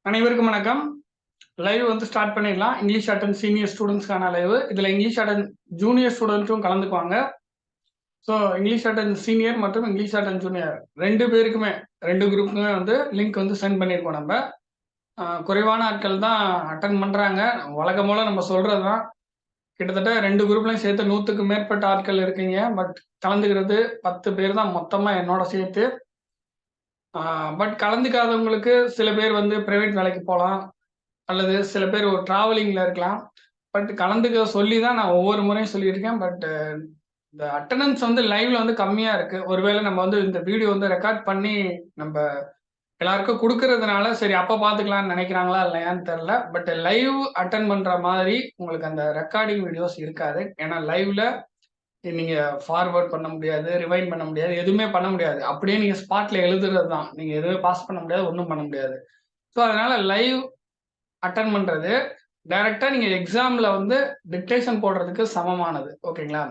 அனைவருக்கும் வணக்கம். லைவ் வந்து ஸ்டார்ட் பண்ணிடலாம். இங்கிலீஷ் அட்டன் சீனியர் ஸ்டூடெண்ட்ஸ்க்கான லைவ். இதுல இங்கிலீஷ் அட்டன் ஜூனியர் ஸ்டூடெண்ட்டும் கலந்துக்குவாங்க. ஸோ இங்கிலீஷ் அட்டன் சீனியர் மற்றும் இங்கிலீஷ் அட்டன் ஜூனியர் 2 பேருக்குமே 2 குரூப்புக்குமே வந்து லிங்க் வந்து சென்ட் பண்ணியிருக்கோம் நம்ம. குறைவான ஆட்கள் தான் அட்டன் பண்றாங்க. வழக்கம் போல நம்ம சொல்றது தான். கிட்டத்தட்ட 2 குரூப்லையும் சேர்த்து 100க்கும் மேற்பட்ட ஆட்கள் இருக்கீங்க. பட் கலந்துக்கிறது 10 பேர் தான் மொத்தமா என்னோட சேர்த்து. பட் கலந்துக்காதவங்களுக்கு சில பேர் வந்து பிரைவேட் வேலைக்கு போலாம். அல்லது சில பேர் ஒரு டிராவலிங்ல இருக்கலாம். பட் கலந்துக்க சொல்லி தான் நான் ஒவ்வொரு முறையும் சொல்லியிருக்கேன். பட் இந்த அட்டெண்டன்ஸ் வந்து லைவ்ல வந்து கம்மியா இருக்கு. ஒருவேளை நம்ம வந்து இந்த வீடியோ வந்து ரெக்கார்ட் பண்ணி நம்ப எல்லாருக்கும் குடுக்கறதுனால, சரி அப்ப பார்த்துக்கலாம்னு நெனைக்கிறாங்களா இல்லையான்னு தெரியல. பட் லைவ் அட்டெண்ட் பண்ற மாதிரி உங்களுக்கு அந்த ரெக்கார்டிங் வீடியோஸ் இருக்காது. ஏன்னா லைவ்ல நீங்க ஃபார்வர்ட் பண்ண முடியாது, ரிவைண்ட் பண்ண முடியாது, எதுவுமே பண்ண முடியாது. அப்படியே நீங்க ஸ்பாட்ல எழுதுறது தான். நீங்க எதுவுமே பாஸ் பண்ண முடியாது, ஒண்ணும் பண்ண முடியாது. ஸோ அதனால லைவ் அட்டெண்ட் பண்றது டைரக்ட்டா நீங்க எக்ஸாம்ல வந்து டிக்டேஷன் போடுறதுக்கு சமமானது. ஓகேங்களா?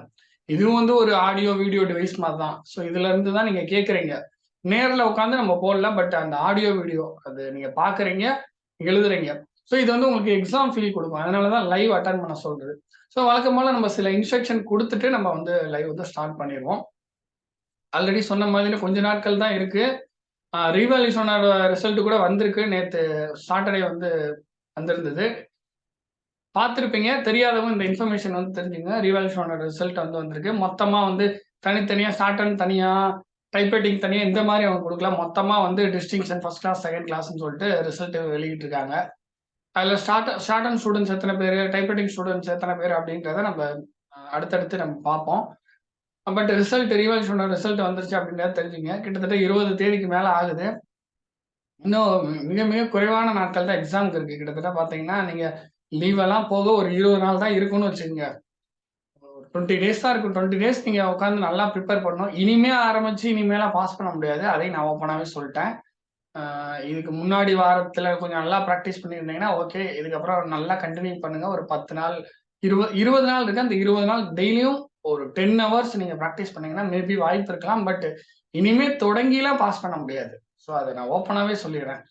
இதுவும் வந்து ஒரு ஆடியோ, வீடியோ டிவைஸ் மாரி தான். ஸோ இதுல இருந்து தான் நீங்க கேட்கறீங்க. நேர்ல உட்கார்ந்து நம்ம போடல. பட் அந்த ஆடியோ, வீடியோ அது நீங்க பார்க்குறீங்க, எழுதுறீங்க. ஸோ இது வந்து உங்களுக்கு எக்ஸாம் ஃபீல் குடுக்கும். அதனால தான் லைவ் அட்டெண்ட் பண்ண சொல்றது. ஸோ வழக்கம் போல நம்ம சில இன்ஸ்ட்ரக்ஷன் குடுத்துட்டு நம்ம வந்து லைவ் வந்து ஸ்டார்ட் பண்ணிருவோம். ஆல்ரெடி சொன்ன மாதிரி கொஞ்ச நாட்கள் தான் இருக்கு. ரீவேல்யூஷனோட ரிசல்ட் கூட வந்திருக்கு. நேத்து சாட்டர்டே வந்து வந்திருந்தது. பார்த்திருப்பீங்க. தெரியாதவங்க இந்த இன்ஃபர்மேஷன் வந்து தெரிஞ்சுங்க. ரீவேல்யூஷனோட ரிசல்ட் வந்து வந்திருக்கு. மொத்தமா வந்து தனித்தனியா ஷார்ட் தனியா, டைப் ரைட்டிங் தனியா இந்த மாரி அவங்க குடுக்கல. மொத்தமா வந்து டிஸ்டிங்ஷன் ஃபர்ஸ்ட் கிளாஸ், செகண்ட் கிளாஸ்ன்னு சொல்லிட்டு ரிசல்ட் வெளியிட்டிருக்காங்க. அதுல ஷார்ட் அண்ட் ஸ்டூடண்ட்ஸ் எத்தன பேரு, டைப் ரைட்டிங் ஸ்டூடண்ட்ஸ் எத்தன பேரு அப்படின்றத நம்ம அடுத்தடுத்து நம்ம பார்ப்போம். பட் ரீவேல்யூஷனோட ரிசல்ட் வந்துருச்சு அப்படின்றத தெரிஞ்சுங்க. கிட்டத்தட்ட 20 தேதிக்கு மேல ஆகுது. இன்னும் மிக மிக குறைவான நாட்கள் தான் எக்ஸாம்க்கு இருக்கு. கிட்டத்தட்ட பார்த்தீங்கன்னா, நீங்க லீவ் எல்லாம் போக ஒரு 20 நாள் தான் இருக்குன்னு வச்சுக்கங்க. ஒரு 20 டேஸ் தான் இருக்கும். 20 டேஸ் நீங்க உட்கார்ந்து நல்லா பிரிப்பேர் பண்ணணும். இனிமே ஆரம்பிச்சு இனிமேலாம் பாஸ் பண்ண முடியாது. அதையும் நான் ஓப்பனாவே சொல்ட்டேன். அ இதுக்கு முன்னாடி வாரத்துல கொஞ்சம் நல்லா பிராக்டிஸ் பண்ணியிருந்தீங்கன்னா, ஓகே. இதுக்கப்புறம் நல்லா கன்டின்யூ பண்ணுங்க. ஒரு 10 நாள், 20 நாள் இருக்கு. அந்த 20 நாள் டெய்லியும் ஒரு 10 ஹவர்ஸ் நீங்க பிராக்டிஸ் பண்ணீங்கன்னா, மேபி வாய்ப்பு இருக்கலாம். பட் இனிமே தொடங்கிலாம் பாஸ் பண்ண முடியாது. ஸோ அத நான் ஓப்பனாவே சொல்லிர்றேன்.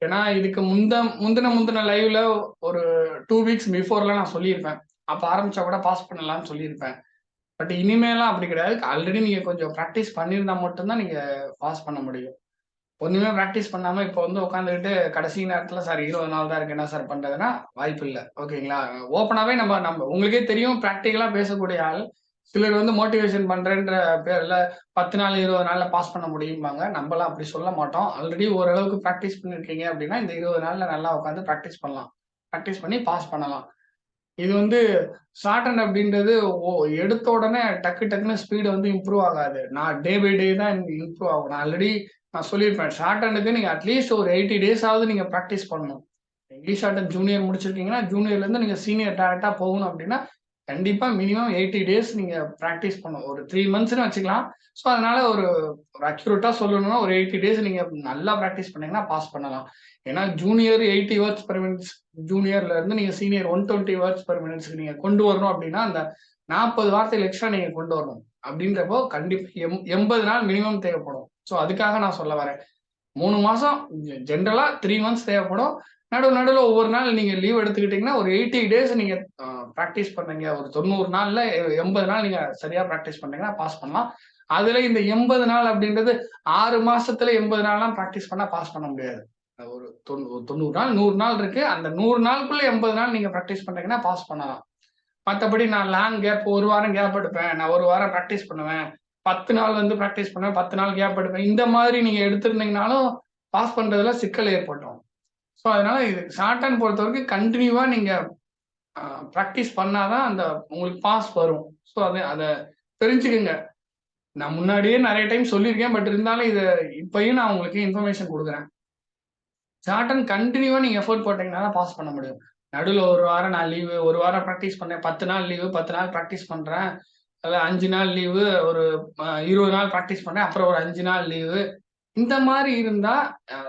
ஏன்னா, இதுக்கு முந்தின லைவ்ல ஒரு 2 வீக்ஸ் பிஃபோர்லாம் நான் சொல்லியிருப்பேன். அப்ப ஆரம்பிச்சா கூட பாஸ் பண்ணலாம்னு சொல்லியிருப்பேன். பட் இனிமேலாம் அப்படி கிடையாது. ஆல்ரெடி நீங்க கொஞ்சம் பிராக்டிஸ் பண்ணியிருந்தா மட்டும் தான் நீங்க பாஸ் பண்ண முடியும். ஒண்ணுமே பிராக்டிஸ் பண்ணாம இப்ப வந்து உட்காந்துக்கிட்டு கடைசி நேரத்துல சார் 20 நாள் தான் இருக்கு. என்ன சார் பண்றதுன்னா, வாய்ப்பு இல்ல. ஓகேங்களா? ஓப்பனாவே நம்ம நம்ம உங்களுக்கே தெரியும் பிராக்டிகலா பேசக்கூடிய ஆள். சிலர் வந்து மோட்டிவேஷன் பண்றேன்ற பேர்ல 10 நாள், 20 நாள்ல பாஸ் பண்ண முடியும்பாங்க. நம்பலாம் அப்படி சொல்ல மாட்டோம். ஆல்ரெடி ஓரளவுக்கு பிராக்டிஸ் பண்ணியிருக்கீங்க அப்படின்னா, இந்த 20 நாள்ல நல்லா உட்காந்து பிராக்டிஸ் பண்ணலாம். பிராக்டிஸ் பண்ணி பாஸ் பண்ணலாம். இது வந்து ஷார்ட் ஹேண்ட் அப்படின்றது எடுத்த உடனே டக்கு டக்குன்னு ஸ்பீடு வந்து இம்ப்ரூவ் ஆகாது. நான் டே பை டே தான் இம்ப்ரூவ் ஆகும். நான் சொல்லியிருப்பேன். ஷார்ட் ஹேண்டுக்கு நீங்க அட்லீஸ்ட் ஒரு 80 டேஸாவது நீங்க பிராக்டிஸ் பண்ணணும். இங்கிலீஷ் ஷார்ட் ஹேண்ட் ஜூனியர் முடிச்சிருக்கீங்கன்னா, ஜூனியர்லேருந்து நீங்க சீனியர் டைரக்ட்டா போகணும் அப்படின்னா, கண்டிப்பா மினிமம் 80 டேஸ் நீங்க பிராக்டிஸ் பண்ணணும். ஒரு 3 மந்த்ஸ்ன்னு வச்சுக்கலாம். ஸோ அதனால ஒரு ஒரு அக்யூரேட்டா சொல்லணும்னா ஒரு 80 டேஸ் நீங்க நல்லா பிராக்டிஸ் பண்ணீங்கன்னா பாஸ் பண்ணலாம். ஏன்னா ஜூனியர் 80 வேர்ட்ஸ் பெர் மினிட்ஸ் ஜூனியர்ல இருந்து நீங்க சீனியர் 120 வேர்ட்ஸ் பெர் மினிட்ஸ்க்கு நீங்க கொண்டு வரணும் அப்படின்னா, அந்த 40 வார்த்தைகள் எக்ஸ்ட்ரா நீங்க கொண்டு வரணும். அப்படின்றப்போ கண்டிப்பா 80 நாள் மினிமம் தேவைப்படும். ஸோ அதுக்காக நான் சொல்ல வரேன். 3 மாசம் ஜெனரலா 3 மந்த்ஸ் தேவைப்படும். நடுவுல ஒவ்வொரு நாள் நீங்க லீவ் எடுத்துக்கிட்டீங்கன்னா, ஒரு 80 டேஸ் நீங்க பிராக்டிஸ் பண்ணீங்க. ஒரு 90 நாள்ல 80 நாள் நீங்க சரியா பிராக்டிஸ் பண்ணீங்கன்னா பாஸ் பண்ணலாம். அதுல இந்த 80 நாள் அப்படின்றது 6 மாசத்துல 80 நாள்லாம் பிராக்டிஸ் பண்ணா பாஸ் பண்ண முடியாது. ஒரு 90 நாள், 100 நாள் இருக்கு. அந்த 100 நாளுக்குள்ள 80 நாள் நீங்க பிராக்டிஸ் பண்ணீங்கன்னா பாஸ் பண்ணலாம். மத்தபடி நான் லாங் கேப் 1 வாரம் கேப் எடுப்பேன். நான் 1 வாரம் பிராக்டிஸ் பண்ணுவேன். 10 நாள் வந்து பிராக்டிஸ் பண்ணுவேன். 10 நாள் கேப் எடுப்பேன். இந்த மாதிரி நீங்க எடுத்திருந்தீங்கனாலும், பாஸ் பண்றதுல சிக்கல் ஏற்பட்டுரும். ஸோ அதனால இது ஷார்ட் ஹேண்ட் பொறுத்தவரைக்கும் கன்டினியூவா நீங்க பிராக்டிஸ் பண்ணா தான் அந்த உங்களுக்கு பாஸ் வரும். ஸோ அத அத தெரிஞ்சுக்கங்க. நான் முன்னாடியே நெறைய டைம் சொல்லியிருக்கேன். பட் இருந்தாலும் இப்பயும் நான் உங்களுக்கு இன்ஃபர்மேஷன் குடுக்குறேன். ஷார்ட் அண்ட் கன்டினியூவா நீங்க எஃபோர்ட் போட்டீங்கன்னா தான் பாஸ் பண்ண முடியும். நடுவுல 1 வாரம் நான் லீவு, 1 வாரம் பிராக்டிஸ் பண்ணேன். 10 நாள் லீவு, 10 நாள் பிராக்டிஸ் பண்றேன். இல்ல 5 நாள் லீவு, ஒரு 20 நாள் பிராக்டிஸ் பண்ணேன். அப்புறம் ஒரு 5 நாள் லீவு. இந்த மாரி இருந்தா அ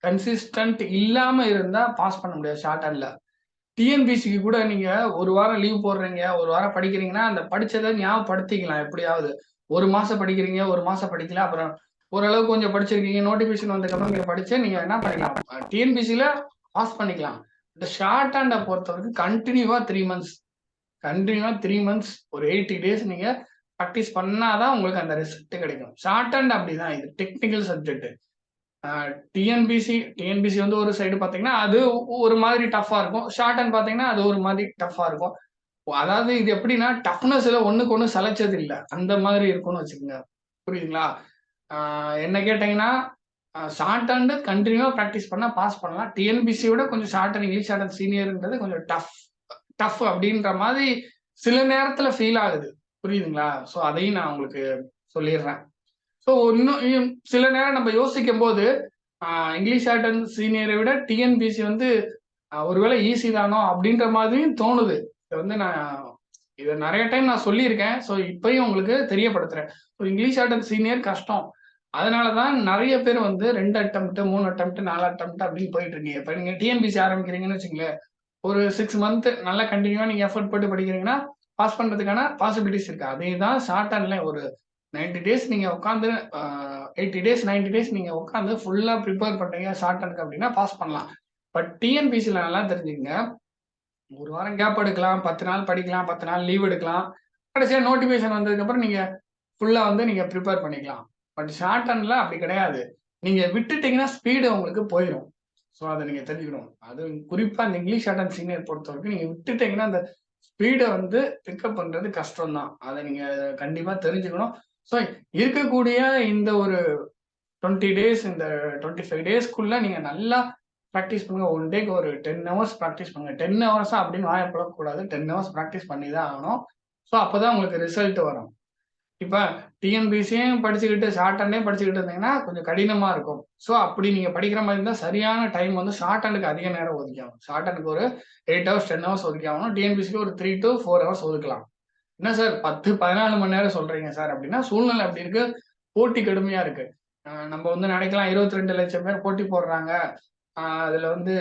கன்சிஸ்டன்ட் இல்லாம இருந்தா பாஸ் பண்ண முடியாது ஷார்ட் ஹேண்ட்ல. டிஎன்பிசிக்கு கூட நீங்க 1 வாரம் லீவ் போடுறீங்க, 1 வாரம் படிக்கிறீங்கன்னா, அந்த படிச்சத ஞாபகப்படுத்திக்கலாம் எப்படியாவது. 1 மாசம் படிக்கிறீங்க, 1 மாசம் படிக்கல. அப்புறம் ஓரளவுக்கு கொஞ்சம் படிச்சிருக்கீங்க. நோட்டிஃபிகேஷன் வந்ததுக்கப்புறம் நீங்க படிச்சு நீங்க என்ன பண்ணிக்கலாம். டிஎன்பிசில பாஸ் பண்ணிக்கலாம். இந்த ஷார்ட் ஹேண்டை பொறுத்தவரைக்கும் கண்டினியூவா 3 மந்த்ஸ் ஒரு 80 டேஸ் நீங்க ப்ராக்டிஸ் பண்ணாதான் உங்களுக்கு அந்த ரிசல்ட் கிடைக்கும். ஷார்ட் ஹேண்ட் அப்படிதான், இது டெக்னிக்கல் சப்ஜெக்ட். டிஎன்பிசி வந்து ஒரு சைடு பாத்தீங்கன்னா அது ஒரு மாதிரி டஃபா இருக்கும். ஷார்ட் ஹேண்ட் பாத்தீங்கன்னா அது ஒரு மாதிரி டஃபா இருக்கும். அதாவது இது எப்படின்னா டஃப்னஸ்ல ஒண்ணுக்கு ஒண்ணு சலைச்சது இல்லை, அந்த மாதிரி இருக்கும்னு வச்சுக்கோங்க. புரியுதுங்களா? என்ன கேட்டீங்கன்னா ஷார்ட் ஹேண்ட் கண்டினியூவா ப்ராக்டிஸ் பண்ணா பாஸ் பண்ணலாம். டிஎன்பிசி விட கொஞ்சம் shorthand English shorthand சீனியர்ன்றது கொஞ்சம் டஃப் அப்படின்ற மாதிரி சில நேரத்துல ஃபீல் ஆகுது. புரியுதுங்களா? ஸோ அதையும் நான் உங்களுக்கு சொல்லிடுறேன். ஸோ இன்னும் சில நேரம் நம்ம யோசிக்கும் போது இங்கிலீஷ் ஷார்ட் ஹேண்ட் சீனியரை விட டிஎன்பிசி வந்து ஒருவேளை ஈஸி தானோ அப்படின்ற மாதிரியும் தோணுது. இதை வந்து இதை நிறைய டைம் நான் சொல்லியிருக்கேன். ஸோ இப்பயும் உங்களுக்கு தெரியப்படுத்துறேன். இங்கிலீஷ் ஷார்ட் ஹேண்ட் சீனியர் கஷ்டம். அதனாலதான் நிறைய பேர் வந்து 2 அட்டெம்ப்ட் 3 அட்டெம்ப்ட் 4 அட்டெம்ப்ட் அப்படின்னு போயிட்டு இருக்கீங்க. இப்ப நீங்க டிஎன்பிசி ஆரம்பிக்கிறீங்கன்னு வச்சுங்களேன், ஒரு 6 மந்த் நல்லா கண்டினியூவா நீங்க எஃபர்ட் போட்டு படிக்கிறீங்கன்னா பாஸ் பண்றதுக்கான பாசிபிலிட்டிஸ் இருக்கு. அதே தான் ஷார்ட் ஹேண்ட்ல ஒரு 90 டேஸ் நீங்க உட்காந்து 80 டேஸ் 90 டேஸ் நீங்க உட்காந்து ஃபுல்லா ப்ரிப்பேர் பண்றீங்க ஷார்ட் ஹேண்டுக்கு அப்படின்னா பாஸ் பண்ணலாம். பட் டிஎன்பிசில நல்லா தெரிஞ்சுக்கங்க, ஒரு வாரம் கேப் எடுக்கலாம், 10 நாள் படிக்கலாம், 10 நாள் லீவ் எடுக்கலாம். கடைசியா நோட்டிபிகேஷன் வந்ததுக்கு அப்புறம் நீங்க ஃபுல்லா வந்து நீங்க ப்ரிப்பேர் பண்ணிக்கலாம். பட் ஷார்ட் ஹேண்ட்ல அப்படி கிடையாது. நீங்க விட்டுட்டீங்கன்னா ஸ்பீடு உங்களுக்கு போயிடும். ஸோ அதை நீங்க தெரிஞ்சுக்கணும். அது குறிப்பா இந்த இங்கிலீஷ் ஷார்ட் ஹேண்ட் சீனியர் பொறுத்த வரைக்கும் நீங்க விட்டுட்டீங்கன்னா அந்த ஸ்பீடை வந்து பிக்கப் பண்றது கஷ்டம் தான். அதை நீங்க கண்டிப்பா தெரிஞ்சுக்கணும். ஸோ இருக்கக்கூடிய இந்த ஒரு 20 டேஸ் இந்த 25 டேஸ்க்குள்ள நீங்க நல்லா ப்ராக்டிஸ் பண்ணுங்க. ஒன் டேக்கு ஒரு 10 ஹவர்ஸ் ப்ராக்டிஸ் பண்ணுங்க. 10 ஹவர்ஸா அப்படின்னு வாயை பிளக்கக்கூடாது. 10 ஹவர்ஸ் ப்ராக்டிஸ் பண்ணி தான் ஆகணும். ஸோ அப்பதான் உங்களுக்கு ரிசல்ட் வரும். இப்ப டிஎன்பிசியும் படிச்சுக்கிட்டு ஷார்ட் ஹேண்டையும் படிச்சுக்கிட்டு இருந்தீங்கன்னா கொஞ்சம் கடினமா இருக்கும். ஸோ அப்படி நீங்க படிக்கிற மாதிரி இருந்தா சரியான டைம் வந்து ஷார்ட் ஹேண்டுக்கு அதிக நேரம் ஒதுக்கியாகும். ஷார்ட் ஹேண்டுக்கு ஒரு 8 ஹவர்ஸ் 10 ஹவர்ஸ் ஒதுக்கியாகணும். டிஎன்பிசிக்கு ஒரு 3 to 4 ஹவர்ஸ் ஒதுக்கலாம். என்ன சார் 10 14 மணி நேரம் சொல்றீங்க சார் அப்படின்னா, சூழ்நிலை அப்படி இருக்கு, போட்டி கடுமையா இருக்கு. நம்ம வந்து நினைக்கலாம் 22 லட்சம் பேர் போட்டி போடுறாங்க, அதுல வந்து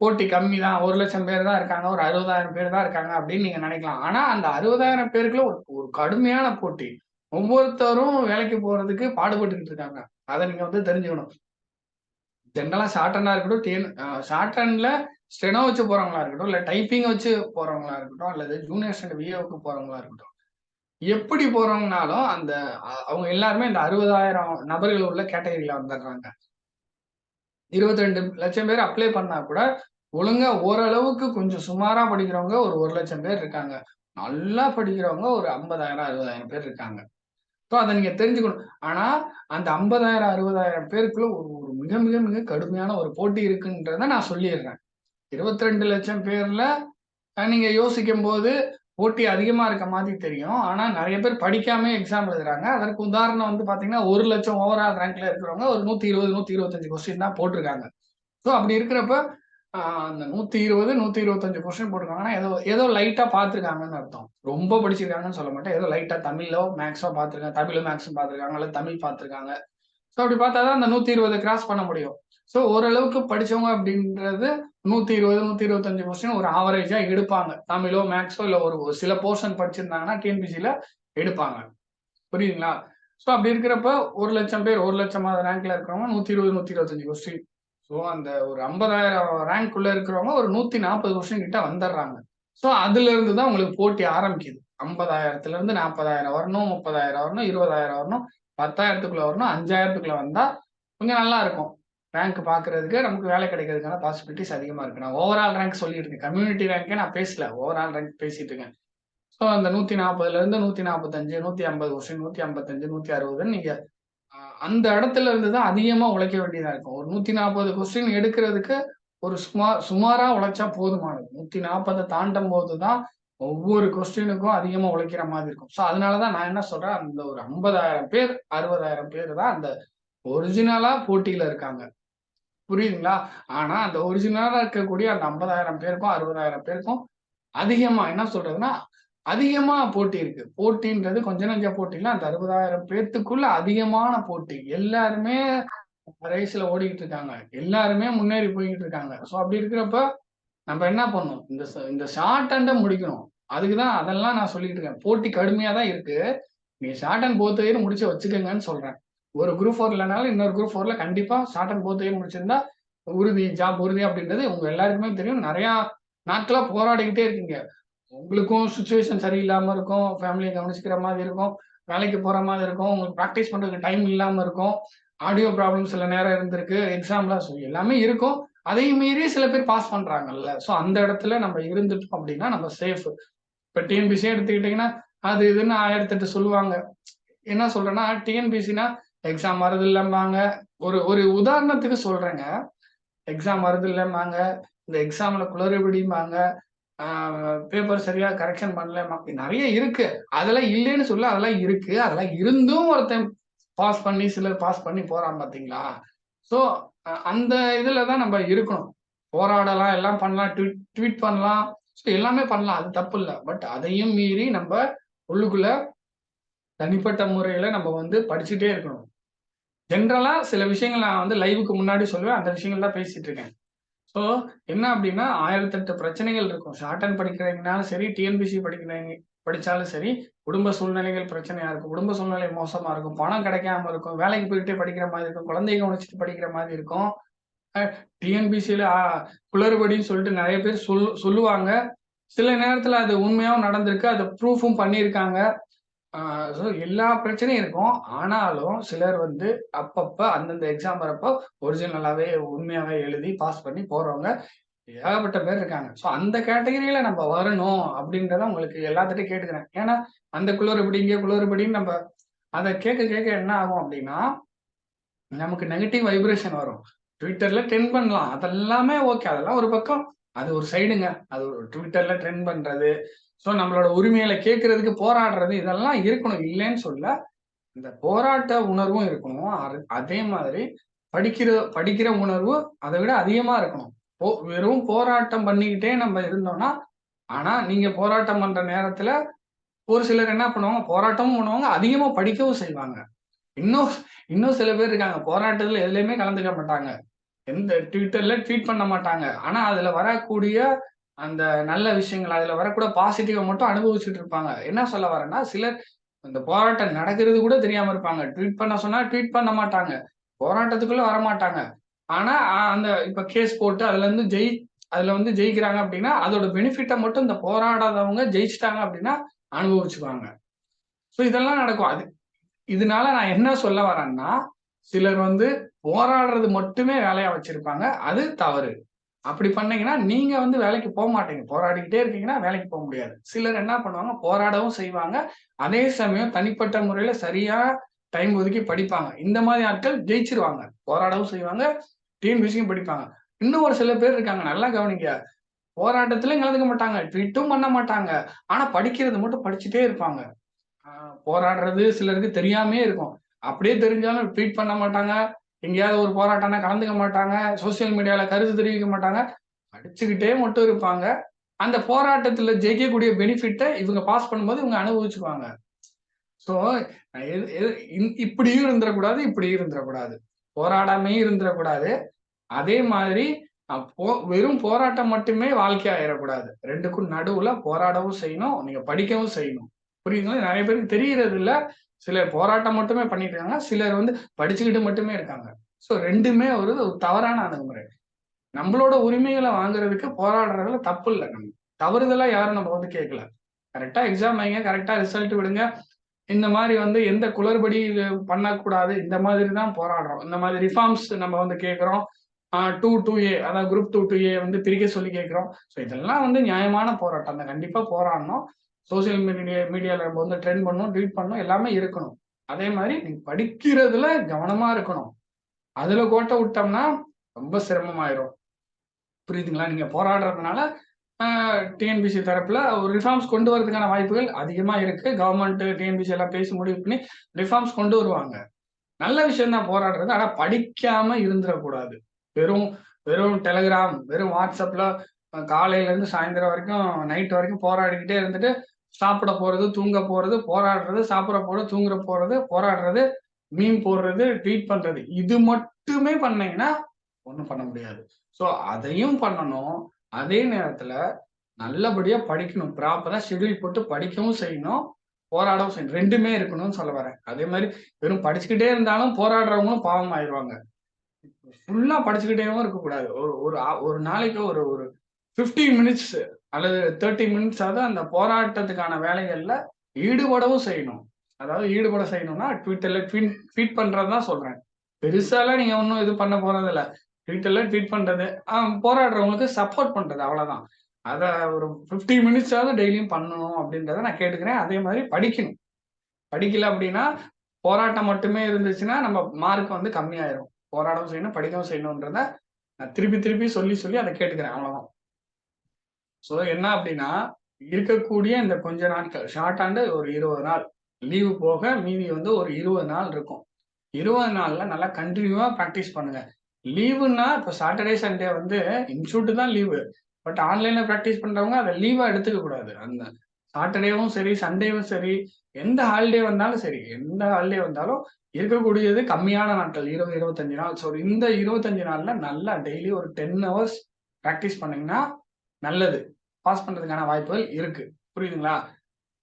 போட்டி கம்மி தான், 1 லட்சம் பேர் தான் இருக்காங்க, ஒரு 60,000 பேர் தான் இருக்காங்க அப்படின்னு நீங்க நினைக்கலாம். ஆனா அந்த 60,000 பேருக்குள்ள ஒரு கடுமையான போட்டி. ஒவ்வொருத்தரும் வேலைக்கு போறதுக்கு பாடுபட்டுக்கிட்டு இருக்காங்க. அதை நீங்க வந்து தெரிஞ்சுக்கணும். ஜென்ரலா ஷார்ட் ஹேண்டா இருக்கட்டும், ஷார்ட் ஹேண்ட்ல ஸ்டெனோ வச்சு போறவங்களா இருக்கட்டும், இல்ல டைப்பிங் வச்சு போறவங்களா இருக்கட்டும், அல்லது ஜூனியர் ஸ்டண்ட் விஏவுக்கு போறவங்களா இருக்கட்டும், எப்படி போறவங்கனாலும் அந்த அவங்க எல்லாருமே இந்த 60,000 நபர்கள் உள்ள கேட்டகரியில வந்துடுறாங்க. 22 லட்சம் பேர் அப்ளை பண்ணா கூட ஒழுங்கா ஓரளவுக்கு கொஞ்சம் சுமாரா படிக்கிறவங்க ஒரு 1 லட்சம் பேர் இருக்காங்க. நல்லா படிக்கிறவங்க ஒரு 50,000 60,000 பேர் இருக்காங்க. ஸோ அதை நீங்க தெரிஞ்சுக்கணும். ஆனா அந்த 50,000 60,000 பேருக்குள்ள ஒரு மிக மிக மிக கடுமையான ஒரு போட்டி இருக்குன்றத நான் சொல்லிடுறேன். 22 லட்சம் பேர்ல நீங்க யோசிக்கும் போது போட்டி அதிகமா இருக்க மாதிரி தெரியும். ஆனா நிறைய பேர் படிக்காம எக்ஸாம் எழுதுறாங்க. அதற்கு உதாரணம் வந்து பாத்தீங்கன்னா 1 லட்சம் ஓவரால் ரேங்க்ல இருக்கிறவங்க ஒரு 120 125 கொஸ்டின் தான் போட்டிருக்காங்க. ஸோ அப்படி இருக்கிறப்ப அந்த 120 125 கொஸ்டின் போட்டிருக்காங்கன்னா ஏதோ லைட்டா பார்த்துருக்காங்கன்னு அர்த்தம். ரொம்ப படிச்சிருக்காங்கன்னு சொல்ல மாட்டேன். ஏதோ லைட்டா தமிழோ மேக்ஸோ பார்த்துருக்காங்க, தமிழும் மேக்ஸும் பார்த்துருக்காங்க, அல்லது தமிழ் பார்த்துருக்காங்க. ஸோ அப்படி பார்த்தாதான் அந்த 120 கிராஸ் பண்ண முடியும். ஸோ ஓரளவுக்கு படிச்சவங்க அப்படின்றது 120 125 கொஸ்டின் ஒரு ஆவரேஜா எடுப்பாங்க. தமிழோ மேக்ஸோ இல்ல ஒரு சில போர்ஷன் படிச்சிருந்தாங்கன்னா டிஎன்பிசில எடுப்பாங்க. புரியுதுங்களா? ஸோ அப்படி இருக்கிறப்ப 1 லட்சம் பேர் 1 லட்சமாவது ரேங்க்ல இருக்கிறவங்க 120 125 கொஸ்டின். ஸோ அந்த ஒரு 50,000 ரேங்க் உள்ள இருக்கிறவங்க ஒரு 140 கொஸ்டின் கிட்ட வந்துடுறாங்க. ஸோ அதுல இருந்து தான் உங்களுக்கு போட்டி ஆரம்பிக்குது. 50,000த்துல இருந்து 40,000 வரணும், 30,000 வரணும், 20,000 வரணும், 10,000த்துக்குள்ள வரணும், 5,000த்துக்குள்ள வந்தா கொஞ்சம் நல்லா இருக்கும். ரேங்க் பாக்குறதுக்கு நமக்கு வேலை கிடைக்கிறதுக்கான பாசிபிலிட்டிஸ் அதிகமா இருக்கு. நான் ஓவரால் ரேங்க் சொல்லிட்டு இருக்கேன். கம்யூனிட்டி ரேங்கே நான் பேசல, ஓவரால் ரேங்க் பேசிட்டு இருக்கேன். ஸோ அந்த 140ல இருந்து 145 150 கொஸ்டின் 155 160 நீங்க அந்த இடத்துல இருந்து தான் அதிகமா உழைக்க வேண்டியதா இருக்கும். ஒரு 140 கொஸ்டின் எடுக்கிறதுக்கு ஒரு சுமாரா உழைச்சா போதுமானது. 140 தாண்டும் போதுதான் ஒவ்வொரு கொஸ்டினுக்கும் அதிகமா உழைக்கிற மாதிரி இருக்கும். ஸோ அதனாலதான் நான் என்ன சொல்றேன், அந்த ஒரு 50,000 பேர் 60,000 பேர் தான் அந்த ஒரிஜினலா போட்டியில இருக்காங்க. புரியுதுங்களா? ஆனா அந்த ஒரிஜினலா இருக்கக்கூடிய அந்த 50,000 பேருக்கும் 60,000 பேருக்கும் அதிகமா என்ன சொல்றதுன்னா அதிகமா போட்டி இருக்கு. போட்டின்றது கொஞ்ச நெஞ்ச போட்டி இல்ல. அந்த 60,000 பேத்துக்குள்ள அதிகமான போட்டி. எல்லாருமே ரேஸ்ல ஓடிக்கிட்டு இருக்காங்க. எல்லாருமே முன்னேறி போய்க்கிட்டு இருக்காங்க. ஸோ அப்படி இருக்கிறப்ப நம்ம என்ன பண்ணணும்? இந்த ஷார்ட் ஹேண்ட முடிக்கணும். அதுக்கு தான் அதெல்லாம் நான் சொல்லிட்டு இருக்கேன். போட்டி கடுமையா தான் இருக்கு. நீங்க ஷார்ட் ஹேண்ட் போத் இயர் முடிச்சு வச்சுக்கங்கன்னு சொல்றேன். ஒரு குரூப் 4 இல்லனாலும் இன்னொரு குரூப் 4ல கண்டிப்பா ஷார்ட் ஹேண்ட் போத் இயர் முடிச்சிருந்தா உறுதி, ஜாப் உறுதி அப்படின்றது உங்க எல்லாருக்குமே தெரியும். நிறையா நாட்களா போராடிக்கிட்டே இருக்கீங்க. உங்களுக்கும் சிச்சுவேஷன் சரியில்லாம இருக்கும். ஃபேமிலிய கவனிச்சுக்கிற மாதிரி இருக்கும். வேலைக்கு போற மாதிரி இருக்கும். உங்களுக்கு பிராக்டிஸ் பண்றதுக்கு டைம் இல்லாம இருக்கும். ஆடியோ ப்ராப்ளம் சில நேரம் இருந்திருக்கு. எக்ஸாம்லாம் எல்லாமே இருக்கும். அதையும் மீறி சில பேர் பாஸ் பண்றாங்கல்ல. ஸோ அந்த இடத்துல நம்ம இருந்துட்டோம் அப்படின்னா நம்ம சேஃப். இப்ப டிஎன்பிசியே எடுத்துக்கிட்டீங்கன்னா, அது இதுன்னு 1008 சொல்லுவாங்க. என்ன சொல்றேன்னா, டிஎன்பிசினா எக்ஸாம் வருதில்லம்பாங்க. ஒரு ஒரு உதாரணத்துக்கு சொல்றேங்க. எக்ஸாம் வருதில்லம்பாங்க. இந்த எக்ஸாம்ல குளறுபடிம்பாங்க. பேப்பர் சரியா கரெக்ஷன் பண்ணல. நெறைய இருக்கு. அதெல்லாம் இல்லைன்னு சொல்லல. அதெல்லாம் இருக்கு. அதெல்லாம் இருந்தும் ஒருத்தன் பாஸ் பண்ணி சிலர் பாஸ் பண்ணி போறான் பார்த்தீங்களா? ஸோ அந்த இதுல தான் நம்ம இருக்கணும். போராடலாம், எல்லாம் பண்ணலாம், ட்வீட் பண்ணலாம். ஸோ எல்லாமே பண்ணலாம். அது தப்பு இல்ல. பட் அதையும் மீறி நம்ப உள்ளுக்குள்ள தனிப்பட்ட முறையில நம்ம வந்து படிச்சுட்டே இருக்கணும். ஜெனரலா சில விஷயங்கள் நான் வந்து லைவ்‌க்கு முன்னாடி சொல்லுவேன். அந்த விஷயங்கள் தான் பேசிட்டு இருக்கேன். ஸோ என்ன அப்டின்னா 1008 பிரச்சனைகள் இருக்கும். ஷார்ட் ஹேண்ட் படிக்கிறீங்கனாலும் சரி, டிஎன்பிசி படிக்கிறீங்க படிச்சாலும் சரி, குடும்ப சூழ்நிலைகள் பிரச்சனையா இருக்கும். குடும்ப சூழ்நிலை மோசமா இருக்கும். பணம் கிடைக்காம இருக்கும். வேலைக்கு போயிட்டே படிக்கிற மாரி இருக்கும். குழந்தைய கவனிச்சுட்டு படிக்கிற மாரி இருக்கும். அ டிஎன்பிசில குளறுபடின்னு சொல்லிட்டு நெறைய பேர் சொல்லுவாங்க. சில நேரத்துல அது உண்மையாவும் நடந்திருக்கு. அத ப்ரூஃபும் பண்ணியிருக்காங்க. ஆ ஸோ எல்லா பிரச்சனையும் இருக்கும். ஆனாலும் சிலர் வந்து அப்பப்ப அந்தந்த எக்ஸாம் வரப்போ ஒரிஜினலாவே, உண்மையாவே எழுதி பாஸ் பண்ணி போறவங்க ஏகப்பட்ட பேர் இருக்காங்க. ஸோ அந்த கேட்டகரியில நம்ம வரணும் அப்படின்றத உங்களுக்கு எல்லாத்துட்டயும் கேட்டுக்கிறேன். ஏன்னா, அந்த குளறுபடி, இங்க குளறுபடின்னு நம்ம அத கேட்க கேட்க என்ன ஆகும் அப்படின்னா, நமக்கு நெகட்டிவ் வைப்ரேஷன் வரும். Twitterல ட்ரெண்ட் பண்ணலாம். அதெல்லாமே ஓகே. அதெல்லாம் ஒரு பக்கம். அது ஒரு சைடுங்க. அது ஒரு Twitterல ட்ரெண்ட் பண்றது. ஸோ நம்மளோட உரிமைகள கேட்கறதுக்கு போராடுறது இதெல்லாம் இருக்கணும். இல்லைன்னு சொல்லல. இந்த போராட்ட உணர்வும் இருக்கணும். அதே மாதிரி படிக்கிற படிக்கிற உணர்வு அத விட அதிகமா இருக்கணும். வெறும் போராட்டம் பண்ணிக்கிட்டே நம்ம இருந்தோம்னா, ஆனா நீங்க போராட்டம் பண்ற நேரத்துல ஒரு சிலர் என்ன பண்ணுவாங்க, போராட்டமும் பண்ணுவாங்க, அதிகமா படிக்கவும் செய்வாங்க. இன்னும் இன்னும் சில பேர் இருக்காங்க. போராட்டத்துல எதுலயுமே கலந்துக்க மாட்டாங்க. எந்த Twitterல ட்வீட் பண்ண மாட்டாங்க. ஆனா அதுல வரக்கூடிய அந்த நல்ல விஷயங்கள், அதுல வரக்கூடிய பாசிட்டிவ மட்டும் அனுபவிச்சுட்டு இருப்பாங்க. என்ன சொல்ல வரேன்னா, சிலர் இந்த போராட்டம் நடக்கிறது கூட தெரியாம இருப்பாங்க. ட்வீட் பண்ண சொன்னா ட்வீட் பண்ண மாட்டாங்க. போராட்டத்துக்குள்ள வரமாட்டாங்க. ஆனா அந்த இப்ப கேஸ் போட்டு அதுல வந்து ஜெயிக்கிறாங்க அப்டின்னா, அதோட பெனிஃபிட்ட மட்டும் இந்த போராடாதவங்க ஜெயிச்சுட்டாங்க அப்டின்னா அனுபவிச்சுக்குவாங்க. ஸோ இதெல்லாம் நடக்கும். இதனால நான் என்ன சொல்ல வரேன்னா, சிலர் வந்து போராடுறது மட்டுமே வேலையா வச்சிருப்பாங்க. அது தவறு. அப்படி பண்ணீங்கன்னா, நீங்க வந்து வேலைக்கு போமாட்டீங்க. போராடிக்கிட்டே இருக்கீங்கன்னா, வேலைக்கு போ முடியாது. சிலர் என்ன பண்ணுவாங்க, போராடவும் செய்வாங்க. அதே சமயம் தனிப்பட்ட முறையில சரியா டைம் ஒதுக்கி படிப்பாங்க. இந்த மாரி ஆட்கள் ஜெயிச்சுருவாங்க. போராடவும் செய்வாங்க, டிஎன்பிசியும் படிப்பாங்க. இன்னும் ஒரு சில பேர் இருக்காங்க. நல்லா கவனிங்க. போராட்டத்திலயும் கலந்துக்க மாட்டாங்க. ட்வீட்டும் பண்ண மாட்டாங்க. ஆனா படிக்கிறது மட்டும் படிச்சுட்டே இருப்பாங்க. ஆ போராடுறது சிலருக்கு தெரியாமயே இருக்கும். அப்படியே தெரிஞ்சாலும் ட்வீட் பண்ண மாட்டாங்க. எங்கேயாவது ஒரு போராட்டம்னா கலந்துக்க மாட்டாங்க. சோசியல் மீடியால கருத்து தெரிவிக்க மாட்டாங்க. படிச்சுக்கிட்டே மட்டும் இருப்பாங்க. அந்த போராட்டத்துல ஜெயிக்கக்கூடிய பெனிஃபிட்ட இவங்க பாஸ் பண்ணும்போது இவங்க அனுபவிச்சுக்குவாங்க. ஸோ எது எது இப்படியும் இருந்துறக்கூடாது, இப்படியும் இருந்துறக்கூடாது. போராடாமயும் இருந்துறக்கூடாது. அதே மாதிரி வெறும் போராட்டம் மட்டுமே வாழ்க்கையா ஆயிறக்கூடாது. 2க்கும் நடுவுல போராடவும் செய்யணும். நீங்க படிக்கவும் செய்யணும். புரியுதுங்களா? நெறைய பேருக்கு தெரியறது இல்ல. சிலர் போராட்டம் மட்டுமே பண்ணிட்டு இருக்காங்க. சிலர் வந்து படிச்சுக்கிட்டு மட்டுமே இருக்காங்க. ஸோ 2மே ஒரு தவறான அணுகுமுறை. நம்மளோட உரிமைகள வாங்குறதுக்கு போராடுறதுல தப்பு இல்ல. தவறுதலா யாரும் நம்ம வந்து கேட்கல. கரெக்ட்டா எக்ஸாம் வைங்க. கரெக்ட்டா ரிசல்ட் விடுங்க. இந்த மாரி வந்து எந்த குளறுபடி இது பண்ணக்கூடாது. இந்த மாதிரி தான் போராடுறோம். இந்த மாதிரி ரிஃபார்ம்ஸ் நம்ம வந்து கேட்கிறோம். 2-2A அதாவது குரூப் 2-2A வந்து பிரிக்க சொல்லி கேட்கிறோம். ஸோ இதெல்லாம் வந்து நியாயமான போராட்டம் தான். கண்டிப்பா போராடணும். சோசியல் மீடியால நம்ம வந்து ட்ரெண்ட் பண்ணணும், ட்வீட் பண்ணணும் எல்லாமே இருக்கணும். அதே மாரி நீங்க படிக்கிறதுல கவனமா இருக்கணும். அதுல கோட்ட விட்டோம்னா ரொம்ப சிரமமாயிரும். புரியுதுங்களா? நீங்க போராடுறதுனால அ டிஎன்பிசி தரப்புல ஒரு ரிஃபார்ம்ஸ் கொண்டு வரதுக்கான வாய்ப்புகள் அதிகமா இருக்கு. கவர்ன்மென்ட், டிஎன்பிசி எல்லாம் பேசி முடிவு பண்ணி ரிஃபார்ம்ஸ் கொண்டு வருவாங்க. நல்ல விஷயம் தான் போராடுறது. ஆனா படிக்காம இருந்துறக்கூடாது. வெறும் வெறும் டெலகிராம், வெறும் WhatsAppல காலையில இருந்து சாயந்தரம் வரைக்கும், நைட் வரைக்கும் போராடிக்கிட்டே இருந்துட்டு, சாப்பிட போறது, தூங்க போறது, போராடுறது, சாப்பிட போறது, தூங்குற போறது, போராடுறது, மீம் போடுறது, ட்வீட் பண்றது. இது மட்டுமே பண்ணீங்கன்னா, ஒண்ணும் பண்ண முடியாது. ஸோ அதையும் பண்ணணும். அதே நேரத்துல நல்லபடியா படிக்கணும். ப்ராப்பரா ஷெட்யூல் போட்டு படிக்கவும் செய்யணும். போராடவும் செய்யணும். 2மே இருக்கணும்னு சொல்ல வரேன். அதே மாரி வெறும் படிச்சுக்கிட்டே இருந்தாலும் போராடுறவங்களும் பாவம் ஆயிருவாங்க. ஃபுல்லா படிச்சுக்கிட்டேவும் இருக்கக்கூடாது. ஒரு நாளைக்கு ஒரு ஒரு 15 மினிட்ஸ் அல்லது 30 மினிட்ஸாவது அந்த போராட்டத்துக்கான வேலைகள்ல ஈடுபடவும் செய்யணும். அதாவது ஈடுபட செய்யணும்னா, ட்விட்டர்ல ட்வீட் பண்றது தான் சொல்றேன். பெருசாலாம் நீங்க ஒண்ணும் இது பண்ண போறதில்ல. ட்விட்டர்ல ட்வீட் பண்றது, போராடுறவங்களுக்கு சப்போர்ட் பண்றது அவ்வளவுதான். அத ஒரு 15 மினிட்ஸாவது டெய்லியும் பண்ணணும் அப்படின்றத நான் கேட்டுக்கிறேன். அதே மாதிரி படிக்கணும். படிக்கல அப்படின்னா, போராட்டம் மட்டுமே இருந்துச்சுன்னா, நம்ம மார்க் வந்து கம்மியாயிரும். போராடவும் செய்யணும், படிக்கவும் செய்யணுன்றத நான் திருப்பி திருப்பி சொல்லி சொல்லி அத கேட்டுக்கிறேன். அவ்வளவுதான். ஸோ என்ன அப்படின்னா, இருக்கக்கூடிய இந்த கொஞ்ச நாட்கள் ஷார்ட் ஹேண்டு ஒரு 20 நாள். லீவு போக மீதி வந்து ஒரு 20 நாள் இருக்கும். 20 நாள்ல நல்லா கன்டினியூவா பிராக்டிஸ் பண்ணுங்க. லீவுன்னா இப்ப சாட்டர்டே, சண்டே வந்து இன்ஸ்டிடியூட் தான் லீவு. பட் ஆன்லைன்ல பிராக்டிஸ் பண்றவங்க அத லீவா எடுத்துக்க கூடாது. அந்த சாட்டர்டேவும் சரி, சண்டேவும் சரி, எந்த ஹாலிடே வந்தாலும் சரி, எந்த ஹாலிடே வந்தாலும் இருக்கக்கூடியது கம்மியான நாட்கள். 20, 25 நாள். ஸோ இந்த 25 நாள்ல நல்லா டெய்லி ஒரு 10 ஹவர்ஸ் பிராக்டிஸ் பண்ணீங்கன்னா நல்லது. பாஸ் பண்றதுக்கான வாய்ப்புகள் இருக்கு. புரியுதுங்களா?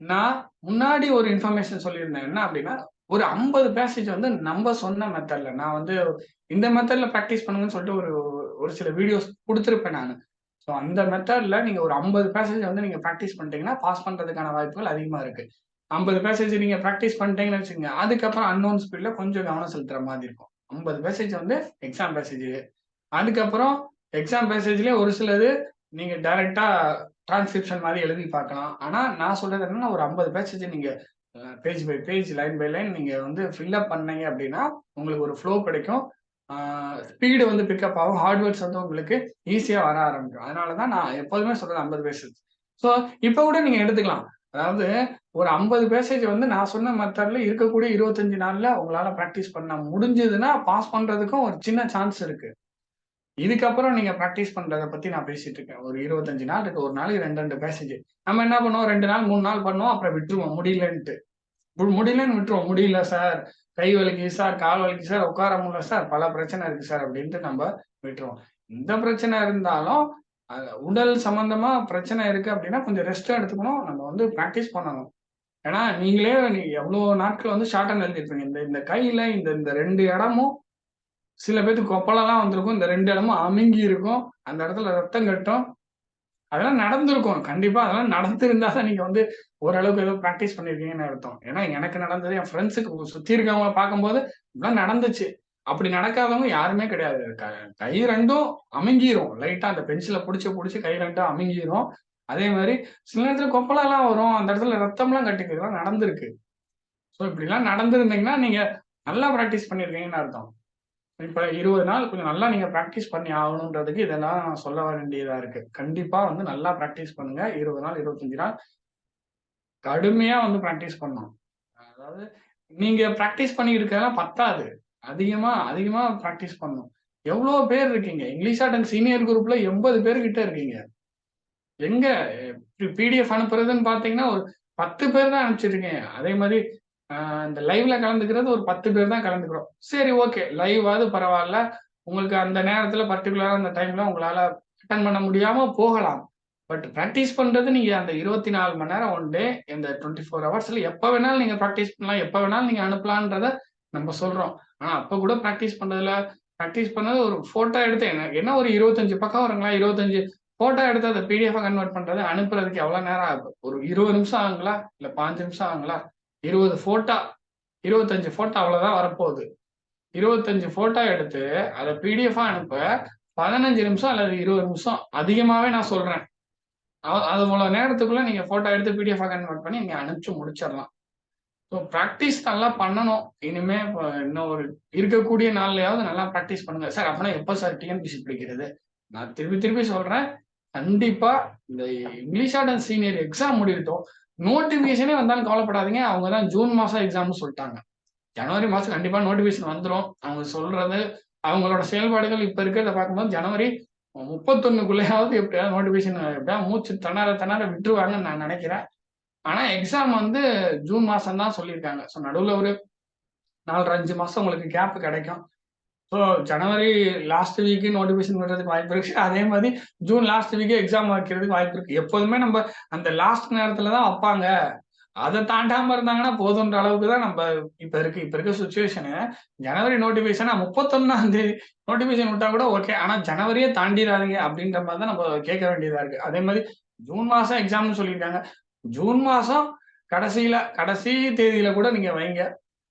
நான் முன்னாடி ஒரு இன்ஃபர்மேஷன் சொல்லியிருந்தேன். என்ன அப்டின்னா, ஒரு 50 பேசேஜ் வந்து நம்ப சொன்ன மெத்தட்ல நான் வந்து இந்த மெத்தட்ல பிராக்டிஸ் பண்ணுங்கன்னு சொல்லிட்டு ஒரு ஒரு சில வீடியோஸ் குடுத்திருப்பேன் நானு. ஸோ அந்த மெத்தட்ல நீங்க ஒரு 50 பேசேஜ் வந்து நீங்க பிராக்டிஸ் பண்ணிட்டீங்கன்னா, பாஸ் பண்றதுக்கான வாய்ப்புகள் அதிகமா இருக்கு. 50 பேசேஜ் நீங்க பிராக்டிஸ் பண்ணிட்டீங்கன்னு வச்சுக்கங்க. அதுக்கப்புறம் அன்னோன் ஸ்பீட்ல கொஞ்சம் கவனம் செலுத்துற மாதிரி இருக்கும். 50 பேசேஜ் வந்து எக்ஸாம் பேசேஜ். அதுக்கப்புறம் எக்ஸாம் பேசேஜ்லயே ஒரு சிலது நீங்க டைரக்ட்டா டிரான்ஸ்கிரிப்ஷன் மாரி எழுதி பார்க்கலாம். ஆனா நான் சொல்றது என்னன்னா, ஒரு 50 பேசேஜ் நீங்க page by page, line by line நீங்க வந்து ஃபில் அப் பண்ணீங்க அப்டின்னா, உங்களுக்கு ஒரு ஃப்ளோ கிடைக்கும். ஆ ஸ்பீடு வந்து பிக்கப் ஆகும். ஹார்ட் வேர்ட்ஸ் வந்து உங்களுக்கு ஈஸியா வர ஆரம்பிக்கும். அதனால தான் நான் எப்போதுமே சொல்றது 50 பேசேஜ். ஸோ இப்ப கூட நீங்க எடுத்துக்கலாம். அதாவது ஒரு 50 பேசேஜ் வந்து நான் சொன்ன மெத்தட்ல இருக்கக்கூடிய 25 நாள்ல உங்களால பிராக்டிஸ் பண்ண முடிஞ்சதுன்னா, பாஸ் பண்றதுக்கும் ஒரு சின்ன சான்ஸ் இருக்கு. இதுக்கப்புறம் நீங்க பிராக்டிஸ் பண்றத பத்தி நான் பேசிட்டு இருக்கேன். ஒரு 25 நாள் இருக்கு. ஒரு நாளைக்கு 2, 2 பேசேஜ். நம்ம என்ன பண்ணுவோம் 2 நாள், 3 நாள் பண்ணுவோம். அப்புறம் விட்டுருவோம் முடியலன்ட்டு. முடியலன்னு விட்டுருவோம். முடியல சார், கை வலிக்குது சார், கால் வலிக்குது சார், உட்கார முடியல சார், பல பிரச்சனை இருக்கு சார் அப்படின்ட்டு நம்ம விட்டுருவோம். எந்த பிரச்சனை இருந்தாலும் உடல் சம்பந்தமா பிரச்சனை இருக்கு அப்படின்னா கொஞ்சம் ரெஸ்ட் எடுத்துக்கணும். நம்ம வந்து பிராக்டிஸ் பண்ணணும். ஏன்னா நீங்களே எவ்வளோ நாட்கள் வந்து ஷார்ட் ஹேண்ட் எழுதிருப்பீங்க. இந்த இந்த கையில இந்த இந்த 2 இடமும் சில பேத்துக்கு கொப்பளம்லாம் வந்திருக்கும். இந்த 2 இடமும் அமுங்கி இருக்கும். அந்த இடத்துல ரத்தம் கட்டும். அதெல்லாம் நடந்திருக்கும். கண்டிப்பா அதெல்லாம் நடந்திருந்தா தான் நீங்க வந்து ஓரளவுக்கு ஏதோ பிராக்டிஸ் பண்ணியிருக்கீங்கன்னு அர்த்தம். ஏன்னா எனக்கு நடந்தது, என் ஃப்ரெண்ட்ஸுக்கு சுத்தி இருக்கவங்கள பார்க்கும்போது இப்படிலாம் நடந்துச்சு. அப்படி நடக்காதவங்க யாருமே கிடையாது. கை 2ம் அமுங்கிரும். லைட்டா அந்த பென்சில புடிச்சு புடிச்சு கை 2ம் அமுங்கிரும். அதே மாரி சில நேரத்துல கொப்பளம்லாம் வரும். அந்த இடத்துல ரத்தம்லாம் கட்டிக்கும். இதெல்லாம் நடந்திருக்கு. ஸோ இப்படிலாம் நடந்திருந்தீங்கன்னா, நீங்க நல்லா பிராக்டிஸ் பண்ணியிருக்கீங்கன்னு அர்த்தம். இப்ப 20 நாள் கொஞ்சம் நல்லா நீங்க பிராக்டிஸ் பண்ணி ஆகணுன்றதுக்கு இதெல்லாம் நான் சொல்ல வேண்டியதா இருக்கு. கண்டிப்பா வந்து நல்லா பிராக்டிஸ் பண்ணுங்க. 20 நாள், 25 நாள் கடுமையா வந்து பிராக்டிஸ் பண்ணணும். அதாவது நீங்க பிராக்டிஸ் பண்ணிட்டு இருக்கிறதெல்லாம் பத்தாது. அதிகமா, அதிகமா பிராக்டிஸ் பண்ணணும். எவ்ளோ பேர் இருக்கீங்க? இங்கிலீஷ் அட் அண்ட் சீனியர் குரூப்ல 80 பேர் கிட்ட இருக்கீங்க. எங்க பிடிஎஃப் அனுப்புறதுன்னு பார்த்தீங்கன்னா, ஒரு 10 பேர் தான் அனுப்பிச்சிருக்கீங்க. அதே மாரி இந்த லைவ்ல கலந்துக்கிறது ஒரு 10 பேர் தான் கலந்துக்கிறோம். சரி ஓகே. லைவாவது பரவால்ல. உங்களுக்கு அந்த நேரத்துல பர்ட்டிகுலரா அந்த டைம்ல உங்களால அட்டெண்ட் பண்ண முடியாம போகலாம். பட் பிராக்டிஸ் பண்றது நீங்க அந்த 24 மணி நேரம் ஒன் டே இந்த 24 ஹவர்ஸ்ல எப்ப வேணாலும் நீங்க பிராக்டிஸ் பண்ணலாம். எப்ப வேணாலும் நீங்க அனுப்பலான்றத நம்ம சொல்றோம். ஆனா அப்ப கூட பிராக்டிஸ் பண்ணது ஒரு ஃபோட்டோ எடுத்து என்ன ஒரு 25 பக்கம் வருங்களா? 25 ஃபோட்டோ எடுத்து அத பிடிஎஃப்பா கன்வெர்ட் பண்றது, அனுப்புறதுக்கு எவ்வளோ நேரம் ஆகும்? ஒரு 20 நிமிஷம் ஆகுங்களா? இல்ல 5 நிமிஷம் ஆகுங்களா? 20 ஃபோட்டோ, 25 ஃபோட்டோ அவ்வளோதான் வரப்போகுது. 25 ஃபோட்டோ எடுத்து அத பிடிஎஃப்பா அனுப்ப 15 நிமிஷம் அல்லது 20 நிமிஷம் அதிகமாவே நான் சொல்றேன். அவ்வளோ நேரத்துக்குள்ள நீங்க ஃபோட்டோ எடுத்து பிடிஎஃப்பா கன்வெர்ட் பண்ணி நீங்க அனுப்பிச்சு முடிச்சிடலாம். ஸோ பிராக்டிஸ் நல்லா பண்ணணும். இனிமே இன்னும் ஒரு இருக்கக்கூடிய நாள்லயாவது நல்லா பிராக்டிஸ் பண்ணுங்க. சார் அப்பனா எப்ப சார் டிஎன்பிசி படிக்கிறது? நான் திருப்பி திருப்பி சொல்றேன். கண்டிப்பா இந்த English shorthand senior exam முடியட்டும். நோட்டிஃபிகேஷனே வந்தாலும் கவலைப்படாதீங்க. அவங்க தான் ஜூன் மாசம் எக்ஸாம்னு சொல்லிட்டாங்க. ஜனவரி மாசம் கண்டிப்பா நோட்டிஃபிகேஷன் வந்துரும். அவங்க சொல்றது, அவங்களோட செயல்பாடுகள் இப்ப இருக்கிறத பார்க்கும்போது ஜனவரி 31க்குள்ளயாவது எப்படியாவது நோட்டிஃபிகேஷன் எப்படியாவது மூச்சு திணற திணற விட்டுருவாங்கன்னு நான் நினைக்கிறேன். ஆனா எக்ஸாம் வந்து ஜூன் மாசம் தான் சொல்லியிருக்காங்க. ஸோ நடுவுல ஒரு 4, 5 மாசம் உங்களுக்கு கேப் கிடைக்கும். ஸோ ஜனவரி லாஸ்ட் வீக் நோட்டிஃபிகேஷன் விடுறதுக்கு வாய்ப்பு இருக்கு. அதே மாதிரி ஜூன் லாஸ்ட் வீக்கே எக்ஸாம் வைக்கிறதுக்கு வாய்ப்பு இருக்கு. எப்போதுமே நம்ம அந்த லாஸ்ட் நேரத்துல தான் வைப்பாங்க. அதை தாண்டாம இருந்தாங்கன்னா போதுன்ற அளவுக்கு தான் நம்ம இப்ப இருக்க சுச்சுவேஷனு. ஜனவரி நோட்டிபிகேஷன் 31 நோட்டிபிகேஷன் விட்டா கூட ஓகே. ஆனா ஜனவரியே தாண்டிடாதீங்க அப்படின்ற மாதிரி தான் நம்ம கேட்க வேண்டியதா இருக்கு. அதே மாதிரி ஜூன் மாசம் எக்ஸாம்னு சொல்லியிருக்காங்க. ஜூன் மாசம் கடைசி தேதியில கூட நீங்க வைங்க.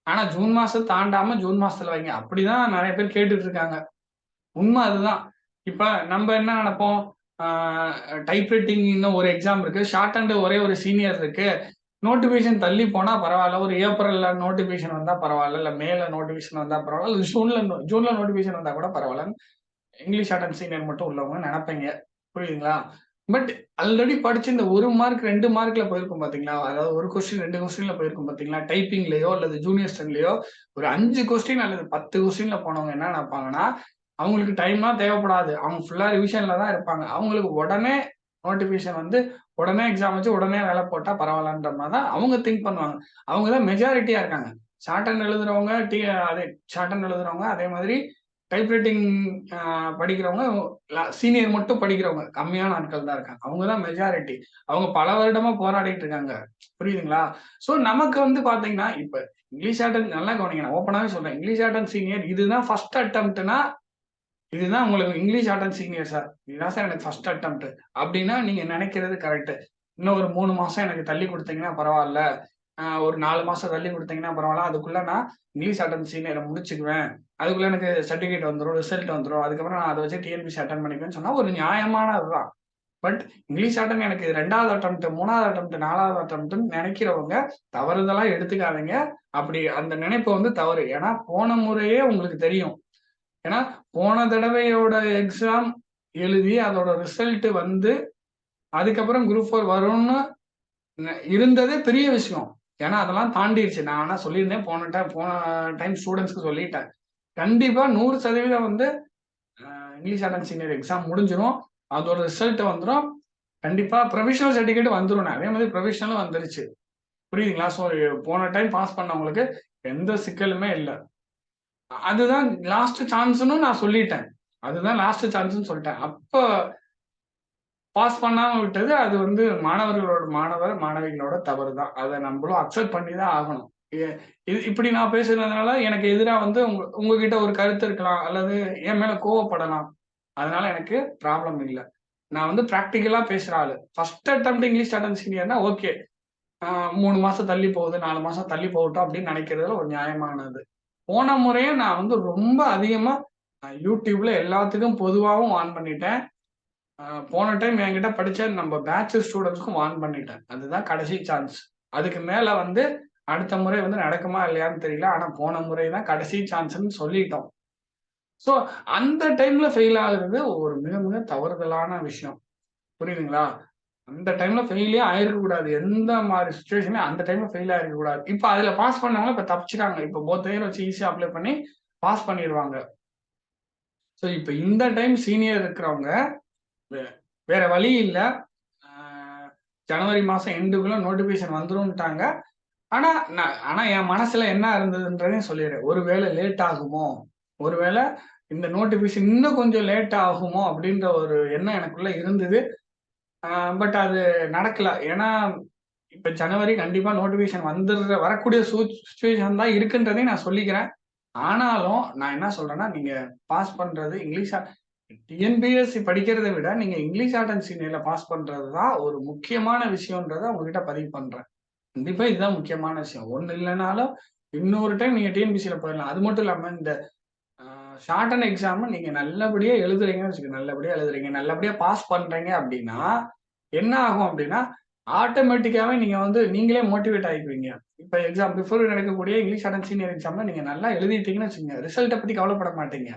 ஆனா ஜூன் மாசம் தாண்டாம ஜூன் மாசத்துல வைங்க. அப்படிதான் நிறைய பேர் கேட்டுட்டு இருக்காங்க. உண்மை அதுதான். இப்ப நம்ம என்ன நினைப்போம், டைப் ரைட்டிங் இன்னும் ஒரு எக்ஸாம் இருக்கு, ஷார்ட் ஹேண்ட் ஒரே ஒரு சீனியர் இருக்கு, நோட்டிபிகேஷன் தள்ளி போனா பரவாயில்ல, ஒரு ஏப்ரல்ல நோட்டிபிகேஷன் வந்தா பரவாயில்ல, இல்ல மேல நோட்டிபிகேஷன் வந்தா பரவாயில்ல, இல்ல ஜூன்ல நோட்டிபிகேஷன் வந்தா கூட பரவாயில்ல, இங்கிலீஷ் ஷார்ட் ஹேண்ட் சீனியர் மட்டும் உள்ளவங்க நினைப்பீங்க. புரியுதுங்களா? பட் ஆல்ரெடி படிச்சு இந்த 1 மார்க் 2 மார்க்ல போயிருக்கும் பாத்தீங்களா, அதாவது ஒரு கொஸ்டின் 2 கொஸ்டின்ல போயிருக்கும் பாத்தீங்களா, டைப்பிங்லயோ அல்லது ஜூனியர் ஸ்டன்லயோ ஒரு 5 கொஸ்டின் அல்லது 10 கொஸ்டின்ல போனவங்க என்ன நினைப்பாங்கன்னா, அவங்களுக்கு டைம்லாம் தேவைப்படாது, அவங்க ஃபுல்லா ரிவிஷன்ல தான் இருப்பாங்க, அவங்களுக்கு உடனே நோட்டிபிகேஷன் வந்து உடனே எக்ஸாம் வச்சு உடனே வேலை போட்டா பரவாயில்லன்ற மாதிரி தான் அவங்க திங்க் பண்ணுவாங்க. அவங்க தான் மெஜாரிட்டியா இருக்காங்க. ஷார்ட் ஹேண்ட் எழுதுறவங்க அதே ஷார்ட் ஹேண்ட் எழுதுறவங்க, அதே மாதிரி டைப் ரைட்டிங் படிக்கிறவங்க, சீனியர் மட்டும் படிக்கிறவங்க கம்மியான ஆட்கள் தான் இருக்காங்க. அவங்க தான் மெஜாரிட்டி. அவங்க பல வருடமா போராடிட்டு இருக்காங்க. புரியுதுங்களா? சோ நமக்கு வந்து பாத்தீங்கன்னா, இப்ப இங்கிலீஷ் ஷார்ட் நல்லா கவனிங்க. நான் ஓப்பனாவே சொல்றேன். இங்கிலீஷ் ஷார்ட் சீனியர் இதுதான் ஃபர்ஸ்ட் அட்டெம்ப்ட்னா, இதுதான் உங்களுக்கு இங்கிலீஷ் ஷார்ட் சீனியர் சார். இதுதான் சார் எனக்கு ஃபர்ஸ்ட் அட்டெம்ப்ட் அப்படின்னா நீங்க நினைக்கிறது கரெக்ட். இன்னும் ஒரு 3 மாசம் எனக்கு தள்ளி கொடுத்தீங்கன்னா பரவாயில்ல, ஒரு 4 மாசம் தள்ளி கொடுத்தீங்கன்னா பரவாயில்ல, அதுக்குள்ள நான் இங்கிலீஷ் அட்டன் சீனியரை முடிச்சுக்குவேன், அதுக்குள்ள எனக்கு சர்டிஃபிகேட் வந்துடும், ரிசல்ட் வந்துடும், அதுக்கப்புறம் நான் அதை வச்சு டிஎன்பிசி அட்டன் பண்ணிக்குவேன்னு சொன்னா ஒரு நியாயமானதுதான். பட் இங்கிலீஷ் அட்டன் எனக்கு 2வது அட்டெம்ப்ட், 3வது அட்டெம்ப்ட், 4வது அட்டெம்ப்ட்னு நினைக்கிறவங்க தவறுதலா எடுத்துக்காதீங்க. அப்படி அந்த நினைப்பு வந்து தவறு. ஏன்னா போன முறையே உங்களுக்கு தெரியும். ஏன்னா போன தடவையோட எக்ஸாம் எழுதி அதோட ரிசல்ட் வந்து அதுக்கப்புறம் குரூப் 4 வரும்னு இருந்ததே பெரிய விஷயம். ஏன்னா அதெல்லாம் தாண்டிடுச்சு. நான் ஆனா சொல்லியிருந்தேன் போன டைம் ஸ்டூடெண்ட்ஸ்க்கு சொல்லிட்டேன். கண்டிப்பா 100% வந்து இங்கிலீஷ் அட்டன் சீனியர் எக்ஸாம் முடிஞ்சிடும், அதோட ரிசல்ட் வந்துடும், கண்டிப்பா ப்ரொவிஷனல் சர்டிஃபிகேட் வந்துடும். அதே மாதிரி ப்ரொவிஷனலும் வந்துருச்சு. புரியுதுங்களா? ஸோ போன டைம் பாஸ் பண்ணவங்களுக்கு எந்த சிக்கலுமே இல்லை. அதுதான் லாஸ்ட் சான்ஸ்னு நான் சொல்லிட்டேன். அதுதான் லாஸ்ட் சான்ஸ்னு சொல்லிட்டேன். அப்ப பாஸ் பண்ணாம விட்டது அது வந்து மாணவிகளோட தவறு தான். அதை நம்மளும் அக்செப்ட் பண்ணி தான் ஆகணும். இப்படி நான் பேசுறதுனால எனக்கு எதிரா வந்து உங்ககிட்ட ஒரு கருத்து இருக்கலாம், அல்லது என் மேல கோவப்படலாம். அதனால எனக்கு ப்ராப்ளம் இல்லை. நான் வந்து பிராக்டிக்கலா பேசுற ஆளு. ஃபர்ஸ்ட் அட்டெம்ப்ட் இங்கிலீஷ் அட்டன் சீனியர்னா ஓகே, 3 மாசம் தள்ளி போகுது, 4 மாசம் தள்ளி போகட்டும் அப்படின்னு நினைக்கிறதுல ஒரு நியாயமானது. போன முறையே நான் வந்து ரொம்ப அதிகமா யூடியூப்ல எல்லாத்துக்கும் பொதுவாகவும் ஆன் பண்ணிட்டேன். போன டைம் என்கிட்ட படிச்ச நம்ம பேட்ச் ஸ்டூடெண்ட்ஸ்க்கும் வார்ன் பண்ணிட்டேன். அதுதான் கடைசி சான்ஸ். அதுக்கு மேல வந்து அடுத்த முறை வந்து நடக்குமா இல்லையான்னு தெரியல. ஆனா போன முறை தான் கடைசி சான்ஸ்ன்னு சொல்லிட்டோம். சோ அந்த டைம்ல ஃபெயில் ஆகுறது ஒரு மிக மிக தவறுதலான விஷயம். புரியுதுங்களா? அந்த டைம்ல ஃபெயிலே ஆயிருக்க கூடாது. எந்த மாதிரி சிச்சுவேஷன்லயும் அந்த டைம்ல ஃபெயில் ஆயிருக்க கூடாது. இப்ப அதுல பாஸ் பண்ணவங்க இப்ப தப்பிச்சுட்டாங்க. இப்ப போத் இயர் வச்சு ஈஸியா அப்ளை பண்ணி பாஸ் பண்ணிடுவாங்க. சோ இப்ப இந்த டைம் சீனியர் இருக்கிறவங்க வேற வழி இல்ல. ஜனவரி மாசம் எண்டுக்குள்ள நோட்டிபிகேஷன் வந்துரும்ட்டாங்க. ஆனா என் மனசுல என்ன இருந்ததுன்றதையும் சொல்லிடுறேன். ஒருவேளை லேட் ஆகுமோ, ஒருவேளை இந்த நோட்டிபிகேஷன் இன்னும் கொஞ்சம் லேட் ஆகுமோ அப்படின்ற ஒரு எண்ணம் எனக்குள்ள இருந்தது. பட் அது நடக்கல. ஏன்னா இப்ப ஜனவரி கண்டிப்பா நோட்டிபிகேஷன் வரக்கூடிய சுச்சுவேஷன் தான் இருக்குன்றதையும் நான் சொல்லிக்கிறேன். ஆனாலும் நான் என்ன சொல்றேன்னா, நீங்க பாஸ் பண்றது டிஎன்பிஎஸ்சி படிக்கிறதை விட நீங்க இங்கிலீஷ் அட்டன் சீனியர்ல பாஸ் பண்றது தான் ஒரு முக்கியமான விஷயம்ன்றத உங்ககிட்ட பதிவு பண்றேன். கண்டிப்பா இதுதான் முக்கியமான விஷயம். ஒண்ணு இல்லைனாலும் இன்னொரு டைம் நீங்க டிஎன்பிசில போயிடலாம். அது மட்டும் இல்லாம இந்த ஷார்ட் அண்ட் எக்ஸாம் நீங்க நல்லபடியா எழுதுறீங்கன்னு வச்சுக்கோங்க, நல்லபடியா எழுதுறீங்க, நல்லபடியா பாஸ் பண்றீங்க அப்படின்னா என்ன ஆகும் அப்படின்னா, ஆட்டோமேட்டிக்காவே நீங்க வந்து நீங்களே மோட்டிவேட் ஆயிக்குவீங்க. இப்ப எக்ஸாம் பிஃபோர் நடக்கக்கூடிய இங்கிலீஷ் அட்டன் சீனியர் எக்ஸாம்ல நீங்க நல்லா எழுதிட்டீங்கன்னு வச்சுக்கோங்க, ரிசல்ட்டை பத்தி கவலைப்பட மாட்டீங்க.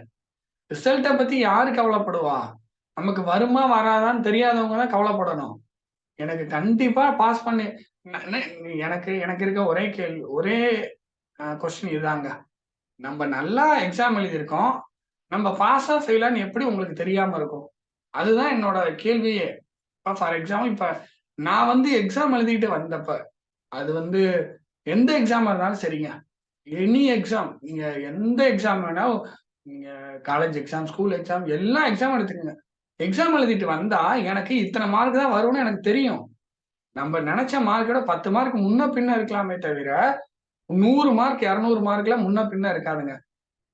ரிசல்ட்டை பத்தி யாரு கவலைப்படுவா? நமக்கு வருமா வராதான்னு தெரியாதவங்க தான் கவலைப்படணும். எனக்கு கண்டிப்பா பாஸ் பண்ணி எனக்கு எனக்கு இருக்க ஒரே கேள்வி, ஒரே கொஸ்டின் இதுதாங்க. நம்ம நல்லா எக்ஸாம் எழுதியிருக்கோம், நம்ம பாஸா ஃபெயிலான்னு எப்படி உங்களுக்கு தெரியாம இருக்கும்? அதுதான் என்னோட கேள்வியே. இப்ப ஃபார் எக்ஸாம்பிள் இப்ப நான் வந்து எக்ஸாம் எழுதிட்டு வந்தப்ப, அது வந்து எந்த எக்ஸாமா இருந்தாலும் சரிங்க, எனி எக்ஸாம், நீங்க எந்த எக்ஸாம் வேணாலும், நீங்க காலேஜ் எக்ஸாம், ஸ்கூல் எக்ஸாம், எல்லா எக்ஸாமும் எடுத்துக்கங்க. எக்ஸாம் எழுதிட்டு வந்தா எனக்கு இத்தனை மார்க் தான் வரும்னு எனக்கு தெரியும். நம்ம நினைச்ச மார்க்கோட 10 மார்க் முன்ன பின்ன இருக்கலாமே தவிர 100 மார்க் 200 மார்க்ல முன்ன பின்ன இருக்காதுங்க.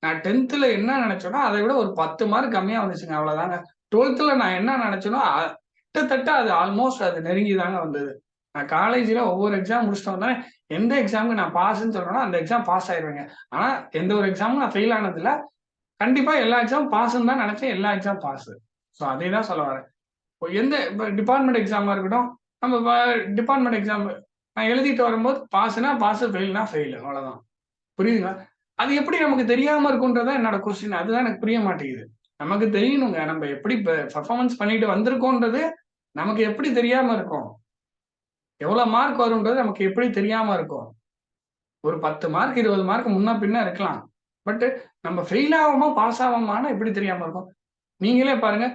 நான் 10th என்ன நினைச்சேனோ அதை விட ஒரு 10 மார்க் கம்மியா வந்துச்சுங்க, அவ்வளவுதாங்க. 12th நான் என்ன நினைச்சேனோ கிட்டத்தட்ட அது ஆல்மோஸ்ட் அது நெருங்கி தாங்க வந்தது. நான் காலேஜ்ல ஒவ்வொரு எக்ஸாம் முடிச்சுட்டு வந்தேன். எந்த எக்ஸாமுக்கு நான் பாஸ்ன்னு சொல்றேனோ அந்த எக்ஸாம் பாஸ் ஆயிருவேங்க. ஆனா எந்த ஒரு எக்ஸாமும் நான் ஃபெயில் ஆனதில்ல. கண்டிப்பா எல்லா எக்ஸாமும் பாஸ்ன்னு தான் நினைச்சேன். எல்லா எக்ஸாம் பாஸ். ஸோ அதே தான் சொல்ல வரேன். இப்போ டிபார்ட்மெண்ட் எக்ஸாமா இருக்கட்டும், நம்ம டிபார்ட்மெண்ட் எக்ஸாம் நான் எழுதிட்டு வரும்போது பாஸ்னா பாஸ், ஃபெயில்னா ஃபெயில், அவ்வளவுதான். புரியுதுங்களா? அது எப்படி நமக்கு தெரியாம இருக்கும்ன்றதா என்னோட கொஸ்டின். அதுதான் எனக்கு புரிய மாட்டேங்குது. நமக்கு தெரியணுங்க. நம்ம எப்படி பெர்ஃபார்மன்ஸ் பண்ணிட்டு வந்திருக்கோன்றது நமக்கு எப்படி தெரியாம இருக்கும்? எவ்வளவு மார்க் வரும்ன்றது நமக்கு எப்படி தெரியாம இருக்கும்? ஒரு 10 மார்க் 20 மார்க் முன்ன பின்ன இருக்கலாம். பட் நம்ம ஃபெயில் ஆவோமா, பாஸ் ஆவோமான்னு எப்படி தெரியாம இருக்கும்? நீங்களே பாருங்க.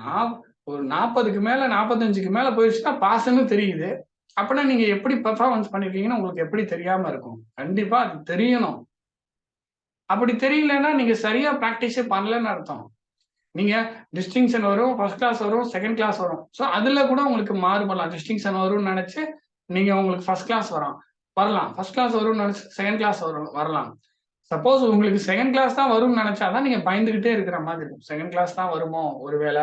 நான் ஒரு 40க்கு மேல 45க்கு மேல போயிருச்சுன்னா பாஸ்ன்னு தெரியுது. அப்பன்னா நீங்க எப்படி பெர்ஃபார்மன்ஸ் பண்ணிருக்கீங்கன்னு உங்களுக்கு எப்படி தெரியாம இருக்கும்? கண்டிப்பா அது தெரியணும். அப்படி தெரியலன்னா நீங்க சரியா பிராக்டிஸே பண்ணலன்னு அர்த்தம். நீங்க டிஸ்டிங்ஷன் வரும், ஃபர்ஸ்ட் கிளாஸ் வரும், செகண்ட் கிளாஸ் வரும். ஸோ அதுல கூட உங்களுக்கு மாறுபடலாம். டிஸ்டிங்ஷன் வரும்னு நெனச்சு நீங்க உங்களுக்கு ஃபர்ஸ்ட் கிளாஸ் வரலாம். ஃபர்ஸ்ட் கிளாஸ் வரும்னு நெனச்சு செகண்ட் கிளாஸ் வரலாம். சப்போஸ் உங்களுக்கு செகண்ட் கிளாஸ் தான் வரும்னு நெனச்சா தான் நீங்க பயந்துகிட்டே இருக்கிற மாதிரி இருக்கும். செகண்ட் கிளாஸ் தான் வருமோ ஒருவேள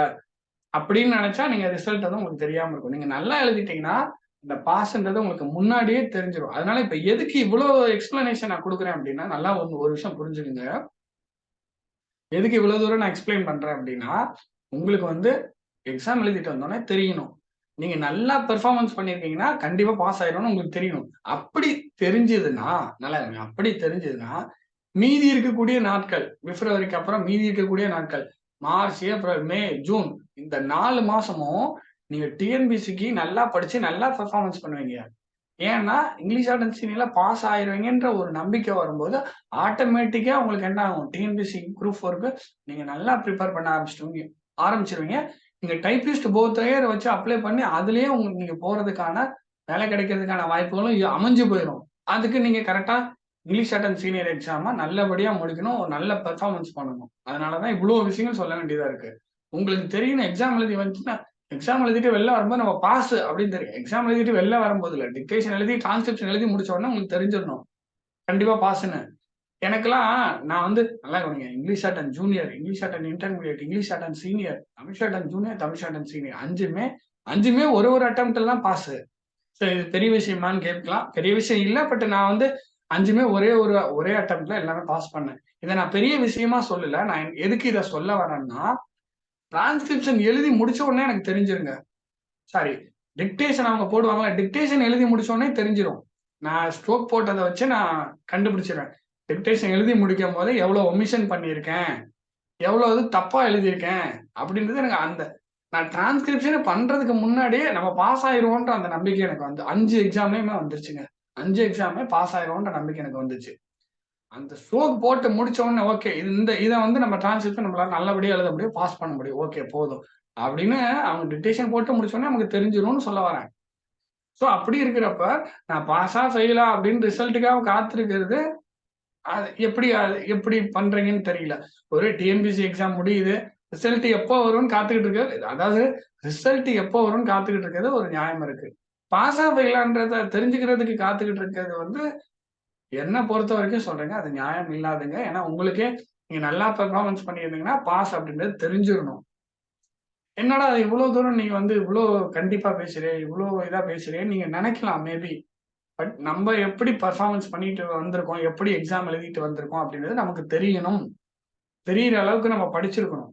அப்படின்னு நெனச்சா நீங்க ரிசல்ட் வந்து உங்களுக்கு தெரியாம இருக்கும். நீங்க நல்லா எழுதிட்டீங்கன்னா, இந்த பாஸ்ன்றது உங்களுக்கு முன்னாடியே தெரிஞ்சிரும். அதனால இப்ப எதுக்கு இவ்ளோ எக்ஸ்ப்ளனேஷன் நான் குடுக்குறேன் அப்படின்னா, நல்லா ஒரு விஷயம் புரிஞ்சுக்கங்க. எதுக்கு இவ்வளவு தூரம் நான் எக்ஸ்பிளைன் பண்றேன் அப்படின்னா, உங்களுக்கு வந்து எக்ஸாம் எழுதிட்டு வந்தோனே தெரியணும். நீங்க நல்லா பெர்ஃபார்மன்ஸ் பண்ணியிருக்கீங்கன்னா, கண்டிப்பா பாஸ் ஆயிடும்னு உங்களுக்கு தெரியணும். அப்படி தெரிஞ்சதுன்னா, நல்லா இருங்க. அப்படி தெரிஞ்சதுன்னா, மீதி இருக்கக்கூடிய நாட்கள், பிப்ரவரிக்கு அப்புறம் மீதி இருக்கக்கூடிய நாட்கள், மார்ச், ஏப்ரல், மே, ஜூன் இந்த 4 மாசமும் நீங்க டிஎன்பிசிக்கு நல்லா படிச்சு நல்லா பெர்ஃபார்மன்ஸ் பண்ணுவீங்க. ஏன்னா, இங்கிலீஷ் ஆர்ட் அண்ட் சீனியர்ல பாஸ் ஆயிருவீங்கன்ற ஒரு நம்பிக்கை வரும்போது, ஆட்டோமேட்டிக்கா உங்களுக்கு என்ன ஆகும்? டிஎன்பிஎஸ்சி குரூப் 4க்கு நீங்க நல்லா பிரிப்பேர் பண்ண ஆரம்பிச்சுருவீங்க. நீங்க டைப்பிஸ்ட் போத் இயர் வச்சு அப்ளை பண்ணி, அதிலேயே நீங்க போறதுக்கான, வேலை கிடைக்கிறதுக்கான வாய்ப்புகளும் அமைஞ்சு போயிரும். அதுக்கு நீங்க கரெக்ட்டா இங்கிலீஷ் ஆர்ட் அண்ட் சீனியர் எக்ஸாம நல்லபடியா முடிக்கணும். ஒரு நல்ல பெர்ஃபார்மன்ஸ் பண்ணணும். அதனால தான் இவ்ளோ விஷயங்கள் சொல்ல வேண்டியதா இருக்கு. உங்களுக்கு தெரியணும் எக்ஸாம் எழுதி வந்துச்சுன்னா எக்ஸாம் எழுதிட்டு வெளில வரும்போது நம்ம பாஸ் அப்படின்னு தெரியும். எக்ஸாம் எழுதிட்டு வெளில வரும்போது இல்ல. டிக்டேஷன் எழுதி, டிரான்ஸ்கிரிப்ஷன் எழுதி முடிச்ச உடனே உங்களுக்கு தெரிஞ்சிரணும். கண்டிப்பா பாஸ்ன்னு. எனக்கெல்லாம் நான் வந்து நல்லா கவனிங்க. English shorthand junior, English shorthand intermediate, English shorthand senior, Tamil shorthand junior, Tamil shorthand senior 5மே ஒரு அட்டெம்ப்ட்ல தான் பாஸ். சரி இது பெரிய விஷயமான்னு கேட்கலாம். பெரிய விஷயம் இல்ல. பட் நான் வந்து 5மே ஒரே அட்டெம்ப்ட்ல எல்லாமே பாஸ் பண்ணேன். இத நான் பெரிய விஷயமா சொல்லல. நான் எதுக்கு இத சொல்ல வரேன்னா, டிரான்ஸ்கிரிப்ஷன் எழுதி முடிச்ச உடனே எனக்கு தெரிஞ்சிருங்க. சாரி, டிக்டேஷன் அவங்க போடுவாங்கல்ல, டிக்டேஷன் எழுதி முடிச்ச உடனே தெரிஞ்சிரும். நான் ஸ்ட்ரோக் போட்டத வச்சு நான் கண்டுபிடிச்சிருவேன். டிக்டேஷன் எழுதி முடிக்கும்போது எவ்வளோ ஒமிஷன் பண்ணியிருக்கேன், எவ்வளோ இது தப்பா எழுதியிருக்கேன் அப்படின்றது எனக்கு நான் டிரான்ஸ்கிரிப்ஷன் பண்றதுக்கு முன்னாடியே நம்ம பாஸ் ஆயிருவோன்ற அந்த நம்பிக்கை எனக்கு வந்து 5 எக்ஸாம்லயுமே வந்துருச்சுங்க. 5 எக்ஸாமே பாஸ் ஆயிருவோன்ற நம்பிக்கை எனக்கு வந்துச்சு. அந்த ஸ்ட்ரோக் போட்டு முடிச்ச உடனே ஓகே. இத வந்து நம்ம டிரான்ஸ்கிரிப்ஷன் நம்மளால நல்லபடியா எழுத முடியும், பாஸ் பண்ண முடியும். ஓகே போதும். அப்படின்னு அவங்க டிக்டேஷன் போட்டு முடிச்ச உடனே நமக்கு தெரிஞ்சிரும்னு சொல்ல வரேன். சோ அப்படி இருக்கிறப்ப, நான் பாஸா, ஃபெயிலா அப்படின்னு ரிசல்ட்டுக்காக காத்திருக்கிறது, அது எப்படி பண்றீங்கன்னு தெரியல. ஒரு டிஎன்பிஎஸ்சி எக்ஸாம் முடியுது. ரிசல்ட் எப்போ வரும்னு காத்துக்கிட்டு இருக்கிறது. அதாவது ரிசல்ட் எப்போ வரும்னு காத்துக்கிட்டு இருக்கிறது ஒரு நியாயம் இருக்கு. பாஸா, ஃபெயிலான்றத தெரிஞ்சுக்கிறதுக்கு காத்துக்கிட்டு இருக்கிறது வந்து என்ன பொறுத்தவரைக்கும் சொல்றேங்க, அது நியாயம் இல்லாததுங்க. ஏன்னா உங்களுக்கே நீங்க நல்லா பெர்ஃபார்மன்ஸ் பண்ணியிருந்தீங்கன்னா, பாஸ் அப்படின்றது தெரிஞ்சிரணும். என்னடா இவ்ளோ தூரம் நீ வந்து இவ்ளோ கண்டிப்பா பேசுறியே, இவ்ளோ இதா பேசுறியேன்னு நீங்க நெனைக்கலாம் மேபி. பட் நம்ம எப்படி பெர்ஃபார்மன்ஸ் பண்ணிட்டு வந்திருக்கோம், எப்படி எக்ஸாம் எழுதிட்டு வந்திருக்கோம் அப்படின்றது நமக்கு தெரியணும். தெரியிற அளவுக்கு நம்ம படிச்சிருக்கணும்.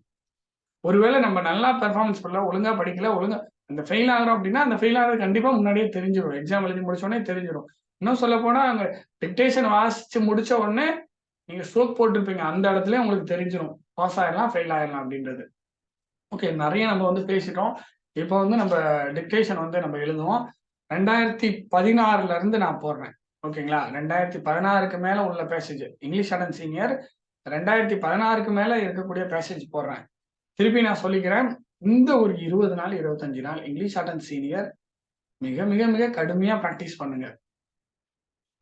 ஒருவேளை நம்ம நல்லா பெர்ஃபார்மன்ஸ் பண்ணல, ஒழுங்கா படிக்கல, அந்த ஃபெயில் ஆகுறோம் அப்படின்னா, அந்த ஃபெயில் ஆகுறது கண்டிப்பா முன்னாடியே தெரிஞ்சிரும். எக்ஸாம் எழுதி முடிச்ச உடனே தெரிஞ்சிரும். இன்னும் சொல்லப்போனா அங்க டிக்டேஷன் வாசிச்சு முடிச்ச உடனே நீங்க ஸ்ட்ரோக் போட்டிருப்பீங்க. அந்த இடத்துலயே உங்களுக்கு தெரிஞ்சிரும். பாஸ் ஆயிரலாம், ஃபெயில் ஆயிரலாம் அப்படின்றது. ஓகே. நெறைய நம்ம வந்து பேசிட்டோம். இப்போ வந்து நம்ம டிக்டேஷன் வந்து நம்ம எழுதுவோம். 2016ல இருந்து நான் போடுறேன். ஓகேங்களா? 2016க்கு மேல உள்ள passage. English shorthand senior 2016க்கு மேல இருக்கக்கூடிய பேசேஜ் போடுறேன். திருப்பி நான் சொல்லிக்கிறேன். இந்த ஒரு 20 நாள், 25 நாள் இங்கிலீஷ் ஆர்ட் அண்ட் சீனியர் மிக, மிக, மிக கடுமையா பிராக்டிஸ் பண்ணுங்க.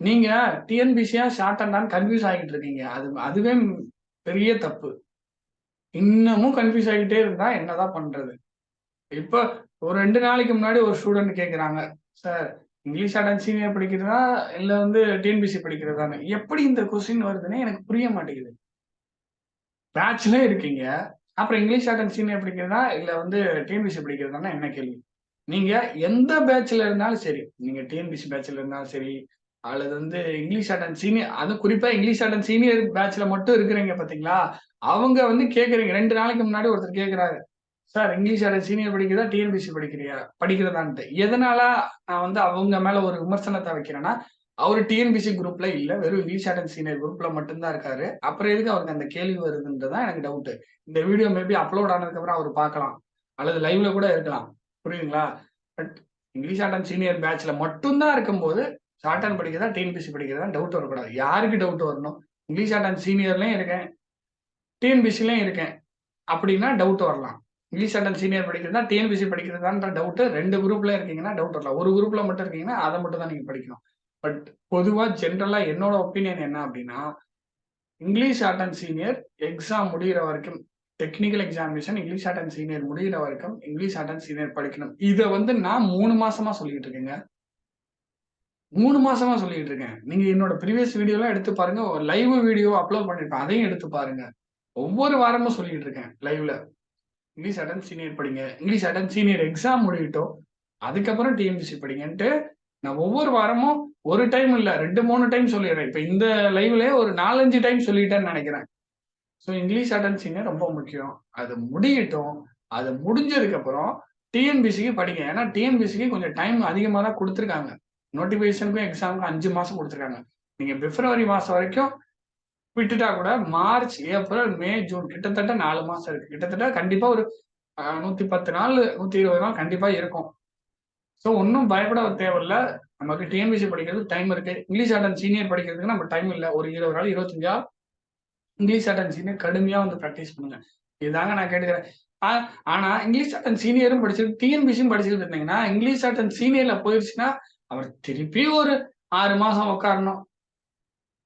நீங்க டிஎன்பிசியா, ஷார்ட் அண்டான்னு கன்ஃப்யூஸ் ஆகிட்டு இருக்கீங்க. அதுவே பெரிய தப்பு. இன்னமும் கன்ஃப்யூஸ் ஆகிட்டே இருந்தா என்னதான் பண்றது? இப்ப ஒரு 2 நாளைக்கு முன்னாடி ஒரு ஸ்டூடண்ட் கேட்குறாங்க. Sir English shorthand senior படிக்கிறதா இல்ல வந்து டிஎன்பிசி படிக்கிறதான்னு எப்படி இந்த கொஸ்டின் வருதுன்னு எனக்கு புரிய மாட்டேங்குது. பேட்ச்ல இருக்கீங்க, அப்புறம் இங்கிலீஷ் ஷார்ட் அண்ட் சீனியர் படிக்கிறதா இல்ல வந்து டிஎன்பிசி படிக்கிறதான்னா என்ன கேள்வி? நீங்க எந்த பேட்ச்ல இருந்தாலும் சரி, நீங்க டிஎன்பிசி பேட்ச்ல இருந்தாலும் சரி, அல்லது வந்து இங்கிலீஷ் ஷார்ட் அண்ட் சீனியர், அதுவும் குறிப்பா இங்கிலீஷ் ஷார்ட் அண்ட் சீனியர் பேட்ச்ல மட்டும் இருக்கிறீங்க பாத்தீங்களா? அவங்க வந்து கேக்குறீங்க. 2 நாளைக்கு முன்னாடி ஒருத்தர் கேக்குறாரு. சார் இங்கிலீஷ் ஷார்ட் சீனியர் படிக்கிறதா டிஎன்பிசி படிக்கிறதான்ட்டு. எதனால நான் வந்து அவங்க மேல ஒரு விமர்சனத்த வைக்கிறேன்னா, அவரு டிஎன்பிசி குரூப்ல இல்ல. வெறும் இங்கிலீஷ் ஷார்ட் அண்ட் சீனியர் குரூப்ல மட்டும் தான் இருக்காரு. அப்புறம் எதுக்கு அவருக்கு அந்த கேள்வி வருதுன்றது தான் எனக்கு டவுட். இந்த வீடியோ மேபி அப்லோட் ஆனதுக்கு அப்புறம் அவரு பார்க்கலாம். அல்லது லைவ்ல கூட இருக்கலாம். புரியுதுங்களா? But English shorthand senior பேட்ச்ல மட்டும் தான் இருக்கும்போது, ஷார்ட் ஹேண்ட் படிக்கிறதா, டிஎன்பிசி படிக்கிறதா டவுட் வரக்கூடாது. யாருக்கு டவுட் வரணும்? இங்கிலீஷ் ஷார்ட் அண்ட் சீனியர்லயும் இருக்கேன். டிஎன்பிசிலயும் இருக்கேன். அப்படின்னா டவுட் வரலாம். இங்கிலீஷ் ஷார்ட் அண்ட் சீனியர் படிக்கிறதா, டிஎன்பிசி படிக்கிறதான்ற டவுட் 2 குரூப்ல இருக்கீங்கன்னா டவுட் வரலாம். ஒரு குரூப்ல மட்டும் இருக்கீங்கன்னா, அத மட்டும் தான் நீங்க படிக்கணும். பட் பொதுவா ஜெனரலா என்னோட ஒப்பீனியன் என்ன அப்படின்னா, English shorthand senior exam முடியிற வரைக்கும் technical examination English shorthand senior முடியிற வரைக்கும் இங்கிலீஷ் ஷார்ட் அண்ட் சீனியர் படிக்கணும். இத வந்து நான் 3 மாசமா சொல்லிட்டு இருக்கேங்க. 3 மாசமா சொல்லிட்டு இருக்கேன். நீங்க என்னோட ப்ரீவியஸ் வீடியோலாம் எடுத்து பாருங்க. ஒரு லைவ் வீடியோ அப்லோட் பண்ணிருப்பேன். அதையும் எடுத்து பாருங்க. ஒவ்வொரு வாரமும் சொல்லிட்டு இருக்கேன் லைவ்ல. இங்கிலீஷ் அட்டன் சீனியர் படிங்க. இங்கிலீஷ் அட்டன் சீனியர் எக்ஸாம் முடியட்டும். அதுக்கப்புறம் டிஎன்பிசி படிங்கன்ட்டு நான் ஒவ்வொரு வாரமும் ஒரு டைம் இல்ல 2, 3 டைம் சொல்லிடுறேன். இப்ப இந்த லைவ்லயே ஒரு 4, 5 டைம் சொல்லிட்டேன்னு நினைக்கிறேன். ஸோ இங்கிலீஷ் அட்டன் சீனியர் ரொம்ப முக்கியம். அது முடியட்டும். அது முடிஞ்சதுக்கு அப்புறம் டிஎன்பிசிக்கு படிங்க. ஏன்னா டிஎன்பிசிக்கு கொஞ்சம் டைம் அதிகமா தான் குடுத்துருக்காங்க. நோட்டிஃபிகேஷனுக்கும் எக்ஸாமுக்கும் 5 மாசம் குடுத்துருக்காங்க. நீங்க பிப்ரவரி மாசம் வரைக்கும் விட்டுட்டா கூட மார்ச், ஏப்ரல், மே, ஜூன் கிட்டத்தட்ட 4 மாசம் இருக்கு. கிட்டத்தட்ட கண்டிப்பா ஒரு 110 நாள், 120 நாள் கண்டிப்பா இருக்கும். ஸோ ஒண்ணும் பயப்பட தேவையில்ல. நமக்கு டிஎன்பிசி படிக்கிறதுக்கு டைம் இருக்கு. இங்கிலீஷ் அட்டன் சீனியர் படிக்கிறதுக்கு நம்ம டைம் இல்ல. ஒரு 20 நாள், 25 நாள் இங்கிலீஷ் அட்டன் சீனியர் கடுமையா வந்து பிராக்டிஸ் பண்ணுங்க. இதுதாங்க நான் கேட்டுக்கிறேன். ஆ ஆனா இங்கிலீஷ் அட்டன் சீனியரும் படிச்சுட்டு டிஎன்பிசியும் படிச்சுட்டு இருந்தீங்கன்னா, இங்கிலீஷ் அட்டன் சீனியர்ல போயிருச்சுன்னா, அவர் திருப்பி ஒரு 6 மாசம் உட்காரணும்.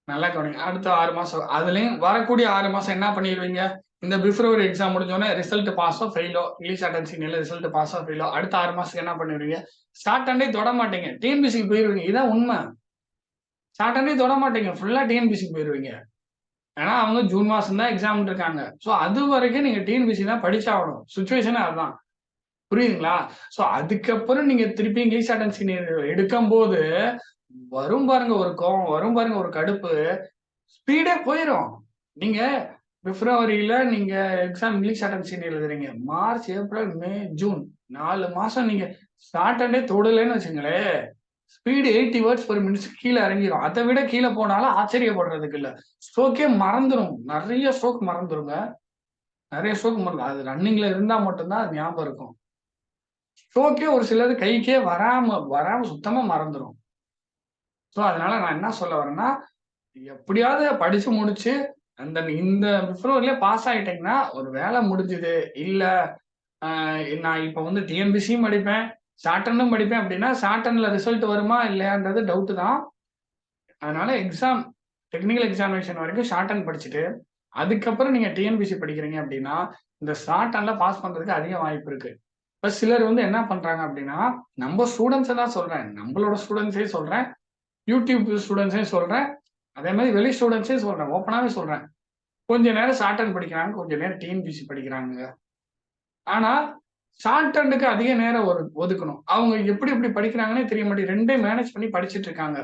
நல்லா கவனிங்க. அடுத்த 6 மாசம். அதுலயும் வரக்கூடிய 6 மாசம் என்ன பண்ணிருவீங்க? இந்த பிப்ரவரி எக்ஸாம் முடிஞ்சோனே ரிசல்ட் பாஸோ, ஃபெயிலோ இங்கிலீஷ் அட்டெண்ட் சீனியர்ல ரிசல்ட் பாஸோ, ஃபெயிலோ அடுத்த 6 மாசத்துக்கு என்ன பண்ணிருவீங்க? ஷார்ட் ஹேண்டே தொட மாட்டீங்க. டிஎன்பிசிக்கு போயிருவீங்க. இதான் உண்மை. ஷார்ட் ஹேண்டே தொட மாட்டீங்க. ஃபுல்லா டிஎன்பிசிக்கு போயிருவீங்க. ஏன்னா அவங்க ஜூன் மாசம் தான் எக்ஸாம் இருக்காங்க. ஸோ அது வரைக்கும் நீங்க டிஎன்பிசி தான் படிச்சாகணும். சிச்சுவேஷனே அதுதான். புரியுதுங்களா? ஸோ அதுக்கப்புறம் நீங்க திருப்பி இங்கிலீஷ் அட்டெண்ட் சீனியர் எடுக்கும்போது வரும் பாருங்க ஒரு கோவம், வரும் பாருங்க ஒரு கடுப்பு. ஸ்பீடே போயிரும். நீங்க பிப்ரவரியில நீங்க எக்ஸாம் இங்கிலீஷ் அட்டெண்ட் சீனியர் எழுதுறீங்க. மார்ச், ஏப்ரல், மே, ஜூன் 4 மாசம் நீங்க ஷார்ட் ஹேண்டே தொடலன்னு வச்சுங்களேன், ஸ்பீடு 80 வேர்ட்ஸ் பெர் மினிட்ஸ் கீழ இறங்கிரும். அத விட கீழ போனாலும் ஆச்சரியப்படுறதுக்கு இல்ல. ஸ்ட்ரோக்கே மறந்துரும். நெறைய ஸ்ட்ரோக் மறந்துருங்க. நெறைய ஸ்ட்ரோக் மறந்துரும். அது ரன்னிங்ல இருந்தா மட்டும் தான் அது ஞாபகம் இருக்கும். ஸ்ட்ரோக்கே ஒரு சிலது கைக்கே வராம சுத்தமா மறந்துரும். ஸோ அதனால நான் என்ன சொல்ல வரேன்னா, எப்படியாவது படிச்சு முடிச்சு, இந்த பிப்ரவரிலயே பாஸ் ஆயிட்டீங்கன்னா, ஒரு வேலை முடிஞ்சுது. இல்ல அ நான் இப்ப வந்து டிஎன்பிசியும் படிப்பேன், சாட்டர்னும் படிப்பேன் அப்படின்னா, சாட்டர்ன்ல ரிசல்ட் வருமா இல்லையான்றது டவுட் தான். அதனால டெக்னிக்கல் எக்ஸாமினேஷன் வரைக்கும் ஷார்ட் படிச்சுட்டு, அதுக்கப்புறம் நீங்க டிஎன்பிசி படிக்கிறீங்க அப்படின்னா, இந்த ஷார்ட் பாஸ் பண்றதுக்கு அதிக வாய்ப்பு இருக்கு. இப்ப சிலர் வந்து என்ன பண்றாங்க அப்படின்னா, நம்ம ஸ்டூடண்ட்ஸ தான் சொல்றேன். நம்மளோட ஸ்டூடண்ட்ஸே சொல்றேன். யூடியூப் ஸ்டூடண்ட்ஸையும் சொல்றேன். அதே மாதிரி வெளி ஸ்டூடண்ட்ஸையும் சொல்றேன். ஓப்பனாவே சொல்றேன். கொஞ்ச நேரம் ஷார்ட் ஹேண்ட் படிக்கிறாங்க. கொஞ்ச நேரம் டிஎன்பிசி படிக்கிறாங்கங்க. ஆனா, ஷார்ட் ஹேண்டுக்கு அதிக நேரம் ஒதுக்கணும். அவங்க எப்படி எப்படி படிக்கிறாங்கன்னே தெரிய மாட்டேங்குது. 2யும் மேனேஜ் பண்ணி படிச்சுட்டு இருக்காங்க.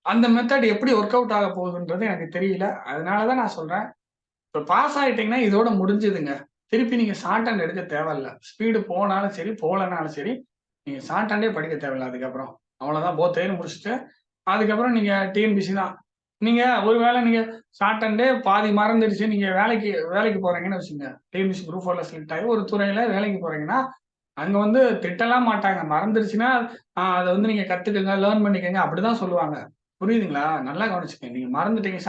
அந்த மெத்தட் எப்படி ஒர்க் அவுட் ஆக போகுதுன்றது எனக்கு தெரியல. அதனால தான் நான் சொல்றேன். இப்ப பாஸ் ஆயிட்டீங்கன்னா இதோட முடிஞ்சுதுங்க. திருப்பி நீங்க ஷார்ட் ஹேண்ட் எடுக்க தேவையில்ல. ஸ்பீடு போனாலும் சரி, போலனாலும் சரி, நீங்க ஷார்ட் ஹேண்டே படிக்க தேவையில்ல அதுக்கப்புறம். அவ்வளோதான் போத் இயரும் முடிச்சுட்டு, அதுக்கப்புறம் நீங்க டிஎன்பிசி தான். நீங்க ஒருவேளை நீங்க ஷார்ட் ஹேண்டே பாதி மறந்துடுச்சு. நீங்க வேலைக்கு வேலைக்கு போறீங்கன்னு வச்சுக்கங்க. டிஎன்பிசி குரூப் 4ல செலக்ட் ஆகி ஒரு துறையில வேலைக்கு போறீங்கன்னா, அங்க வந்து திட்டலாம் மாட்டாங்க. மறந்துருச்சுன்னா, அத வந்து நீங்க கத்துக்கங்க, லேர்ன் பண்ணிக்கங்க அப்படிதான் சொல்லுவாங்க. புரியுதுங்களா? நல்லா கவனிச்சுக்கங்க. நீங்க மறந்துட்டீங்க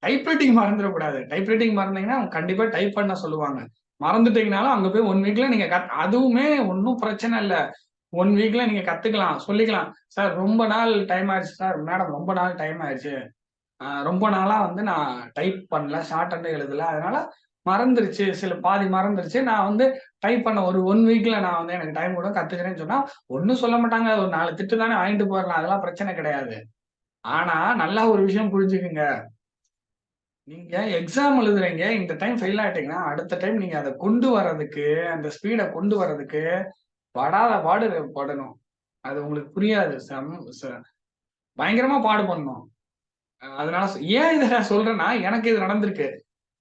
டைப் ரைட்டிங் மறந்துறக்கூடாது. டைப் ரைட்டிங் மறந்தீங்கன்னா, அவங்க கண்டிப்பா டைப் பண்ண சொல்லுவாங்க. மறந்துட்டீங்கனாலும் அங்க போய் 1 வீக்ல நீங்க அதுவுமே ஒண்ணும் பிரச்சனை இல்ல. 1 வீக்ல நீங்க கத்துக்கலாம். சொல்லிக்கலாம். சார் ரொம்ப நாள் டைம் ஆயிருச்சு சார். மேடம் ரொம்ப நாள் டைம் ஆயிருச்சு. ரொம்ப நாளா வந்து நான் டைப் பண்ணல. ஷார்ட் ஹேண்டே எழுதல. அதனால மறந்துருச்சு, பாதி மறந்துருச்சு. நான் வந்து டைப் பண்ண ஒரு 1 வீக்ல நான் வந்து எனக்கு டைம் கூட கத்துக்கிறேன்னு சொன்னா, ஒண்ணும் சொல்ல மாட்டாங்க. ஒரு 4 திட்டு தானே வாங்கிட்டு போயிரலாம். அதெல்லாம் பிரச்சனை கிடையாது. ஆனா, நல்லா ஒரு விஷயம் புரிஞ்சுக்குங்க. நீங்க எக்ஸாம் எழுதுறீங்க. இந்த டைம் ஃபெயில் ஆயிட்டீங்கன்னா, அடுத்த டைம் நீங்க அத கொண்டு வரதுக்கு, அந்த ஸ்பீட கொண்டு வரதுக்கு படாத பாடு படணும். அது உங்களுக்கு புரியாது. பயங்கரமா பாடுபடணும். அதனால ஏன் இத நான் சொல்றேன்னா, எனக்கு இது நடந்திருக்கு.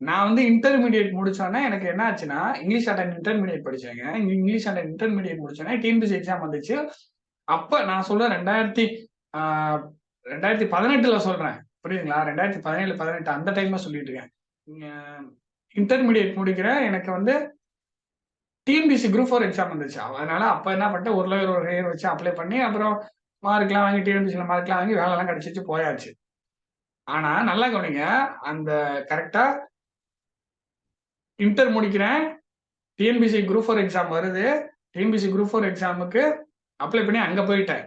நான் வந்து இன்டர்மீடியேட் முடிச்சோனே எனக்கு என்ன ஆச்சுன்னா, இங்கிலீஷ் அண்ட் இன்டர்மீடியேட் படிச்சேங்க. இங்கிலீஷ் அண்ட் இன்டர்மீடியேட் முடிச்சோனே டிஎன்பிஎஸ்சி எக்ஸாம் வந்துச்சு. அப்ப நான் சொல்றேன் 2018ல சொல்றேன். புரியுதுங்களா? 2017, 18 அந்த டைம்ல சொல்லிட்டு இருக்கேன். நீங்க இன்டர்மீடியேட் முடிக்கிறேன். எனக்கு வந்து டிஎன்பிஎஸ்சி குரூப் 4 எக்ஸாம் வந்துச்சு. அதனால அப்ப என்ன பண்ணிட்டேன், ஒரு லேயர் ஒரு லேயர் வச்சு அப்ளை பண்ணி, அப்புறம் மார்க்லாம் வாங்கி டிஎன்பிஎஸ்சில மார்க்லாம் வாங்கி வேலைலாம் கிடைச்சிச்சு போயாச்சு. ஆனா நல்லா கவனிங்க. அந்த கரெக்ட்டா இன்டர் முடிக்கிறேன். டிஎன்பிஎஸ்சி குரூப் 4 எக்ஸாம் வருது. டிஎன்பிஎஸ்சி குரூப் 4 எக்ஸாமுக்கு அப்ளை பண்ணி அங்க போயிட்டேன்.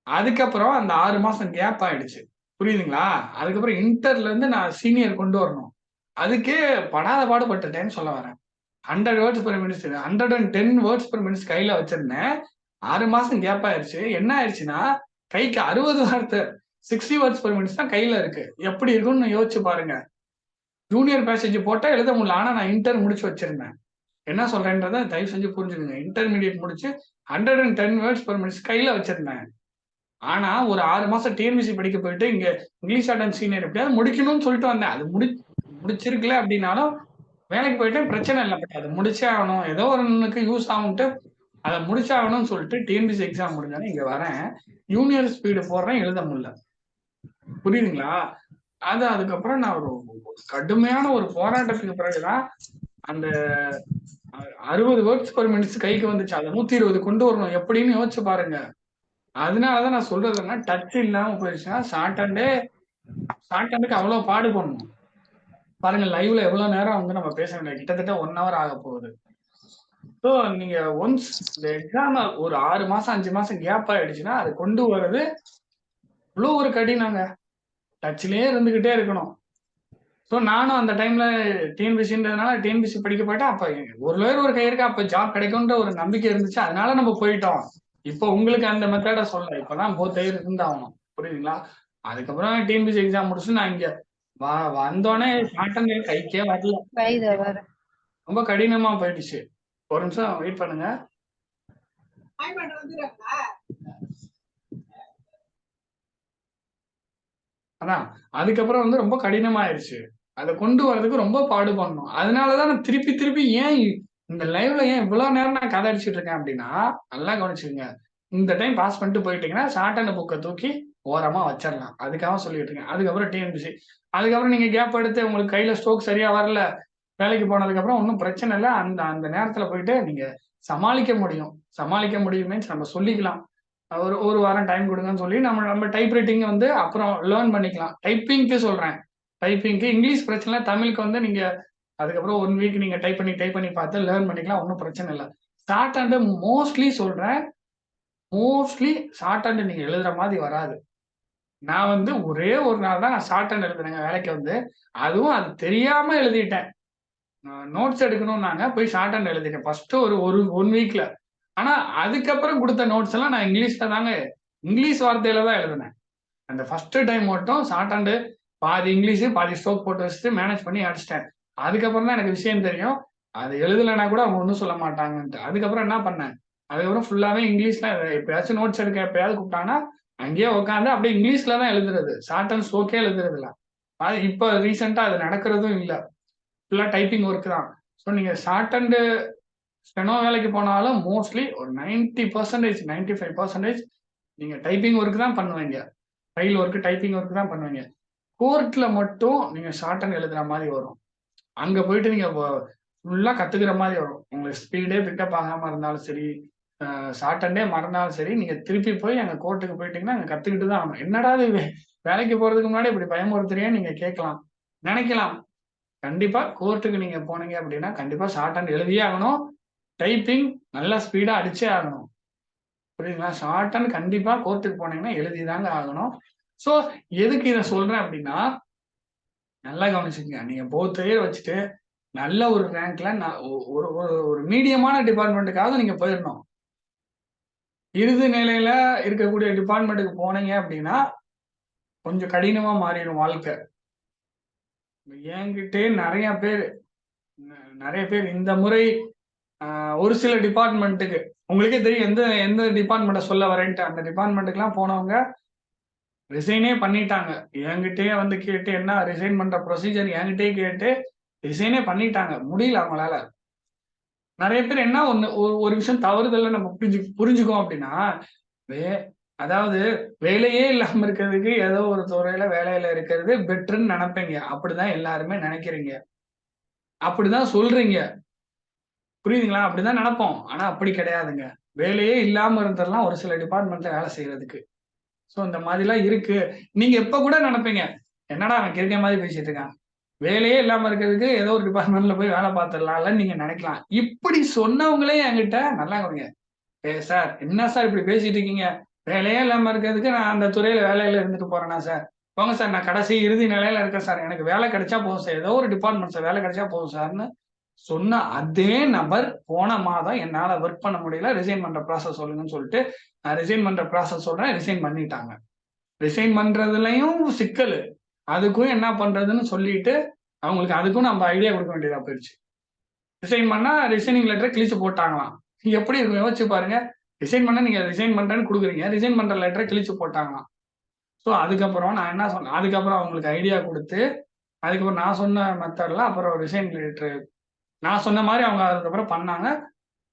அதுக்கப்புறம் அந்த 6 மாசம் கேப் ஆயிடுச்சு. புரியுதுங்களா? அதுக்கப்புறம் இன்டர்ல இருந்து நான் சீனியர் கொண்டு வரணும். அதுக்கே படாத பாடுபட்டுட்டேன்னு சொல்ல வரேன். 100 words per minutes 110 words per minutes கையில வச்சிருந்தேன். 6 மாசம் கேப் ஆயிருச்சு. என்ன ஆயிருச்சுன்னா, கைக்கு 60 வார்த்தை 60 வேர்ட்ஸ் பெர் மினிட்ஸ் தான் கையில இருக்கு. எப்படி இருக்கும்னு யோசிச்சு பாருங்க. ஜூனியர் பேசேஜ் போட்டா எழுத முடியல. ஆனா நான் இன்டர் முடிச்சு வச்சிருந்தேன். என்ன சொல்றேன்றத தயவு செஞ்சு புரிஞ்சுக்கங்க. இன்டர்மீடியேட் முடிச்சு 110 வேர்ட்ஸ் பெர் மினிட்ஸ் கையில வச்சிருந்தேன். ஆனா ஒரு 6 மாசம் டிஎன்பிஎஸ்சி படிக்க போயிட்டு இங்க இங்கிலீஷ் அண்ட் சீனியர் எப்படியாவது முடிக்கணும்னு சொல்லிட்டு வந்தேன். அது முடிச்சிருக்கல அப்படின்னாலும் வேலைக்கு போயிட்டேன் பிரச்சனை இல்லை. பட் அதை முடிச்சே ஆகணும். ஏதோ ஒன்னுக்கு யூஸ் ஆகும்ட்டு அதை முடிச்சாகணும்னு சொல்லிட்டு டிஎன்பிஎஸ்சி எக்ஸாம் முடிஞ்சாலும் இங்க வரேன். ஜூனியர் ஸ்பீடு போடுறேன், எழுத முடியல. புரியுதுங்களா? அதுக்கப்புறம் நான் ஒரு கடுமையான ஒரு போராட்டத்துக்கு பிறகுதான் அந்த 60 வேர்ட்ஸ் பெர் மினிட்ஸ் கைக்கு வந்துச்சு. அதை 120 கொண்டு வரணும் எப்படின்னு யோசிச்சு பாருங்க. அதனாலதான் நான் சொல்றது என்ன, டச் இல்லாம போயிடுச்சுன்னா ஷார்ட் அவ்வளவு பாடு பண்ணணும். பாருங்க லைவ்ல எவ்வளவு நேரம் வந்து நம்ம பேச வேண்டிய கிட்டத்தட்ட 1 hour ஆக போகுது. ஸோ நீங்க ஒன்ஸ் இந்த எக்ஸாம் ஒரு 6 மாசம் 5 மாசம் கேப் ஆயிடுச்சுன்னா அது கொண்டு வர்றது இவ்வளோ ஒரு கடினங்க. டச்லயே இருந்துகிட்டே இருக்கணும். ஸோ நானும் அந்த டைம்ல டிஎன்பிஎஸ்சின்றதுனால டிஎன்பிஎஸ்சி படிக்க போயிட்டேன். அப்ப ஒரு லேயர் ஒரு கை இருக்கு, அப்ப ஜாப் கிடைக்கும்ன்ற ஒரு நம்பிக்கை இருந்துச்சு. அதனால நம்ம போயிட்டோம். இப்போ உங்களுக்கு அந்த மெத்தட சொல்ல இப்பதான் போத் லேயர் இருந்தாகணும். புரியுதுங்களா? அதுக்கப்புறம் டிஎன்பிஎஸ்சி எக்ஸாம் முடிச்சு நான் இங்க வந்தோடனே ஷார்ட் கைக்கே வரல. ரொம்ப கடினமா போயிடுச்சு. ஒரு நிமிஷம் வெயிட் பண்ணுங்க. அதான் அதுக்கப்புறம் வந்து ரொம்ப கடினமாயிருச்சு. அதை கொண்டு வர்றதுக்கு ரொம்ப பாடுபடணும். அதனாலதான் நான் திருப்பி திருப்பி ஏன் இந்த லைவ்ல ஏன் இவ்வளவு நேரம் நான் கதை அடிச்சுட்டு இருக்கேன் அப்படின்னா, நல்லா கவனிச்சுக்கங்க. இந்த டைம் பாஸ் பண்ணிட்டு போயிட்டீங்கன்னா ஷார்ட் அண்ட் புக்கை தூக்கி ஓரமா வச்சிடலாம். அதுக்காக சொல்லிட்டு இருக்கேன். அதுக்கப்புறம் டிஎன்பிசி அதுக்கப்புறம் நீங்க கேப் எடுத்து உங்களுக்கு கையில ஸ்ட்ரோக் சரியா வரல, வேலைக்கு போனதுக்கு அப்புறம் ஒன்றும் பிரச்சனை இல்லை. அந்த அந்த நேரத்துல போயிட்டு நீங்க சமாளிக்க முடியும். சமாளிக்க முடியுமே நம்ம சொல்லிக்கலாம். ஒரு வாரம் டைம் கொடுங்கன்னு சொல்லி நம்ம டைப் ரைட்டிங் வந்து அப்புறம் லேர்ன் பண்ணிக்கலாம். டைப்பிங்க்கு சொல்றேன். டைப்பிங்க்கு இங்கிலீஷ் பிரச்சனை, தமிழுக்கு வந்து நீங்க அதுக்கப்புறம் 1 வீக் நீங்க டைப் பண்ணி பார்த்து லேர்ன் பண்ணிக்கலாம். ஒன்றும் பிரச்சனை இல்லை. ஷார்ட் ஹேண்ட் மோஸ்ட்லி சொல்றேன். மோஸ்ட்லி ஷார்ட் ஹேண்ட் நீங்க எழுதுற மாதிரி வராது. நான் வந்து ஒரே ஒரு நாள் தான் நான் ஷார்ட் ஹேண்ட் எழுதுனேங்க வேலைக்கு வந்து. அதுவும் அது தெரியாம எழுதிட்டேன். நோட்ஸ் எடுக்கணும்னாங்க போய் ஷார்ட் ஹேண்ட் எழுதிட்டேன். ஃபர்ஸ்ட் ஒரு 1 வீக்ல. ஆனா அதுக்கப்புறம் கொடுத்த நோட்ஸ் எல்லாம் நான் இங்கிலீஷ் வார்த்தையில தான் எழுதினேன். அந்த ஃபர்ஸ்ட் டைம் மட்டும் ஷார்ட் ஹேண்ட் பாதி இங்கிலீஷ் பாதி ஸ்ட்ரோக் போட்டு வச்சுட்டு மேனேஜ் பண்ணி அடிச்சிட்டேன். அதுக்கப்புறம் தான் எனக்கு விஷயம் தெரியும். அது எழுதலைன்னா கூட அவங்க ஒன்றும் சொல்ல மாட்டாங்கன்ட்டு. அதுக்கப்புறம் என்ன பண்ணேன், அதுக்கப்புறம் ஃபுல்லாவே இங்கிலீஷ்ல எப்பயாச்சும் நோட்ஸ் எடுக்க எப்பயாவது கூப்பிட்டாங்கன்னா அங்கேயே உட்காந்து அப்படியே இங்கிலீஷ்ல தான் எழுதுறது. ஷார்ட் அண்ட் ஸ்ட்ரோக்கே எழுதுறது இல்லை. அது இப்போ ரீசெண்டா அது நடக்கிறதும் இல்லை. ஃபுல்லா டைப்பிங் ஒர்க் தான். ஸோ நீங்க ஷார்ட் அண்ட் ஸ்டெனோ வேலைக்கு போனாலும் மோஸ்ட்லி ஒரு 90%, 95% நீங்க டைப்பிங் ஒர்க் தான் பண்ணுவீங்க. ஃபைல் ஒர்க், டைப்பிங் ஒர்க் தான் பண்ணுவீங்க. கோர்ட்ல மட்டும் நீங்க ஷார்ட் ஹேண்ட் எழுதுற மாதிரி வரும். அங்க போயிட்டு நீங்க ஃபுல்லா கத்துக்கிற மாதிரி வரும். உங்களுக்கு ஸ்பீடே பிக்கப் ஆகாம இருந்தாலும் சரி, ஷார்ட் ஹேண்டே மறந்தாலும் சரி, நீங்க திருப்பி போய் அங்க கோர்ட்டுக்கு போயிட்டீங்கன்னா அங்க கத்துக்கிட்டு தான் ஆகணும். என்னடா இது வேலைக்கு போறதுக்கு முன்னாடி இப்படி பயமுறுத்துறியே நீங்க கேட்கலாம், நினைக்கலாம். கண்டிப்பா கோர்ட்டுக்கு நீங்க போனீங்க அப்படின்னா கண்டிப்பா ஷார்ட் ஹேண்ட் எழுதியே ஆகணும். டைப்பிங் நல்லா ஸ்பீடா அடிச்சே ஆகணும். புரியுதுங்களா? ஷார்ட் ஹேண்ட் கண்டிப்பா கோர்ட்டுக்கு போனீங்கன்னா எழுதிதாங்க ஆகணும். ஸோ எதுக்கு இதை சொல்றேன் அப்படின்னா, நல்லா கவனிச்சுக்கங்க. நீங்க போத் இயர் வச்சுட்டு நல்ல ஒரு ரேங்க்ல ஒரு ஒரு ஒரு மீடியமான டிபார்ட்மெண்ட்டுக்காவது நீங்க போயிடணும். இறுதி நிலையில இருக்கக்கூடிய டிபார்ட்மெண்ட்டுக்கு போனீங்க அப்படின்னா கொஞ்சம் கடினமா மாறிடும் வாழ்க்கை. என்கிட்டயே நிறைய பேர் இந்த முறை ஒரு சில டிபார்ட்மெண்ட்டுக்கு உங்களுக்கே தெரியும் எந்த எந்த டிபார்ட்மெண்ட்டை சொல்ல வரேன்ட்டு. அந்த டிபார்ட்மெண்ட்டுக்குலாம் போனவங்க ரிசைனே பண்ணிட்டாங்க. என்கிட்டயே வந்து கேட்டு என்ன ரிசைன் பண்ற ப்ரொசீஜர் என்கிட்டயே கேட்டு ரிசைனே பண்ணிட்டாங்க. முடியல அவங்களால. நிறைய பேர் என்ன ஒண்ணு ஒரு விஷயம் தவறுதலா நம்ம புரிஞ்சுக்குவோம் அப்படின்னா, வே அதாவது வேலையே இல்லாம இருக்கிறதுக்கு ஏதோ ஒரு துறையில வேலையில இருக்கிறது பெட்டர்ன்னு நினைப்பீங்க. அப்படிதான் எல்லாருமே நினைக்கிறீங்க. அப்படிதான் சொல்றீங்க. புரியுதுங்களா? அப்படிதான் நினைப்போம். ஆனா அப்படி கிடையாதுங்க. வேலையே இல்லாம இருந்துரலாம் ஒரு சில டிபார்ட்மெண்ட்ல வேலை செய்றதுக்கு. சோ இந்த மாதிரிலாம் இருக்கு. நீங்க இப்ப கூட நினைப்பீங்க, என்னடா அவன் கிறுக்கன் மாதிரி பேசிட்டு இருக்கான். வேலையே இல்லாம இருக்கிறதுக்கு ஏதோ ஒரு டிபார்ட்மெண்ட்ல போய் வேலை பார்த்துடலாம்லன்னு நீங்க நினைக்கலாம். இப்படி சொன்னவங்களே என்கிட்ட நல்லா கவனிங்க. சார் என்ன சார் இப்படி பேசிட்டு இருக்கீங்க? வேலையே இல்லாம இருக்கிறதுக்கு நான் அந்த துறையில வேலையில இருந்துட்டு போறேனா சார்? போங்க சார் நான் கடைசி இறுதி நிலையில இருக்கேன் சார். எனக்கு வேலை கிடைச்சா போதும் சார். ஏதோ ஒரு டிபார்ட்மெண்ட் சார் வேலை கிடைச்சா போதும் சார்ன்னு சொன்ன அதே நபர் போன மாதம் என்னால ஒர்க் பண்ண முடியல. ரிசைன் பண்ற ப்ராசஸ் சொல்லுங்கன்னு சொல்லிட்டு, நான் ரிசைன் பண்ற ப்ராசஸ் சொல்றேன். ரிசைன் பண்ணிட்டாங்க. ரிசைன் பண்றதுலயும் சிக்கலு. அதுக்கும் என்ன பண்றதுன்னு சொல்லிட்டு, அவங்களுக்கு அதுக்கும் நம்ம ஐடியா குடுக்க வேண்டியதா போயிருச்சு. ரிசைன் பண்ணா ரிசைனிங் லெட்டர கிழிச்சு போட்டாங்களாம். எப்படி இருக்கும் யோசிச்சு பாருங்க. ரிசைன் பண்ணா நீங்க ரிசைன் பண்றேன்னு குடுக்குறீங்க. ரிசைன் பண்ற லெட்டர கிழிச்சு போட்டாங்களாம். ஸோ அதுக்கப்புறம் நான் என்ன சொன்னேன், அதுக்கப்புறம் அவங்களுக்கு ஐடியா குடுத்து, அதுக்கப்புறம் நான் சொன்ன மெத்தட்ல அப்புறம் ரிசைன் லெட்டர் நான் சொன்ன மாரி அவங்க அதுக்கப்புறம் பண்ணாங்க.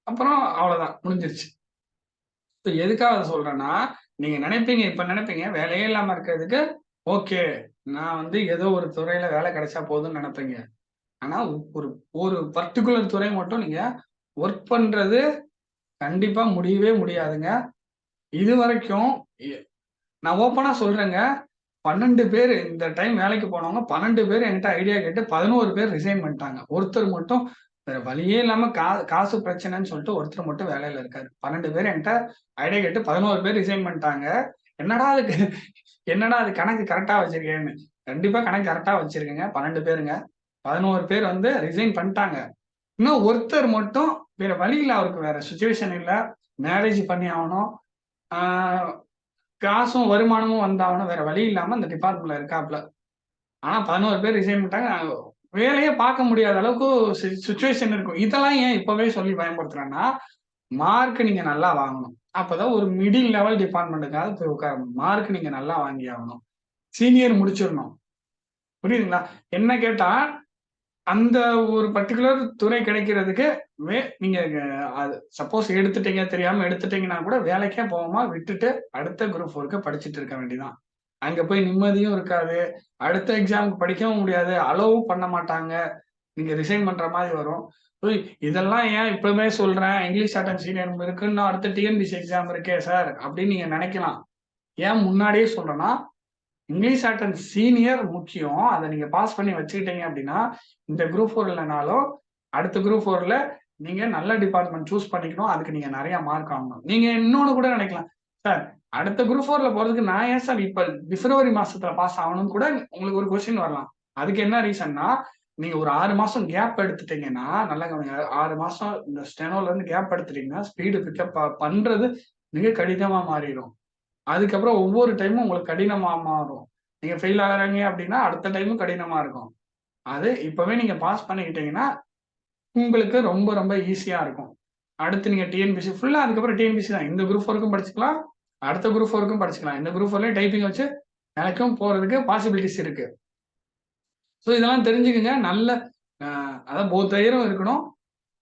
அப்புறம் அவ்வளோதான் முடிஞ்சிருச்சு. இப்ப எதுக்காக அத சொல்றேன்னா, நீங்க நினைப்பீங்க இப்ப நினைப்பீங்க வேலையே இல்லாம இருக்கிறதுக்கு, ஓகே. நான் வந்து ஏதோ ஒரு துறையில வேலை கிடைச்சா போதும்னு நினைப்பீங்க. ஆனா ஒரு ஒரு பர்ட்டிகுலர் துறை மட்டும் நீங்க ஒர்க் பண்றது கண்டிப்பா முடியவே முடியாதுங்க. இதுவரைக்கும் எ நான் ஓப்பனா சொல்றேங்க. 12 பேரு இந்த டைம் வேலைக்கு போனவங்க 12 பேர் என்கிட்ட ஐடியா கேட்டு 11 பேர் ரிசைன் பண்ணிட்டாங்க. ஒருத்தர் மட்டும் வேற வழியே இல்லாம காசு பிரச்சனைன்னு சொல்லிட்டு ஒருத்தர் மட்டும் வேலையில இருக்காரு. 12 பேர் என்கிட்ட ஐடியா கேட்டு 11 பேர் ரிசைன் பண்ணிட்டாங்க. என்னடா அதுக்கு என்னடா அது கணக்கு கரெக்ட்டா வச்சிருக்கேன்னு. கண்டிப்பா கணக்கு கரெக்ட்டா வச்சிருக்கேங்க. 12 பேருங்க. 11 பேர் வந்து ரிசைன் பண்ணிட்டாங்க. இன்னும் ஒருத்தர் மட்டும் வேற வழி இல்ல அவருக்கு வேற சிச்சுவேஷன் இல்ல. மேரேஜ் பண்ணி ஆவணும். ஆ காசும் வருமானமும் வந்தாகணும். வேற வழி இல்லாம அந்த டிபார்ட்மெண்ட்ல இருக்காப்ல. ஆனா 11 பேர் ரிசைன் பண்ணிட்டாங்க. வேலையே பார்க்க முடியாத அளவுக்கு சிச்சுவேஷன் இருக்கும். இதெல்லாம் ஏன் இப்பவே சொல்லி பயன்படுத்துறேன்னா, மார்க் நீங்க நல்லா வாங்கணும். அப்பதான் ஒரு மிடில் லெவல் டிபார்ட்மெண்ட்டுக்காவது போய் உட்காரணும். மார்க் நீங்க நல்லா வாங்கி ஆகணும். சீனியர் முடிச்சிரணும். புரியுதுங்களா? என்ன கேட்டா, அந்த ஒரு பர்ட்டிகுலர் துறை கிடைக்கிறதுக்கு நீங்க அது சப்போஸ் எடுத்துட்டீங்க, தெரியாம எடுத்துட்டீங்கன்னா கூட வேலைக்கே போகாம விட்டுட்டு அடுத்த குரூப் 4க்கு படிச்சுட்டு இருக்க வேண்டியதுதான். அங்க போய் நிம்மதியும் இருக்காது. அடுத்த எக்ஸாம்க்கு படிக்கவும் முடியாது. அலோவும் பண்ண மாட்டாங்க. நீங்க ரிசைன் பண்ற மாரி வரும். ஸோ இதெல்லாம் ஏன் இப்பவே சொல்றேன். இங்கிலீஷ் அட்டெண்ட் சீனியர் இருக்கு. இன்னும் அடுத்த டிஎன்பிசி எக்ஸாம் இருக்கே சார் அப்படின்னு நீங்க நினைக்கலாம். ஏன் முன்னாடியே சொல்றேன்னா, இங்கிலீஷ் அட்டெண்ட் சீனியர் முக்கியம். அத நீங்க பாஸ் பண்ணி வச்சுக்கிட்டீங்க அப்படின்னா, இந்த குரூப் 4 இல்லனாலும், அடுத்த குரூப் 4ல நீங்க நல்ல டிபார்ட்மெண்ட் சூஸ் பண்ணிக்கணும். அதுக்கு நீங்க நெறைய மார்க் வாங்கணும். நீங்க இன்னொன்னு கூட நினைக்கலாம். சார் அடுத்த குரூப் 4ல போறதுக்கு நான் ஏன் சார் இப்ப பிப்ரவரி மாசத்துல பாஸ் ஆகணும்னு கூட உங்களுக்கு ஒரு கொஸ்டின் வரலாம். அதுக்கு என்ன ரீசன்னா, நீங்க ஒரு 6 மாசம் கேப் எடுத்துட்டீங்கன்னா, நல்லா கவனிங்க. 6 மாசம் இந்த ஸ்டெனோல இருந்து கேப் எடுத்துட்டீங்கன்னா, ஸ்பீடு பிக்கப் பண்றது மிக கடினமா மாறிரும். அதுக்கப்புறம் ஒவ்வொரு டைமும் உங்களுக்கு கடினமா மாறும். நீங்க ஃபெயில் ஆகுறீங்க அப்படின்னா, அடுத்த டைமும் கடினமா இருக்கும். அது இப்பவே நீங்க பாஸ் பண்ணிக்கிட்டீங்கன்னா, உங்களுக்கு ரொம்ப ரொம்ப ஈஸியா இருக்கும். அடுத்து நீங்க டிஎன்பிசி ஃபுல்லா அதுக்கப்புறம் டிஎன்பிசி தான். இந்த குரூப் 4க்கும் படிச்சுக்கலாம். அடுத்த குரூப் 4க்கும் படிச்சுக்கலாம். இந்த குரூப் 4லயும் டைப்பிங் வச்சு வேலைக்கும் போறதுக்கு பாசிபிலிட்டீஸ் இருக்கு. ஸோ இதெல்லாம் தெரிஞ்சுக்கங்க. நல்ல அ அதாவது போத் எயரும் இருக்கணும்.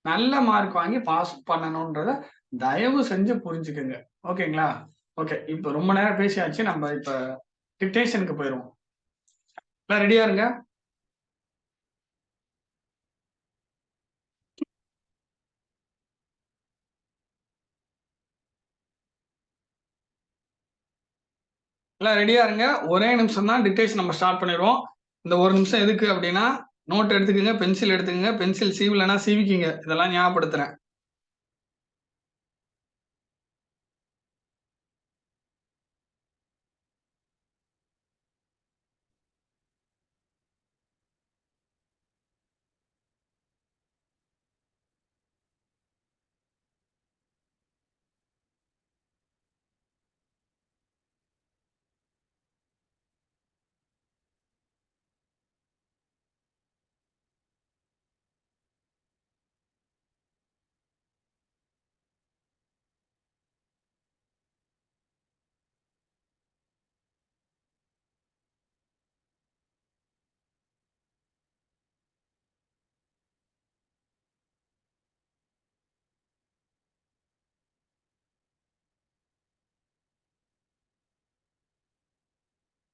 நல்ல மார்க் வாங்கி பாஸ் பண்ணணும்ன்றத தயவு செஞ்சு புரிஞ்சுக்கங்க. ஓகேங்களா? ஓகே. இப்ப ரொம்ப நேரம் பேசியாச்சு. நம்ம இப்ப டிக்டேஷனுக்கு போயிருவோம். எல்லாம் ரெடியா இருங்க. எல்லாம் ரெடியா இருங்க. ஒரே நிமிஷம் தான் டிக்டேஷன் நம்ம ஸ்டார்ட் பண்ணிருவோம். இந்த ஒரு நிமிஷம் எதுக்கு அப்படின்னா, நோட் எடுத்துக்கங்க, பென்சில் எடுத்துக்கங்க. பென்சில் சீவலன்னா சீவிக்கிங்க. இதெல்லாம் ஞாபகப்படுத்துறேன்.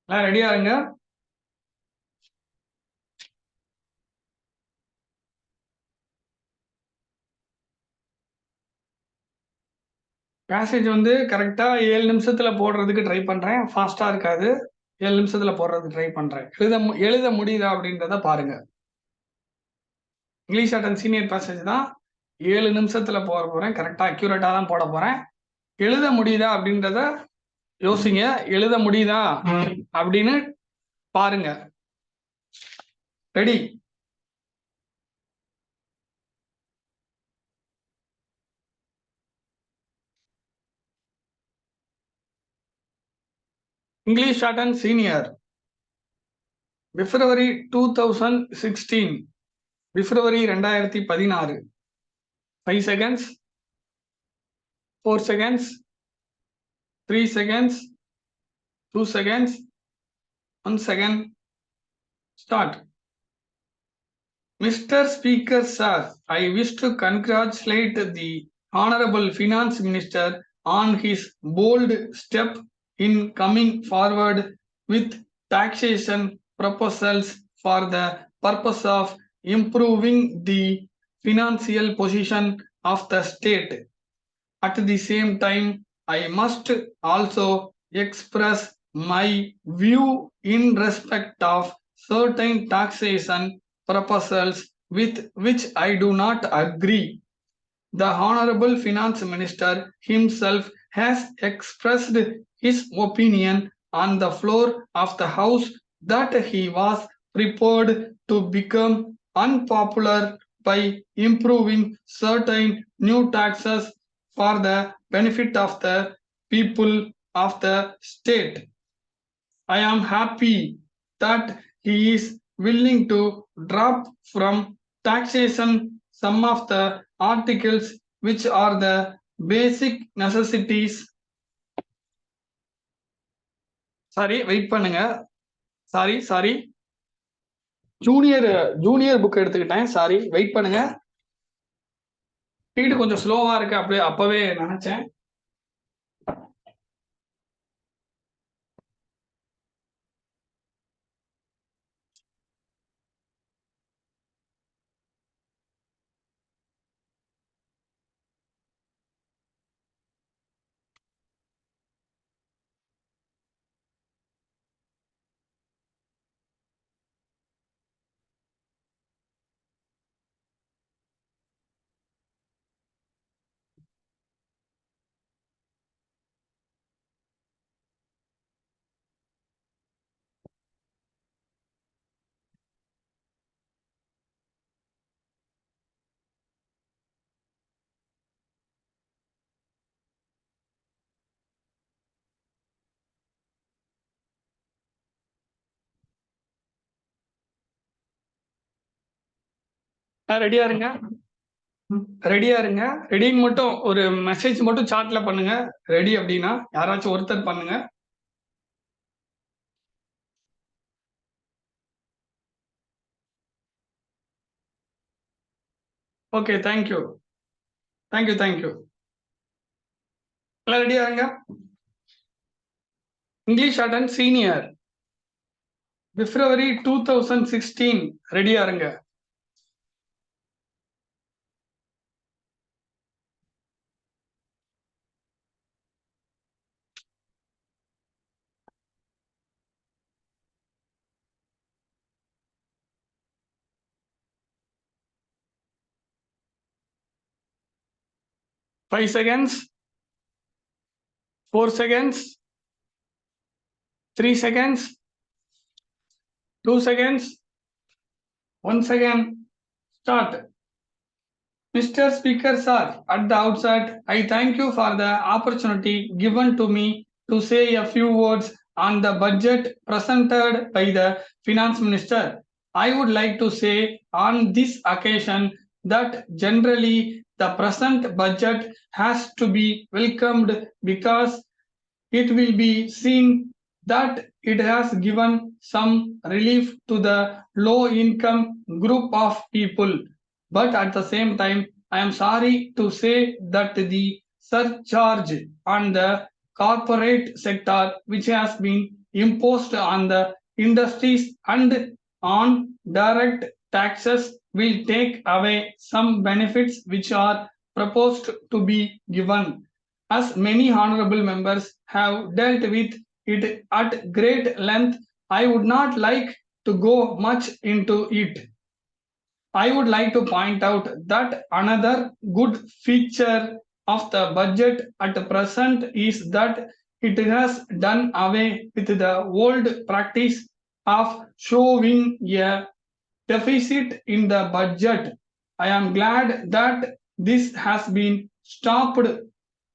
எல்லாம் ரெடியா இருங்க. பேசேஜ் வந்து கரெக்டா 7 நிமிஷத்துல போடுறதுக்கு ட்ரை பண்றேன். ஃபாஸ்டா இருக்காது. 7 நிமிஷத்துல போடுறதுக்கு ட்ரை பண்றேன். எழுத முடியுதா அப்படின்றத பாருங்க. இங்கிலீஷ் அண்ட் சீனியர் பேசேஜ் தான் 7 நிமிஷத்துல போட போறேன். கரெக்டா அக்யூரேட்டா தான் போட போறேன். எழுத முடியுதா அப்படின்றத யோசிங்க. எழுத முடியுதா அப்படின்னு பாருங்க. Ready? English and senior February 2016 February 2016 5 seconds 4 seconds 3 seconds 2 seconds 1 second start. Mr. Speaker sir, I wish to congratulate the Honorable Finance Minister on his bold step in coming forward with taxation proposals for the purpose of improving the financial position of the state. At the same time, I must also express my view in respect of certain taxation proposals with which I do not agree. The Honorable Finance Minister himself has expressed his opinion on the floor of the House that he was prepared to become unpopular by improving certain new taxes for the benefit of the people of the state. I am happy that he is willing to drop from taxation some of the articles which are the basic necessities. Wait பண்ணுங்க. Sorry junior book எடுத்துக்கிட்டேன். Wait பண்ணுங்க. Speed கொஞ்சம் ஸ்லோவா இருக்கு. அப்படியே அப்பவே நினைச்சேன். ரெடியா இருங்க. ரெடின்னு மட்டும் ஒரு மெசேஜ் மட்டும் சாட்ல பண்ணுங்க. ரெடி அப்படின்னா யாராச்சும் ஒருத்தர் பண்ணுங்க. Okay, thank you. எல்லாம் ரெடியா இருங்க. இங்கிலீஷ் அண்ட் சீனியர் பிப்ரவரி 2016 ரெடியா இருங்க. Five seconds, 4 seconds, 3 seconds, 2 seconds, 1 second, start. Mr. Speaker sir, at the outset, I thank you for the opportunity given to me to say a few words on the budget presented by the Finance Minister. I would like to say on this occasion that generally the present budget has to be welcomed because it will be seen that it has given some relief to the low income group of people. But at the same time, I am sorry to say that the surcharge on the corporate sector, which has been imposed on the industries and on direct taxes will take away some benefits which are proposed to be given. As many honorable members have dealt with it at great length, I would not like to go much into it. I would like to point out that another good feature of the budget at present is that it has done away with the old practice of showing a deficit in the budget. I am glad that this has been stopped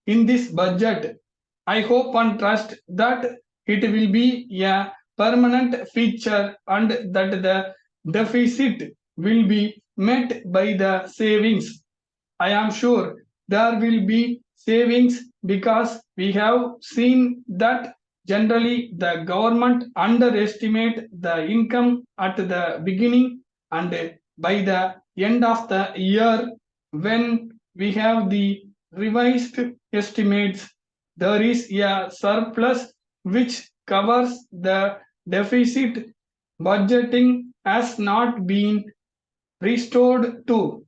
in this budget. I hope and trust that it will be a permanent feature and that the deficit will be met by the savings. I am sure there will be savings because we have seen that generally the government underestimate the income at the beginning, and by the end of the year when we have the revised estimates, there is a surplus which covers the deficit. Budgeting has not been restored to.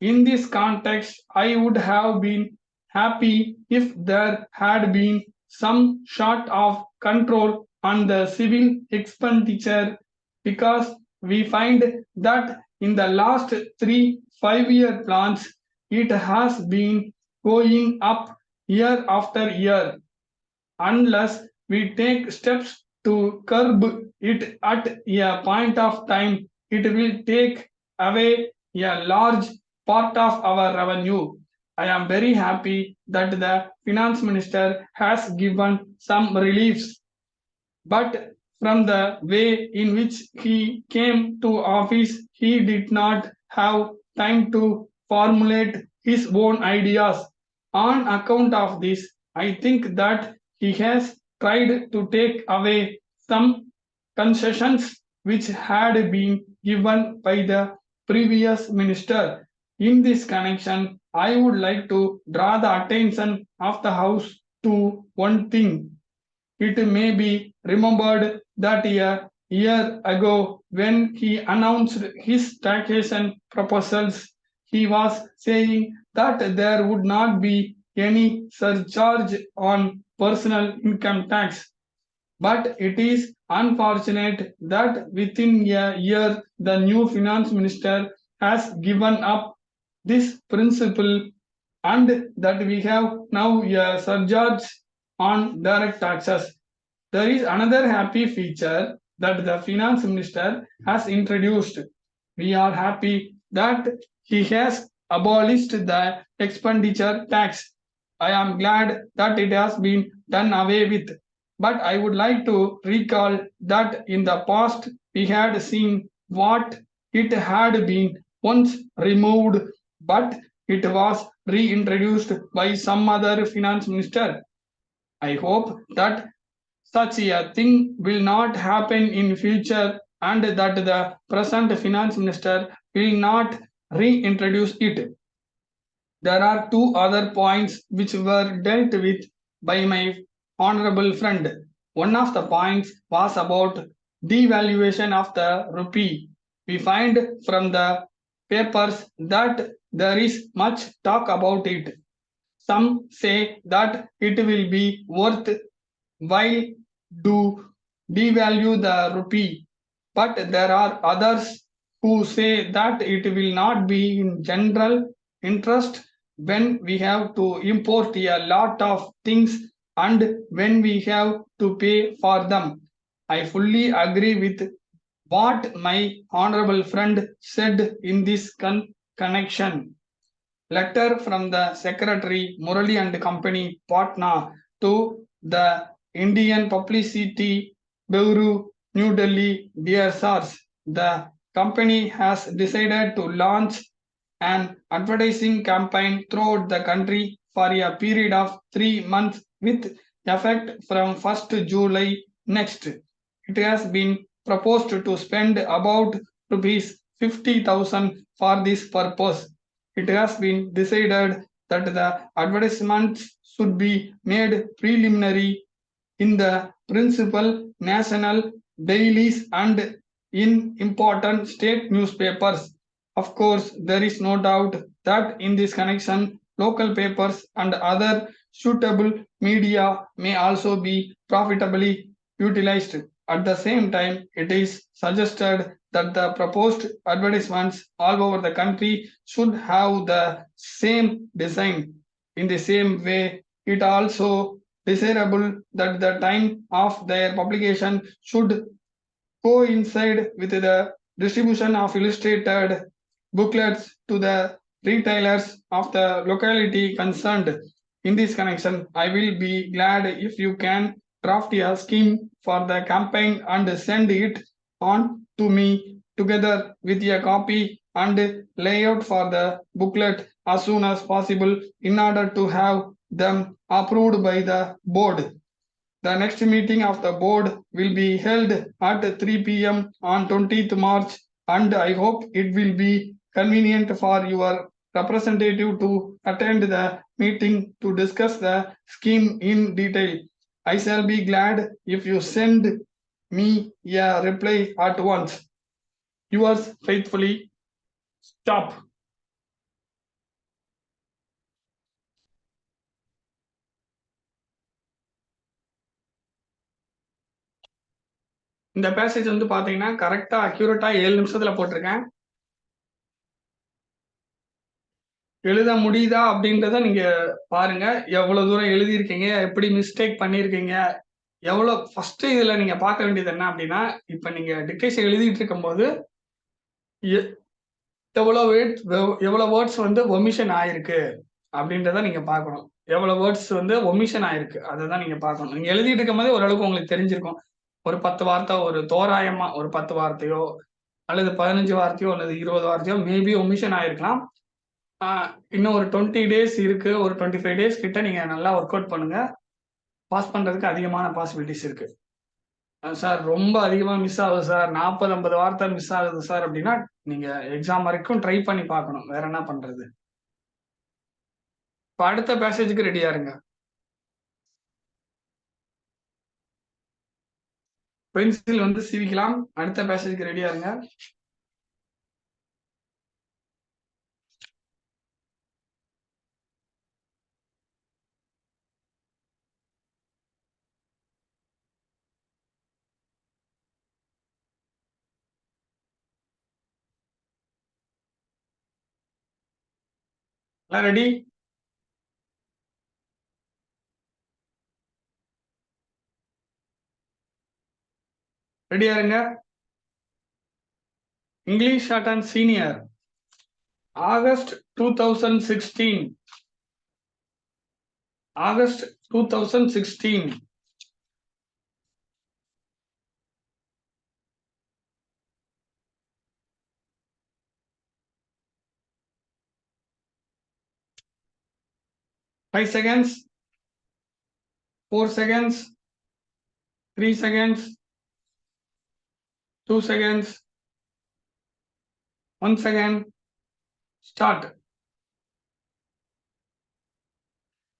In this context, I would have been happy if there had been some sort of control on the civil expenditure, because we find that in the last 3 5-year plans it has been going up year after year. Unless we take steps to curb it at a point of time, it will take away a large part of our revenue. I am very happy that the finance minister has given some reliefs, but from the way in which he came to office, he did not have time to formulate his own ideas. On account of this, I think that he has tried to take away some concessions which had been given by the previous minister. In this connection, I would like to draw the attention of the House to one thing. It may be remembered that a year ago, when he announced his taxation proposals, he was saying that there would not be any surcharge on personal income tax. But it is unfortunate that within a year, the new finance minister has given up this principle, and that we have now a surcharge on direct taxes. There is another happy feature that the finance minister has introduced. We are happy that he has abolished the expenditure tax. I am glad that it has been done away with. But I would like to recall that in the past we had seen what it had been once removed, but it was reintroduced by some other finance minister. I hope that such a thing will not happen in future, and that the present finance minister will not reintroduce it. There are two other points which were dealt with by my honorable friend. One of the points was about devaluation of the rupee. We find from the papers that there is much talk about it. Some say that it will be worth while to devalue the rupee, but there are others who say that it will not be in general interest when we have to import a lot of things and when we have to pay for them. I fully agree with what my honorable friend said in this connection. Letter from the Secretary Murali and Company, Patna, to the Indian Publicity Bureau, New Delhi. Dear sirs, the company has decided to launch an advertising campaign throughout the country for a period of 3 months with effect from 1st July next. It has been proposed to spend about rupees 50,000 for this purpose. It has been decided that the advertisements should be made preliminary in the principal national dailies and in important state newspapers. Of course, there is no doubt that in this connection, local papers and other suitable media may also be profitably utilized. At the same time, it is suggested that the proposed advertisements all over the country should have the same design. In the same way, it also desirable that the time of their publication should coincide with the distribution of illustrated booklets to the retailers of the locality concerned. In this connection, I will be glad if you can draft a scheme for the campaign and send it on to me together with a copy and layout for the booklet as soon as possible in order to have them approved by the board. The next meeting of the board will be held at 3 p.m. on 20th March, and I hope it will be convenient for your representative to attend the meeting to discuss the scheme in detail. I shall be glad if you send me a reply at once. Yours faithfully, Stop. இந்த passage வந்து பாத்தீங்கன்னா கரெக்டா accurate 7 நிமிஷத்துல போட்டிருக்கேன். எழுத முடியுதா அப்படின்றத நீங்க பாருங்க. எவ்வளவு தூரம் எழுதியிருக்கீங்க, எப்படி மிஸ்டேக் பண்ணியிருக்கீங்க, எவ்வளவு ஃபர்ஸ்ட் இதுல நீங்க பார்க்க வேண்டியது என்ன அப்படின்னா, இப்ப நீங்க டிக்டேஷன் எழுதிட்டு இருக்கும்போது எ- எவ்வளவு வேர்ட்ஸ் வந்து ஒமிஷன் ஆயிருக்கு அப்படின்றத நீங்க பார்க்கணும். எவ்வளவு வேர்ட்ஸ் வந்து ஒமிஷன் ஆயிருக்கு அதை நீங்க பார்க்கணும். நீங்க எழுதிட்டு இருக்கும் போதே ஓரளவுக்கு உங்களுக்கு தெரிஞ்சிருக்கும். ஒரு 10 வார்த்தை, ஒரு தோராயமா ஒரு 10 வார்த்தையோ அல்லது 15 வார்த்தையோ அல்லது 20 வார்த்தையோ மேபி ஒமிஷன் ஆயிருக்கலாம். இன்னும் ஒரு 20 டேஸ் இருக்கு, ஒரு 25 டேஸ் கிட்ட நீங்க நல்லா ஒர்க் அவுட் பண்ணுங்க. பாஸ் பண்றதுக்கு அதிகமான பாசிபிலிட்டிஸ் இருக்கு. சார் ரொம்ப அதிகமா மிஸ் ஆகுது சார், 40-50 வார்த்தை மிஸ் ஆகுது சார் அப்படின்னா நீங்க எக்ஸாம் வரைக்கும் ட்ரை பண்ணி பார்க்கணும். வேற என்ன பண்றது? இப்ப அடுத்த பேசேஜுக்கு ரெடியா இருங்க. பென்சில் வந்து சீவிக்கலாம். அடுத்த பேசேஜுக்கு ரெடியா இருங்க. எல்லாம் ரெடி? ரெடியா இருங்க. English shorthand senior, August 2016. August 2016. Five seconds, 4 seconds, 3 seconds, 2 seconds, 1 second. Start.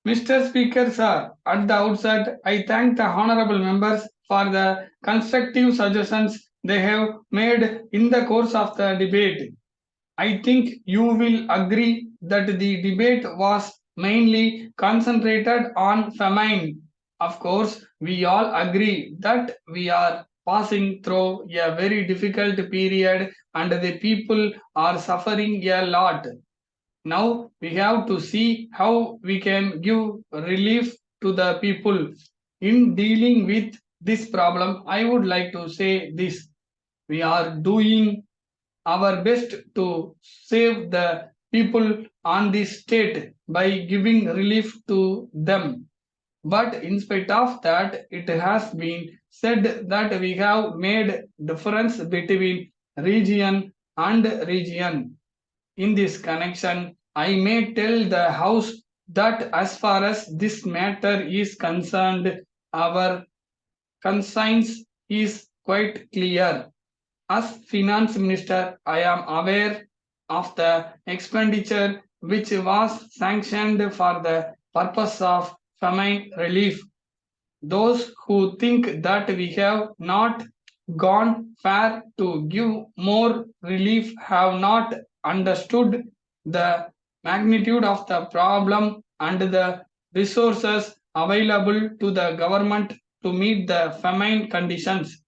Mr. Speaker, sir, at the outset, I thank the honorable members for the constructive suggestions they have made in the course of the debate. I think you will agree that the debate was mainly concentrated on famine. Of course, we all agree that we are passing through a very difficult period and the people are suffering a lot. Now we have to see how we can give relief to the people. In dealing with this problem, I would like to say this. We are doing our best to save the people on this state by giving relief to them. But in spite of that, it has been said that we have made difference between region and region. In this connection, I may tell the House that as far as this matter is concerned, our conscience is quite clear. As Finance Minister, I am aware of the expenditure which was sanctioned for the purpose of famine relief. Those who think that we have not gone far to give more relief have not understood the magnitude of the problem and the resources available to the government to meet the famine conditions.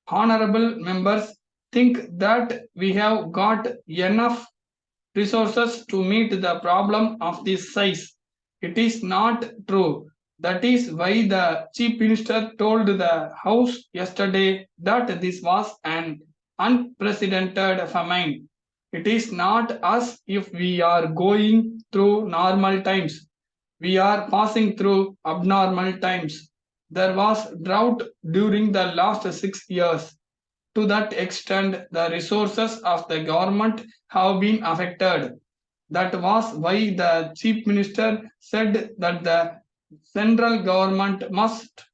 Honorable members think that we have got enough resources to meet the problem of this size. It is not true. That is why the Chief Minister told the House yesterday that this was an unprecedented famine. It is not as if we are going through normal times. We are passing through abnormal times. There was drought during the last 6 years. To that extent, the resources of the government have been affected. That was why the Chief Minister said that the central government must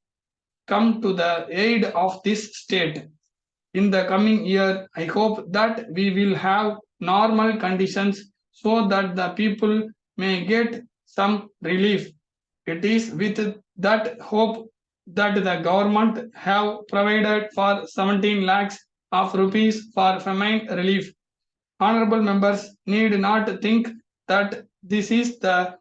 come to the aid of this state. In the coming year, I hope that we will have normal conditions so that the people may get some relief. It is with that hope that the government have provided for 17 lakhs of rupees for famine relief. Honorable members need not think that this is the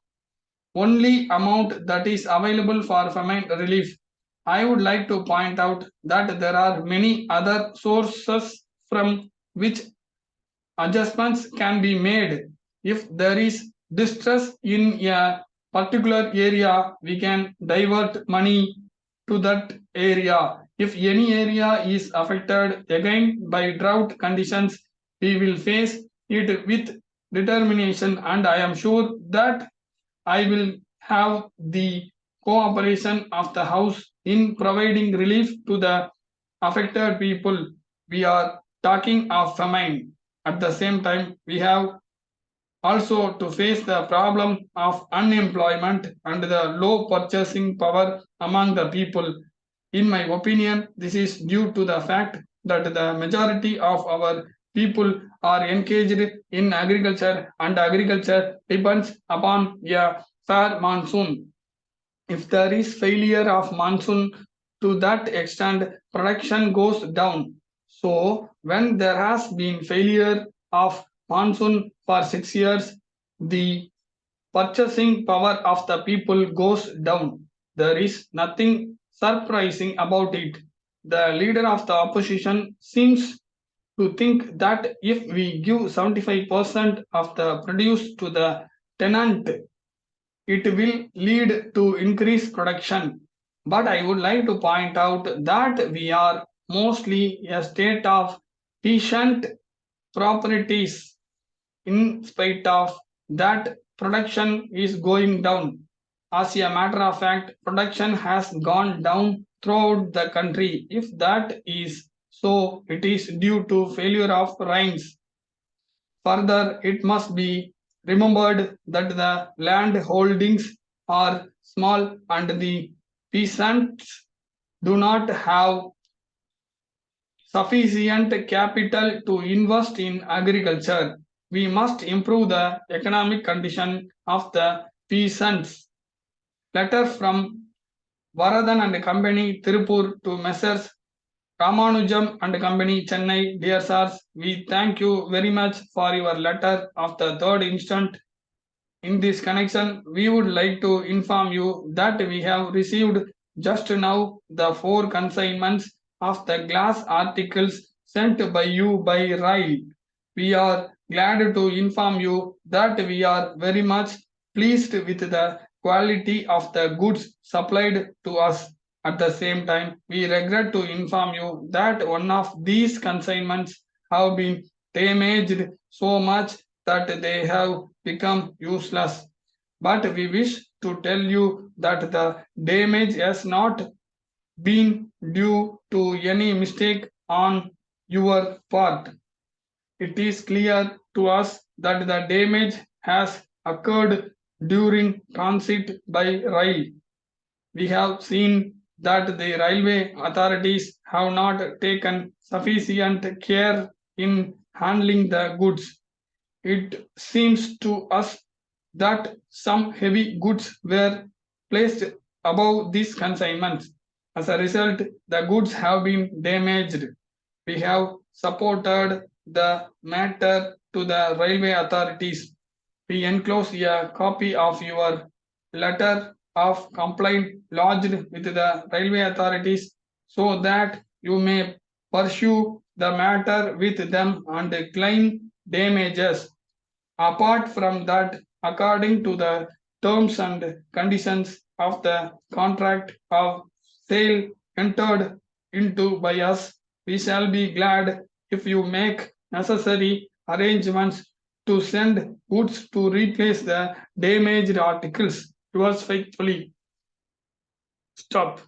only amount that is available for famine relief. I would like to point out that there are many other sources from which adjustments can be made. If there is distress in a particular area, we can divert money to that area. If any area is affected again by drought conditions, we will face it with determination, and I am sure that I will have the cooperation of the House in providing relief to the affected people. We are talking of famine. At the same time, we have also to face the problem of unemployment and the low purchasing power among the people. In my opinion, this is due to the fact that the majority of our people are engaged in agriculture, and agriculture depends upon a fair monsoon. If there is failure of monsoon, to that extent production goes down. So when there has been failure of monsoon for 6 years, the purchasing power of the people goes down. There is nothing surprising about it. The leader of the opposition seems to think that if we give 75% of the produce to the tenant, it will lead to increased production. But I would like to point out that we are mostly a state of peasant properties. In spite of that, production is going down. As a matter of fact, production has gone down throughout the country. If that is so, it is due to failure of rains. Further, it must be remembered that the land holdings are small and the peasants do not have sufficient capital to invest in agriculture. We must improve the economic condition of the peasants. Letter from Varadan and Company, Tirupur, to Messrs. Ramanujam and Company, Chennai. Dear sirs, we thank you very much for your letter of the 3rd instant. In this connection, we would like to inform you that we have received just now the 4 consignments of the glass articles sent by you by rail. We are glad to inform you that we are very much pleased with the quality of the goods supplied to us. At the same time, we regret to inform you that one of these consignments have been damaged so much that they have become useless. But we wish to tell you that the damage has not been due to any mistake on your part. It is clear to us that the damage has occurred during transit by rail. We have seen that the railway authorities have not taken sufficient care in handling the goods. It seems to us that some heavy goods were placed above these consignments. As a result, the goods have been damaged. We have supported the matter to the railway authorities. We enclose a copy of your letter of complaint lodged with the railway authorities so that you may pursue the matter with them and claim damages. Apart from that, according to the terms and conditions of the contract of sale entered into by us, we shall be glad if you make necessary arrangements to send goods to replace the damaged articles. Yours faithfully. Stop.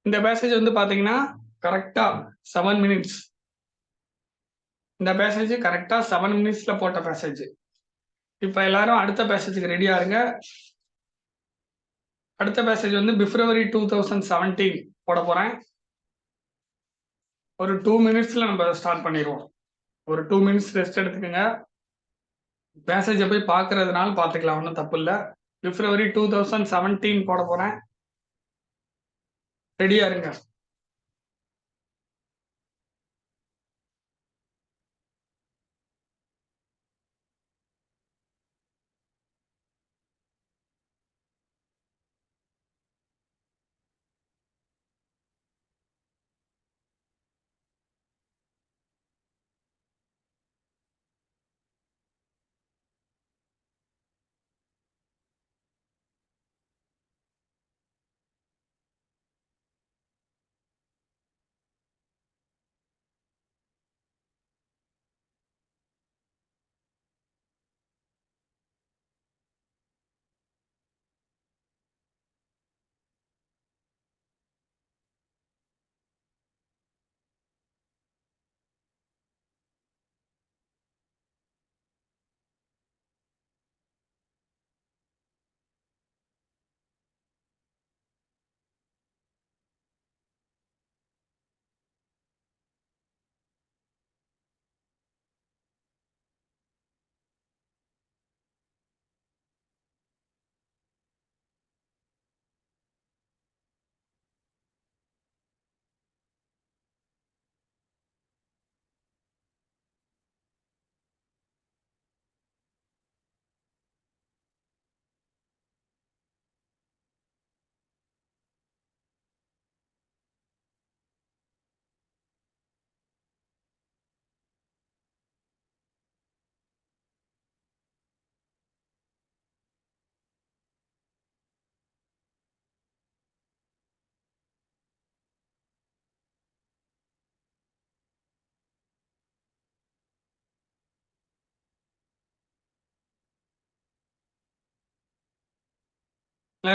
இந்த passage வந்து பாத்தீங்கன்னா கரெக்டா 7 minutes. இந்த passage கரெக்டா 7 minutesல போட்ட passage. இப்ப எல்லாரும் அடுத்த பேசேஜுக்கு ரெடியா இருங்க. அடுத்த பேசேஜ் வந்து பிப்ரவரி 2017 போட போறேன். ஒரு 2 minutesல நம்ம ஸ்டார்ட் பண்ணிடுவோம். ஒரு 2 minutes ரெஸ்ட் எடுத்துக்கோங்க. பேசேஜை போய் பார்க்கறதுனால பார்த்துக்கலாம், ஒன்றும் தப்பு இல்லை. பிப்ரவரி 2017 போட போறேன். ரெடியா இருங்க.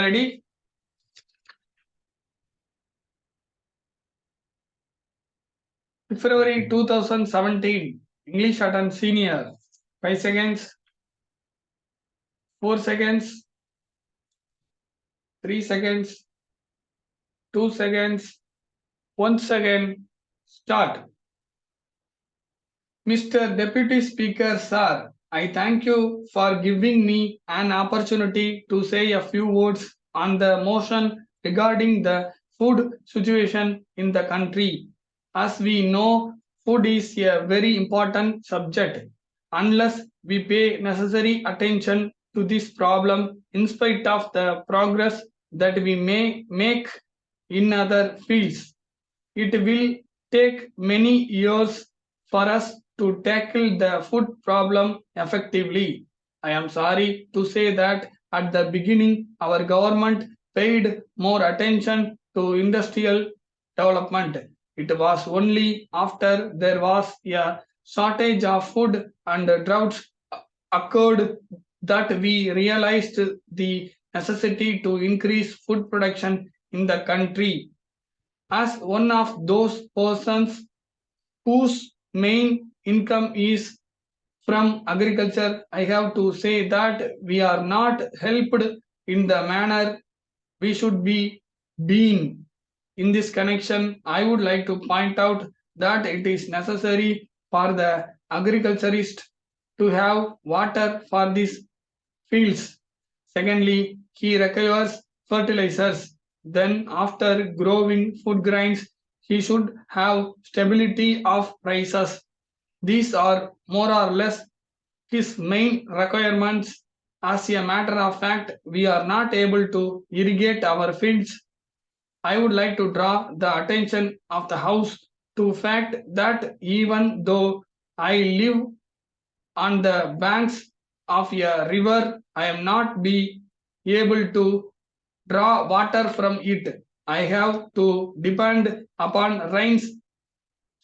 Ready? February 2017, English Attempt Senior. 5 seconds, 4 seconds, 3 seconds, 2 seconds, 1 second, start. Mr. Deputy Speaker, sir, I thank you for giving me an opportunity to say a few words on the motion regarding the food situation in the country. As we know, food is a very important subject. Unless we pay necessary attention to this problem, in spite of the progress that we may make in other fields, it will take many years for us to tackle the food problem effectively. I am sorry to say that at the beginning, our government paid more attention to industrial development. It was only after there was a shortage of food and droughts occurred that we realized the necessity to increase food production in the country. As one of those persons whose main income is from agriculture, I have to say that we are not helped in the manner we should be being. In this connection, I would like to point out that it is necessary for the agriculturist to have water for these fields. Secondly, he requires fertilizers. Then, after growing food grains, he should have stability of prices. These are more or less his main requirements. As a matter of fact, we are not able to irrigate our fields. I would like to draw the attention of the House to fact that even though I live on the banks of a river, I am not be able to draw water from it. I have to depend upon rains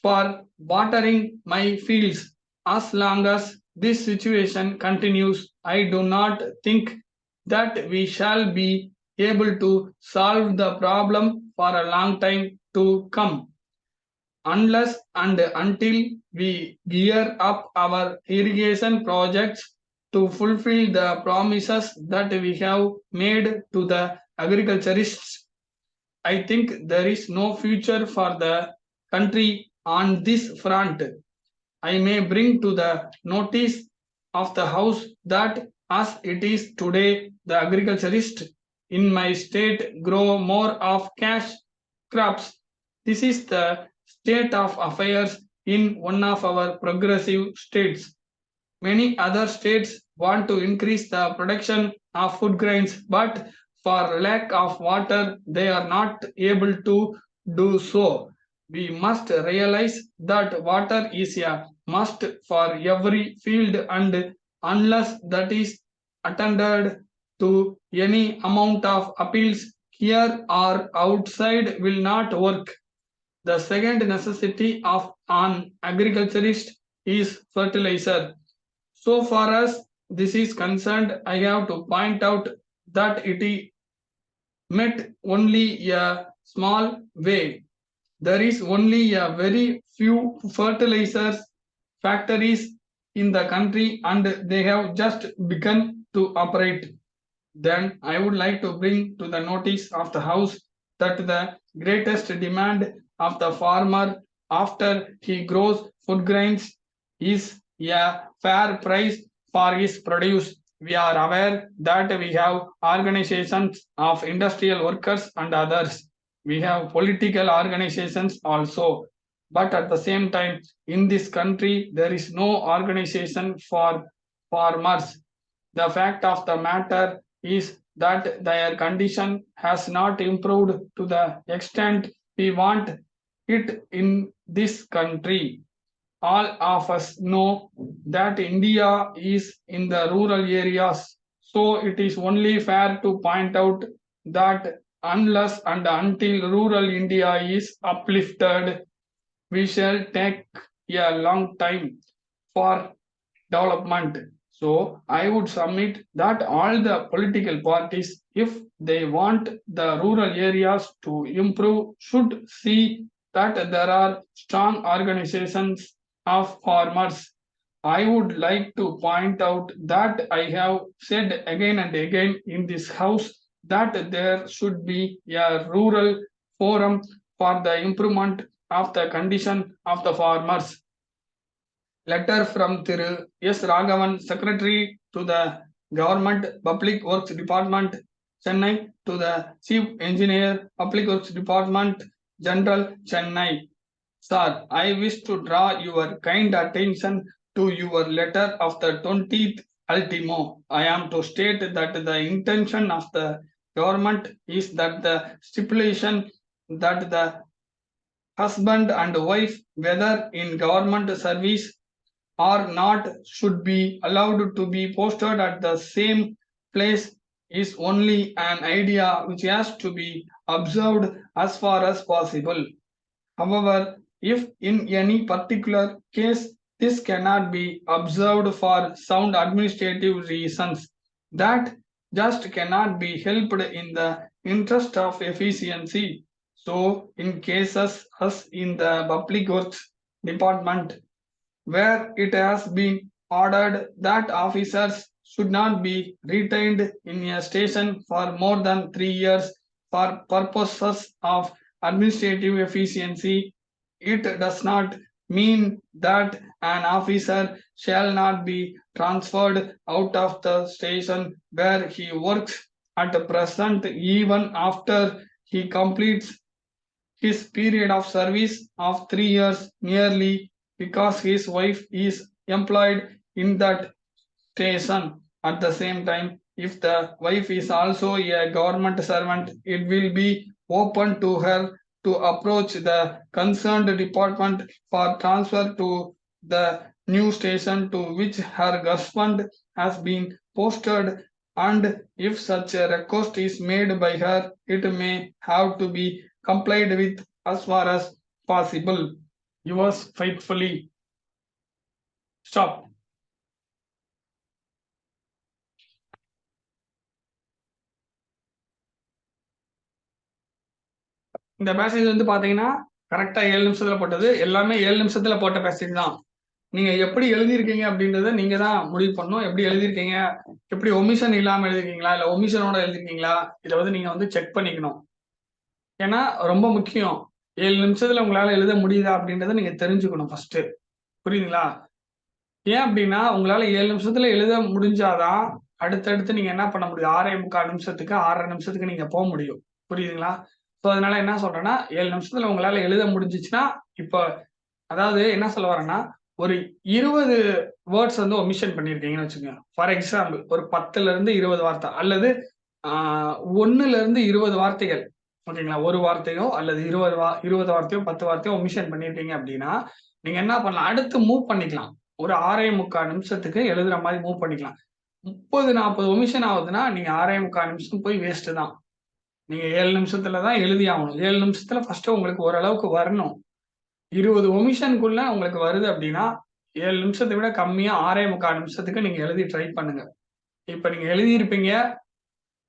for watering my fields. As long as this situation continues, I do not think that we shall be able to solve the problem for a long time to come, unless and until we gear up our irrigation projects to fulfill the promises that we have made to the agriculturists. I think there is no future for the country on this front. I may bring to the notice of the House that as it is today, the agriculturists in my state grow more of cash crops. This is the state of affairs in one of our progressive states. Many other states want to increase the production of food grains, but for lack of water, they are not able to do so. We must realize that water is a must for every field, and unless that is attended to, any amount of appeals here or outside will not work. The second necessity of an agriculturist is fertilizer. So far as this is concerned, I have to point out that it is met only a small way. There is only a very few fertilizers factories in the country and they have just begun to operate. Then I would like to bring to the notice of the House that the greatest demand of the farmer after he grows food grains is a fair price for his produce. We are aware that we have organizations of industrial workers and others. We have political organizations also. But at the same time, in this country, there is no organization for farmers. The fact of the matter is that their condition has not improved to the extent we want it in this country. All of us know that India is in the rural areas, so it is only fair to point out that unless and until rural India is uplifted, we shall take a long time for development. So I would submit that all the political parties, if they want the rural areas to improve, should see that there are strong organizations of farmers. I would like to point out that I have said again and again in this house that there should be a rural forum for the improvement of the condition of the farmers. Letter from Thiru S. Raghavan, Secretary to the Government Public Works Department, Chennai, to the Chief Engineer, Public Works Department, General, Chennai. Sir, I wish to draw your kind attention to your letter of the 20th ultimo. I am to state that the intention of the government is that the stipulation that the husband and wife, whether in government service or not, should be allowed to be posted at the same place is only an idea which has to be observed as far as possible. However, if in any particular case this cannot be observed for sound administrative reasons, that just cannot be helped in the interest of efficiency. So, in cases as in the Public Works Department, where it has been ordered that officers should not be retained in a station for more than 3 years for purposes of administrative efficiency, it does not mean that an officer shall not be transferred out of the station where he works at present even after he completes his period of service of 3 years merely because his wife is employed in that station. At the same time, if the wife is also a government servant, it will be open to her to approach the concerned department for transfer to the new station to which her husband has been posted, and if such a request is made by her, it may have to be complied with as far as possible. Yours faithfully. Stop. இந்த passage வந்து பாத்தீங்கன்னா கரெக்டா 7 நிமிஷத்துல போட்டது. எல்லாமே 7 நிமிஷத்துல போட்ட passage தான். நீங்க எப்படி எழுதியிருக்கீங்க அப்படின்றத நீங்க தான் முடிவு பண்ணணும். எப்படி எழுதியிருக்கீங்க, எப்படி ஒமிஷன் இல்லாம எழுதிருக்கீங்களா, இல்ல ஒமிஷனோட எழுதிருக்கீங்களா, இதை வந்து நீங்க வந்து செக் பண்ணிக்கணும். ஏன்னா ரொம்ப முக்கியம். 7 நிமிஷத்துல உங்களால எழுத முடியுதா அப்படின்றத நீங்க தெரிஞ்சுக்கணும் ஃபர்ஸ்ட். புரியுதுங்களா? ஏன் அப்படின்னா உங்களால 7 நிமிஷத்துல எழுத முடிஞ்சாதான் அடுத்தடுத்து நீங்க என்ன பண்ண முடியும், 6.25 நிமிஷத்துக்கு 6.5 நிமிஷத்துக்கு நீங்க போக முடியும். புரியுதுங்களா? ஸோ அதனால என்ன சொல்றேன்னா 7 நிமிஷத்துல உங்களால எழுத முடிஞ்சிச்சுன்னா, இப்போ அதாவது என்ன சொல்ல வரேன்னா, ஒரு 20 வேர்ட்ஸ் வந்து ஒமிஷன் பண்ணியிருக்கீங்கன்னு வச்சுக்கோங்க. ஃபார் எக்ஸாம்பிள் ஒரு 10ல இருந்து 20 வார்த்தை அல்லது 1ல இருந்து 20 வார்த்தைகள். ஓகேங்களா? ஒரு வார்த்தையோ அல்லது 20 வார்த்தையோ 10 வார்த்தையோ ஒமிஷன் பண்ணியிருக்கீங்க அப்படின்னா, நீங்க என்ன பண்ணலாம், அடுத்து மூவ் பண்ணிக்கலாம். ஒரு 6.25 நிமிஷத்துக்கு எழுதுற மாதிரி மூவ் பண்ணிக்கலாம். 30, 40 ஒமிஷன் ஆகுதுன்னா, நீங்க 6.25 நிமிஷம் போய் வேஸ்ட் தான். நீங்க 7 நிமிஷத்துல தான் எழுதி ஆகணும். 7 நிமிஷத்துல ஃபர்ஸ்ட் உங்களுக்கு ஓரளவுக்கு வரணும். 20 ஒமிஷனுக்குள்ள உங்களுக்கு வருது அப்படின்னா, 7 நிமிஷத்தை விட கம்மியா 6.25 நிமிஷத்துக்கு நீங்க எழுதி ட்ரை பண்ணுங்க. இப்ப நீங்க எழுதியிருப்பீங்க.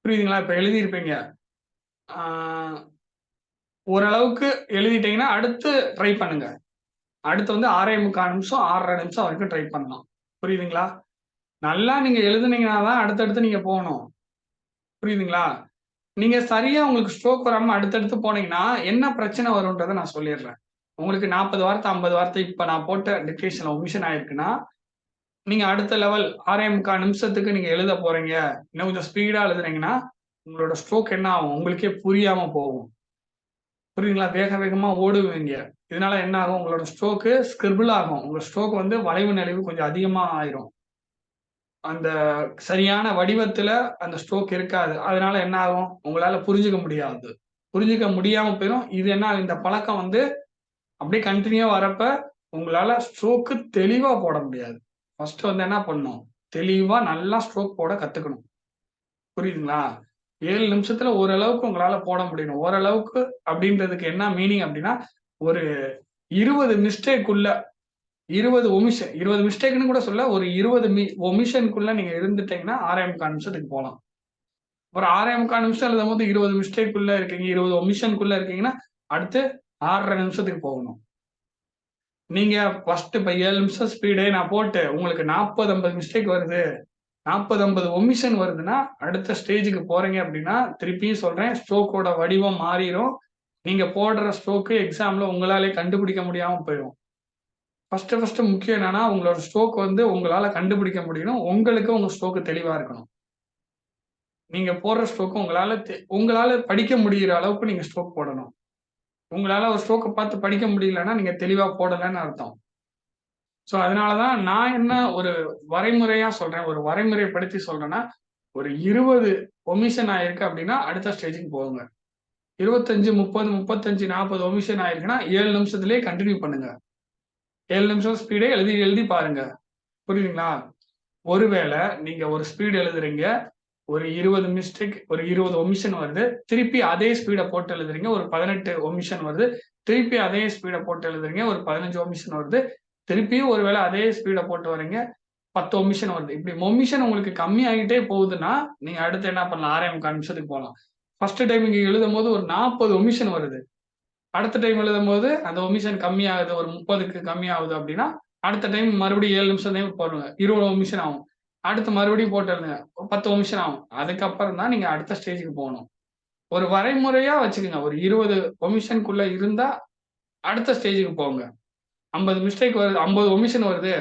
புரியுதுங்களா? இப்ப எழுதியிருப்பீங்க. ஆ ஓரளவுக்கு எழுதிட்டீங்கன்னா, அடுத்து ட்ரை பண்ணுங்க. அடுத்து வந்து 6.25 நிமிஷம், 6.5 நிமிஷம் வரைக்கும் ட்ரை பண்ணலாம். புரியுதுங்களா? நல்லா நீங்க எழுதுனீங்கன்னா தான் அடுத்தடுத்து நீங்க போணும். புரியுதுங்களா? நீங்க சரியா உங்களுக்கு ஸ்ட்ரோக் வராம அடுத்தடுத்து போனீங்கன்னா, என்ன பிரச்சனை வரும்ன்றத நான் சொல்லிடுறேன். உங்களுக்கு 40 வார்த்தை, 50 வார்த்தை இப்ப நான் போட்ட டிக்டேஷன்ல ஒமிஷன் ஆயிருக்குன்னா, நீங்க அடுத்த லெவல் 6.25 நிமிஷத்துக்கு நீங்க எழுத போறீங்க. இன்னும் கொஞ்சம் ஸ்பீடா எழுதுனீங்கன்னா, உங்களோட ஸ்ட்ரோக் என்ன ஆகும்? உங்களுக்கே புரியாம போகும். புரியுதுங்களா? வேக வேகமா ஓடுவீங்க. இதனால என்ன ஆகும்? உங்களோட ஸ்ட்ரோக்கு ஸ்கிரிபிள் ஆகும். உங்க ஸ்ட்ரோக் வந்து வளைவு நெளிவு கொஞ்சம் அதிகமா ஆயிரும். அந்த சரியான வடிவத்துல அந்த ஸ்ட்ரோக் இருக்காது. அதனால என்ன ஆகும்? உங்களால புரிஞ்சுக்க முடியாது. புரிஞ்சுக்க முடியாம போயிரும். இது என்ன இந்த பழக்கம் வந்து அப்படியே கன்டினியூவா வரப்ப, உங்களால ஸ்ட்ரோக்கு தெளிவா போட முடியாது. ஃபர்ஸ்ட் வந்து என்ன பண்ணணும்? தெளிவா நல்லா ஸ்ட்ரோக் போட கத்துக்கணும். புரியுதுங்களா? 7 நிமிஷத்துல ஓரளவுக்கு உங்களால போட முடியணும். ஓரளவுக்கு அப்படின்றதுக்கு என்ன மீனிங் அப்படின்னா, ஒரு 20 மிஸ்டேக்குள்ள 20 மிஸ்டேக்ன்னு கூட சொல்ல. ஒரு 20 ஒமிஷன்க்குள்ள நீங்க இருந்துட்டீங்கன்னா 6.25 நிமிஷத்துக்கு போலாம். ஒரு 6.25 நிமிஷம் எழுதும்போது 20 மிஸ்டேக்குள்ள இருக்கீங்க, 20 ஒமிஷன்க்குள்ள இருக்கீங்கன்னா, அடுத்து 6.5 நிமிஷத்துக்கு போகணும். நீங்க ஃபர்ஸ்ட் இப்ப 7 நிமிஷம் ஸ்பீடே நான் போட்டு உங்களுக்கு 40, 50 மிஸ்டேக் வருது. 40, 50 ஒமிஷன் வருதுன்னா, அடுத்த ஸ்டேஜ்க்கு போறீங்க அப்படின்னா, திருப்பியும் சொல்றேன் ஸ்ட்ரோக்கோட வடிவம் மாறிரும். நீங்க போடுற ஸ்ட்ரோக் எக்ஸாம்ல உங்களாலே கண்டுபிடிக்க முடியாம போயிரும். ஃபர்ஸ்ட் முக்கியம் என்னன்னா, உங்களோட ஸ்ட்ரோக் வந்து உங்களால கண்டுபிடிக்க முடியணும். உங்களுக்கு உங்க ஸ்ட்ரோக் தெளிவா இருக்கணும். நீங்க போடுற ஸ்ட்ரோக் உங்களால படிக்க முடியிற அளவுக்கு நீங்க ஸ்ட்ரோக் போடணும். உங்களால ஒரு ஸ்ட்ரோக்க பார்த்து படிக்க முடியலன்னா, நீங்க தெளிவா போடலன்னு அர்த்தம். ஸோ அதனால தான் நான் என்ன ஒரு வரைமுறையா சொல்றேன். ஒரு வரைமுறைப்படுத்தி சொல்றேன்னா, ஒரு 20 ஒமிஷன் ஆயிருக்கு அப்படின்னா, அடுத்த ஸ்டேஜ்க்கு போங்க. 25, 30, 35, 40 ஒமிஷன் ஆயிருக்குன்னா, 7 நிமிஷத்திலேயே கன்டின்யூ பண்ணுங்க. 7 நிமிஷம் ஸ்பீடே எழுதி எழுதி பாருங்க. புரியுதுங்களா? ஒருவேளை நீங்க ஒரு ஸ்பீட் எழுதுறீங்க. ஒரு 20 மிஸ்டேக், ஒரு 20 ஒமிஷன் வருது. திருப்பி அதே ஸ்பீட போட்டு எழுதுறீங்க. ஒரு 18 ஒமிஷன் வருது. திருப்பி அதே ஸ்பீட போட்டு எழுதுறீங்க. ஒரு 15 ஒமிஷன் வருது. திருப்பியும் ஒருவேளை அதே ஸ்பீட போட்டு வரீங்க. 10 ஒமிஷன் வருது. இப்படி ஒமிஷன் உங்களுக்கு கம்மி ஆகிட்டே போகுதுன்னா, நீங்க அடுத்து என்ன பண்ணலாம்? 6.25 நிமிஷத்துக்கு போலாம். ஃபர்ஸ்ட் டைம் நீங்க எழுதும்போது ஒரு 40 ஒமிஷன் வருது. அடுத்த டைம் எழுதும்போது அந்த ஒமிஷன் கம்மியாகுது. ஒரு 30க்கு கம்மியாகுது அப்படின்னா, அடுத்த டைம் மறுபடியும் 7 நிமிஷம் தான் போடுங்க. 20 ஒமிஷன் ஆகும். அடுத்து மறுபடியும் போட்டு எழுதுங்க. 10 ஒமிஷன் ஆகும். அதுக்கப்புறம் தான் நீங்க அடுத்த ஸ்டேஜ்க்கு போணும். ஒரு வரைமுறையா வச்சுக்கங்க. ஒரு 20 ஒமிஷன்க்குள்ள இருந்தா அடுத்த ஸ்டேஜுக்கு போங்க. 50 மிஸ்டேக் வருது, 50 ஒமிஷன் வருது.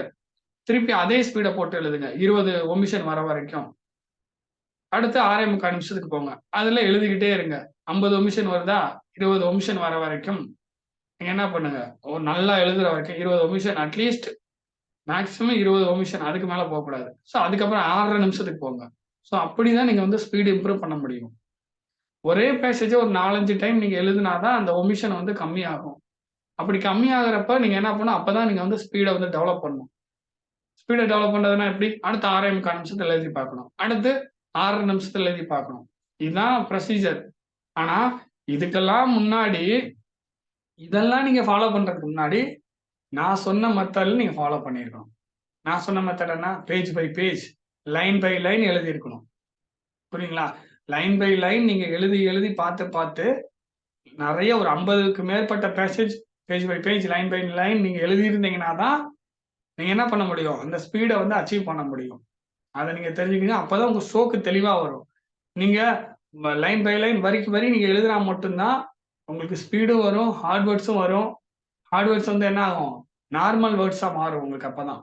திருப்பி அதே ஸ்பீட போட்டு எழுதுங்க. 20 ஒமிஷன் வர வரைக்கும். அடுத்து 6.75 நிமிஷத்துக்கு போங்க. அதுல எழுதிக்கிட்டே இருங்க. 50 ஒமிஷன் வருதா? 20 ஒமிஷன் வர வரைக்கும் நீங்க என்ன பண்ணுங்க, நல்லா எழுதுற வரைக்கும் 20 ஒமிஷன் அட்லீஸ்ட் மேக்ஸிமம் 20 ஒமிஷன் அதுக்கு மேல போகக்கூடாது. ஸோ அதுக்கப்புறம் 6.5 நிமிஷத்துக்கு போங்க. ஸோ அப்படிதான் நீங்க வந்து ஸ்பீடு இம்ப்ரூவ் பண்ண முடியும். ஒரே பேசேஜ ஒரு 4, 5 டைம் நீங்க எழுதுனா தான் அந்த ஒமிஷன் வந்து கம்மியாகும். அப்படி கம்மியாகுறப்ப நீங்க என்ன பண்ணணும், அப்பதான் நீங்க வந்து ஸ்பீட வந்து டெவலப் பண்ணணும். ஸ்பீட டெவலப் பண்றதுன்னா எப்படி? அடுத்து 6.25 நிமிஷத்துல எழுதி பார்க்கணும். அடுத்து 6.5 நிமிஷத்துல எழுதி பார்க்கணும். இதுதான் ப்ரொசீஜர். ஆனா இதுக்கெல்லாம் முன்னாடி இதெல்லாம் நீங்க ஃபாலோ பண்றதுக்கு முன்னாடி நான் சொன்ன மெத்தட்ல நீங்க ஃபாலோ பண்ணியிருக்கணும். நான் சொன்ன மெத்தட் என்ன? Page by page, line by line எழுதியிருக்கணும். புரியுங்களா? லைன் பை லைன் நீங்க எழுதி எழுதி பார்த்து நிறைய ஒரு 50க்கு மேற்பட்ட passage page by page, line by line நீங்க எழுதியிருந்தீங்கன்னா தான் நீங்க என்ன பண்ண முடியும்? அந்த ஸ்பீட வந்து அச்சீவ் பண்ண முடியும். அத நீங்க தெரிஞ்சுக்கங்க. அப்பதான் உங்க ஸ்ட்ரோக் தெளிவா வரும். நீங்க லைன் பை லைன், வரிக்கு வரி நீங்க எழுதினா மட்டும் தான் உங்களுக்கு ஸ்பீடும் வரும், ஹார்ட் வேர்ட்ஸும் வரும். ஹார்ட் வேர்ட்ஸ் வந்து என்ன ஆகும்? நார்மல் வேர்ட்ஸா மாறும் உங்களுக்கு அப்பதான்.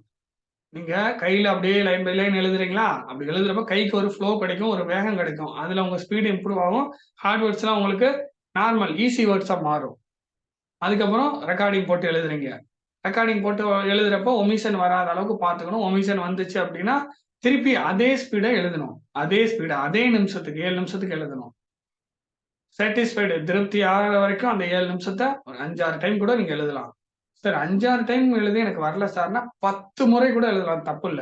நீங்க கையில அப்படியே லைன் பை லைன் எழுதுறீங்களா? அப்படி எழுதுறப்ப கைக்கு ஒரு ஃப்ளோ கிடைக்கும், ஒரு வேகம் கிடைக்கும். அதுல உங்க ஸ்பீடு இம்ப்ரூவ் ஆகும். ஹார்ட் வேர்ட்ஸ்லாம் உங்களுக்கு நார்மல் ஈஸி வேர்ட்ஸா மாறும். அதுக்கப்புறம் ரெக்கார்டிங் போட்டு எழுதுறீங்க. ரெக்கார்டிங் போட்டு எழுதுறப்போ ஒமிஷன் வராத அளவுக்கு பார்த்துக்கணும். ஒமிஷன் வந்துச்சு அப்படின்னா திருப்பி அதே ஸ்பீட எழுதணும். அதே ஸ்பீட அதே நிமிஷத்துக்கு 7 நிமிஷத்துக்கு எழுதணும். சாட்டிஸ்ஃபைடு திருப்தி ஆகுற வரைக்கும் அந்த 7 நிமிஷத்த ஒரு 5, 6 டைம் கூட நீங்க எழுதலாம். சார் 5, 6 டைம் எழுதி எனக்கு வரல சார்னா 10 முறை கூட எழுதலாம், தப்பு இல்ல.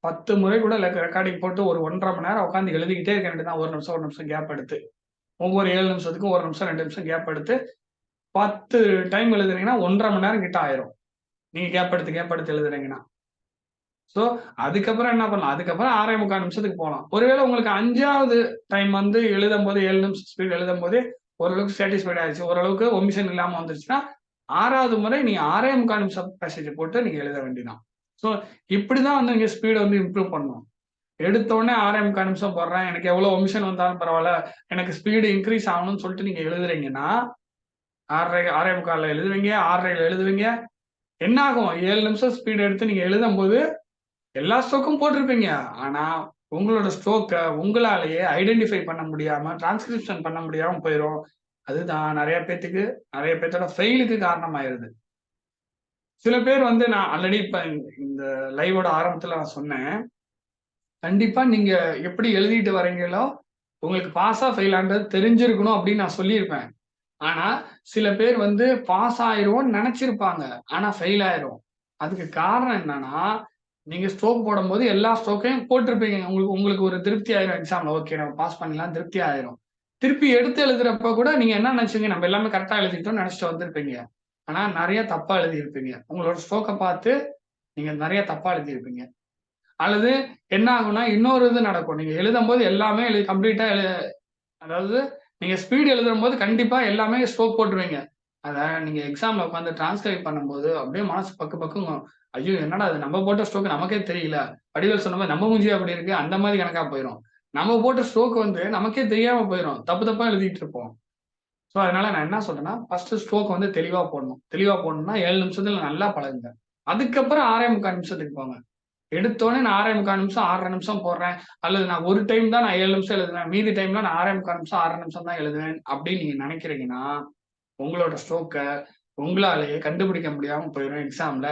10 முறை கூட ரெக்கார்டிங் போட்டு ஒரு 1.5 மணி நேரம் உட்கார்ந்து எழுதிக்கிட்டே இருக்க வேண்டியதுதான். 1 நிமிஷம், 1 நிமிஷம் கேப் எடுத்து. ஒவ்வொரு 7 நிமிஷத்துக்கும் 1 நிமிஷம், 2 நிமிஷம் கேப் எடுத்து 10 டைம் எழுதுனீங்கன்னா 1.5 மணி நேரம் கிட்ட ஆயிரும். நீங்க கேப் எடுத்து எழுதுறீங்கன்னா. ஸோ அதுக்கப்புறம் என்ன பண்ணலாம்? அதுக்கப்புறம் 6.25 நிமிஷத்துக்கு போலாம். ஒருவேளை உங்களுக்கு 5வது டைம் வந்து எழுதும்போது 7 நிமிஷம் ஸ்பீட் எழுதும்போதே ஓரளவுக்கு சாட்டிஸ்ஃபைட் ஆயிடுச்சு. ஓரளவுக்கு ஒமிஷன் இல்லாம வந்துருச்சுன்னா, 6வது முறை நீங்க 6.25 நிமிஷம் பேசேஜ் போட்டு நீங்க எழுத வேண்டியதுதான். ஸோ இப்படிதான் வந்து நீங்க ஸ்பீட வந்து இம்ப்ரூவ் பண்ணணும். எடுத்த உடனே 6.25 நிமிஷம் போடுறேன். எனக்கு எவ்வளவு ஒமிஷன் வந்தாலும் பரவால்ல. எனக்கு ஸ்பீடு இன்கிரீஸ் ஆகணும்னு சொல்லிட்டு நீங்க எழுதுறீங்கன்னா, 6.25ல எழுதுவீங்க, 6.5ல எழுதுவீங்க. என்ன ஆகும்? 7 நிமிஷம் ஸ்பீட் எடுத்து நீங்க எழுதும்போது எல்லா ஸ்ட்ரோக்கும் போட்டிருப்பீங்க. ஆனா, உங்களோட ஸ்ட்ரோக்க உங்களாலேயே ஐடென்டிஃபை பண்ண முடியாம, டிரான்ஸ்கிரிப்ஷன் பண்ண முடியாம போயிரும். அதுதான் நெறைய பேத்தோட ஃபெயிலுக்கு காரணமாயிருது. சில பேர் வந்து நான் ஆல்ரெடி இப்ப இந்த லைவோட ஆரம்பத்துல நான் சொன்னேன். கண்டிப்பா நீங்க எப்படி எழுதிட்டு வரீங்களோ, உங்களுக்கு பாஸா, ஃபெயிலான்றது தெரிஞ்சிருக்கணும் அப்படின்னு நான் சொல்லியிருப்பேன். ஆனா, சில பேர் வந்து பாஸ் ஆயிருவோம்னு நெனச்சிருப்பாங்க. ஆனா ஃபெயில் ஆயிரும். அதுக்கு காரணம் என்னன்னா, நீங்க ஸ்ட்ரோக் போடும்போது எல்லா ஸ்ட்ரோக்கையும் போட்டிருப்பீங்க. உங்களுக்கு உங்களுக்கு ஒரு திருப்தி ஆயிரும் எக்ஸாம்ல. ஓகே நம்ம பாஸ் பண்ணிடலாம் திருப்தி ஆயிரும். திருப்பி எடுத்து எழுதுறப்ப கூட நீங்க என்ன நெனச்சீங்க? நம்ம எல்லாமே கரெக்ட்டா எழுதிட்டோம்னு நெனச்சுட்டு வந்திருப்பீங்க. ஆனா நெறைய தப்பா எழுதியிருப்பீங்க. உங்களோட ஸ்ட்ரோக்க பார்த்து நீங்க நெறைய தப்பா எழுதியிருப்பீங்க. அல்லது என்ன ஆகும்னா, இன்னொரு இது நடக்கும். நீங்க எழுதும்போது எல்லாமே கம்ப்ளீட்டா அதாவது நீங்க ஸ்பீட் எழுதும்போது கண்டிப்பா எல்லாமே ஸ்ட்ரோக் போட்டுருவீங்க. அத நீங்க எக்ஸாம்ல உட்கார்ந்து டிரான்ஸ்கிரைப் பண்ணும்போது அப்படியே மனசு பக்கு பக்குங்கும். ஐயோ! என்னடா இது நம்ம போட்ட ஸ்ட்ரோக் நமக்கே தெரியல. வடிவேல் சொன்ன மாரி நம்ம மூஞ்சியே அப்படி இருக்கு. அந்த மாரி கணக்கா போயிரும். நம்ம போட்ட ஸ்ட்ரோக் வந்து நமக்கே தெரியாம போயிரும். தப்பு தப்பா எழுதிட்டு இருப்போம். ஸோ அதனால நான் என்ன சொல்றேன்னா, ஃபர்ஸ்ட் ஸ்ட்ரோக் வந்து தெளிவா போடணும். தெளிவா போடணும்னா 7 நிமிஷத்துல நல்லா பழகுங்க. அதுக்கப்புறம் 6.25 நிமிஷத்துக்கு போங்க. எடுத்தோனே நான் 6.25 நிமிஷம், 6.5 நிமிஷம் போடுறேன். அல்லது நான் ஒரு டைம் தான் நான் 7 நிமிஷம் எழுதுவேன். மீதி டைம்ல நான் 6.25 நிமிஷம், 6.5 நிமிஷம் தான் எழுதுவேன் அப்படின்னு நீங்க நினைக்கிறீங்கன்னா, உங்களோட ஸ்ட்ரோக்க உங்களாலேயே கண்டுபிடிக்க முடியாம போயிரும் எக்ஸாம்ல.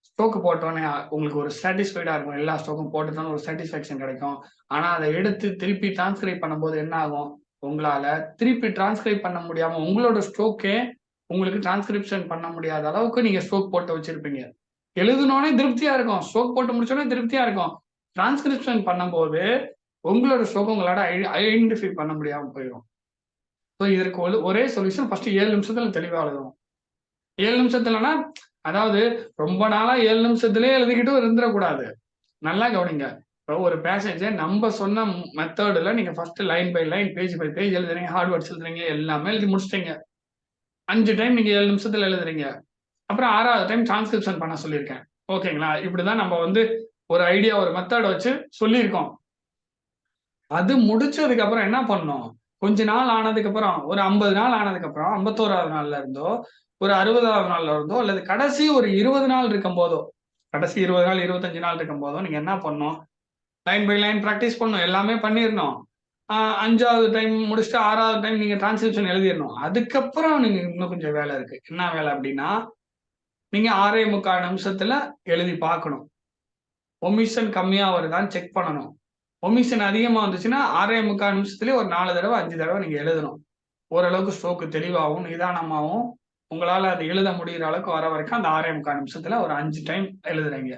ஸ்ட்ரோக் போட்டோனே உங்களுக்கு ஒரு சாட்டிஸ்ஃபைடா இருக்கும். எல்லா ஸ்ட்ரோக்கும் போட்டுட்டோம்னு ஒரு சாட்டிஸ்ஃபேக்ஷன் கிடைக்கும். ஆனா அத எடுத்து திருப்பி டிரான்ஸ்கிரைப் பண்ணும்போது என்ன ஆகும்? உங்களால திருப்பி டிரான்ஸ்கிரைப் பண்ண முடியாம உங்களோட ஸ்ட்ரோக்கே உங்களுக்கு டிரான்ஸ்கிரிப்ஷன் பண்ண முடியாத அளவுக்கு நீங்க ஸ்ட்ரோக் போட்டு வச்சிருப்பீங்க. எழுதுனோனே திருப்தியா இருக்கும். ஸ்ட்ரோக் போட்டு முடிச்சோனே திருப்தியா இருக்கும். டிரான்ஸ்கிரிப்ஷன் பண்ணும்போது உங்களோட ஸ்ட்ரோக்க உங்களால ஐடென்டிஃபை பண்ண முடியாம போயிரும். ஸோ இதற்கு ஒரே சொல்யூஷன் ஃபர்ஸ்ட் 7 நிமிஷத்துல தெளிவா எழுதணும். 7 நிமிஷத்துலனா, அதாவது ரொம்ப நாளா 7 நிமிஷத்திலேயே எழுதிக்கிட்டும் இருந்துறக்கூடாது. நல்லா கவனிங்க. இப்போ ஒரு பேசேஜ நம்ப சொன்ன மெத்தட்ல நீங்க first line by line, page by page எழுதுறீங்க. ஹார்ட் வேர்ட்ஸ் எழுதுறீங்க. எல்லாமே எழுதி முடிச்சுட்டீங்க. 5 டைம் நீங்க 7 நிமிஷத்துல எழுதுறீங்க. அப்புறம் 6வது டைம் டிரான்ஸ்கிரிப்ஷன் பண்ண சொல்லியிருக்கேன். ஓகேங்களா? இப்படிதான் நம்ம வந்து ஒரு ஐடியா, ஒரு மெத்தட் வச்சு சொல்லியிருக்கோம். அது முடிச்சதுக்கு அப்புறம் என்ன பண்ணணும்? கொஞ்ச நாள் ஆனதுக்கு அப்புறம், ஒரு 50 நாள் ஆனதுக்கு அப்புறம் 51வது நாள்ல இருந்தோ, ஒரு 60வது நாள்ல இருந்தோ அல்லது கடைசி ஒரு 20 நாள் இருக்கும் போதோ, கடைசி 20 நாள் 25 நாள் இருக்கும் போதோ நீங்க என்ன பண்ணணும், லைன் பை லைன் ப்ராக்டிஸ் பண்ணணும். எல்லாமே பண்ணிரணும். 5வது டைம் முடிச்சுட்டு 6வது டைம் நீங்க டிரான்ஸ்கிரிப்ஷன் எழுதிரணும். அதுக்கப்புறம் நீங்க இன்னும் கொஞ்சம் வேலை இருக்கு. என்ன வேலை அப்படின்னா, நீங்க 6.25 நிமிஷத்துல எழுதி பார்க்கணும். ஒமிஷன் கம்மியா வருதான்னு செக் பண்ணணும். ஒமிஷன் அதிகமா வந்துச்சுன்னா 6.25 நிமிஷத்துலயே ஒரு 4 தடவை 5 தடவை நீங்க எழுதணும். ஓரளவுக்கு ஸ்ட்ரோக் தெளிவாகவும் நிதானமாகவும் உங்களால அது எழுத முடிகிற அளவுக்கு வர வரைக்கும் அந்த 6.25 நிமிஷத்துல ஒரு 5 டைம் எழுதுறீங்க.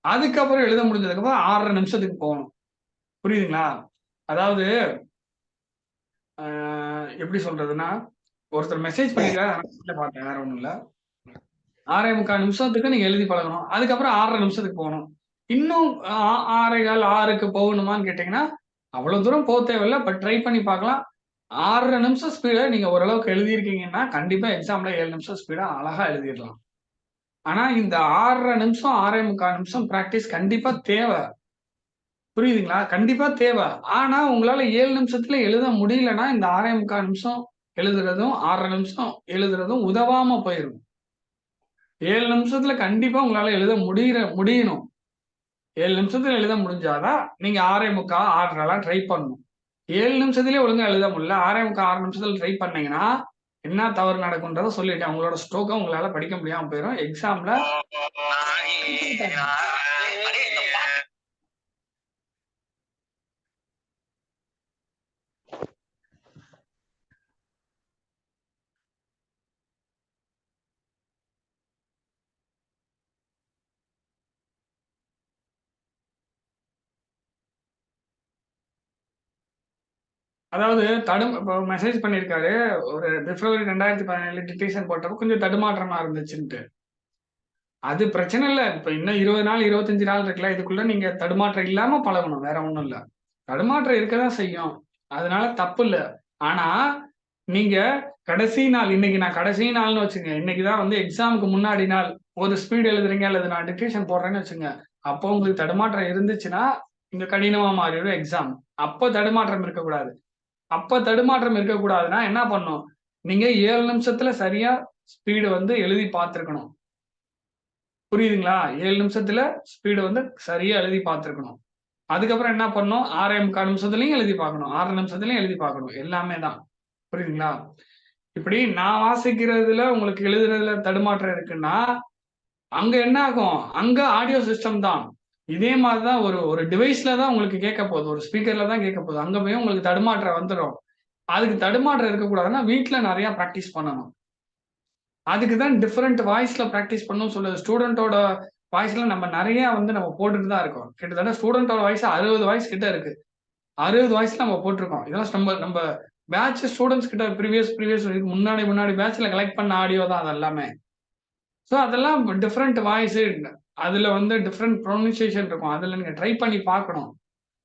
அதுக்கப்புறம் எழுத முடிஞ்சதுக்கு அப்புறம் 6.5 நிமிஷத்துக்கு போகணும். புரியுதுங்களா? அதாவது எப்படி சொல்றதுன்னா, ஒருத்தர் மெசேஜ் பண்ணிருக்காரு, பார்த்தேன். வேற ஒண்ணும் இல்ல. 6.25 நிமிஷத்துக்கு நீங்க எழுதி பழகணும். அதுக்கப்புறம் 6.5 நிமிஷத்துக்கு போகணும். இன்னும் 6.15 6க்கு போகணுமான்னு கேட்டீங்கன்னா, அவ்வளவு தூரம் போக தேவையில்ல. பட் ட்ரை பண்ணி பார்க்கலாம். 6.5 நிமிஷம் ஸ்பீட நீங்க ஓரளவுக்கு எழுதியிருக்கீங்கன்னா, கண்டிப்பா எக்ஸாம்ல 7 நிமிஷம் ஸ்பீடா அழகா எழுதிடலாம். ஆனா இந்த 6.5 நிமிஷம், 6.25 நிமிஷம் பிராக்டிஸ் கண்டிப்பா தேவை. புரியுதுங்களா? கண்டிப்பா தேவை. ஆனா உங்களால 7 நிமிஷத்துல எழுத முடியலன்னா, இந்த 6.25 நிமிஷம் எழுதுறதும், 6.5 நிமிஷம் எழுதுறதும் உதவாம போயிரும். 7 நிமிஷத்துல கண்டிப்பா உங்களால எழுத முடியணும். 7 நிமிஷத்துல எழுத முடிஞ்சாதான் நீங்க 6.25 6.5 ட்ரை பண்ணணும். 7 நிமிஷத்திலேயே ஒழுங்கா எழுத முடியல. 6.25 6 நிமிஷத்துல ட்ரை பண்ணீங்கன்னா, என்ன தவறு நடக்கும்ன்றத சொல்லிட்டேன். உங்களோட ஸ்ட்ரோக்க உங்களால படிக்க முடியாம போயிரும். எக்ஸாம்ல அதாவது இப்போ மெசேஜ் பண்ணியிருக்காரு. ஒரு பிப்ரவரி 2017 டிக்டேஷன் போட்டப்போ கொஞ்சம் தடுமாற்றமா இருந்துச்சுன்ட்டு. அது பிரச்சனை இல்ல. இப்ப இன்னும் 20 நாள், 25 நாள் இருக்குல்ல. இதுக்குள்ள நீங்க தடுமாற்றம் இல்லாம பழகணும். வேற ஒண்ணும் இல்ல. தடுமாற்றம் இருக்கதான் செய்யும். அதனால தப்பு இல்ல. ஆனா, நீங்க கடைசி நாள் இன்னைக்கு நான் கடைசி நாள்னு வச்சுக்கங்க. இன்னைக்கு தான் வந்து எக்ஸாம்க்கு முன்னாடி நாள். ஒரு ஸ்பீட் எழுதுறீங்க அல்லது நான் டிக்டேஷன் போடுறேன்னு வச்சுக்கங்க. அப்போ உங்களுக்கு தடுமாற்றம் இருந்துச்சுன்னா, இங்க கடினமா மாறிடும் எக்ஸாம். அப்ப தடுமாற்றம் இருக்கக்கூடாது. அப்ப தடுமாற்றம் இருக்கக்கூடாதுன்னா என்ன பண்ணணும்? நீங்க 7 நிமிஷத்துல சரியா ஸ்பீடு வந்து எழுதி பார்த்திருக்கணும். புரியுதுங்களா? 7 நிமிஷத்துல ஸ்பீடு வந்து சரியா எழுதி பார்த்திருக்கணும். அதுக்கப்புறம் என்ன பண்ணணும்? 6.25 நிமிஷத்துலயும் எழுதி பார்க்கணும். 6 நிமிஷத்துலயும் எழுதி பார்க்கணும். எல்லாமே தான். புரியுதுங்களா? இப்படி நான் வாசிக்கிறதுல உங்களுக்கு எழுதுறதுல தடுமாற்றம் இருக்குன்னா, அங்க என்ன ஆகும்? அங்க ஆடியோ சிஸ்டம் தான். இதே மாரி தான் ஒரு ஒரு டிவைஸ்ல தான் உங்களுக்கு கேட்கப் போகுது. ஒரு ஸ்பீக்கர்ல தான் கேட்கப் போகுது. அங்க போய் உங்களுக்கு தடுமாற்றம் வந்துரும். அதுக்கு தடுமாற்றம் இருக்கக்கூடாதுன்னா, வீட்ல நெறைய பிராக்டிஸ் பண்ணணும். அதுக்கு தான் டிஃபரண்ட் வாய்ஸ்ல பிராக்டிஸ் பண்ணணும்னு சொல்லுது. ஸ்டூடெண்ட்டோட வாய்ஸ்ல நம்ம நெறைய வந்து நம்ம போட்டுட்டு தான் இருக்கோம். கிட்டத்தட்ட ஸ்டூடெண்ட்டோட வாய்ஸ் 60 வாய்ஸ் கிட்ட இருக்கு. 60 வாய்ஸ் நம்ம போட்டுருக்கோம். இதெல்லாம் நம்ம நம்ம பேட்ச் ஸ்டூடண்ட்ஸ் கிட்ட ப்ரீவியஸ் இதுக்கு முன்னாடி பேட்ச்ல கலெக்ட் பண்ண ஆடியோ தான் அது எல்லாமே. ஸோ அதெல்லாம் டிஃபரண்ட் வாய்ஸ் அதுல வந்து டிஃபரண்ட் ப்ரொனன்சியேஷன் இருக்கும். அதுல நீங்க ட்ரை பண்ணி பார்க்கணும்.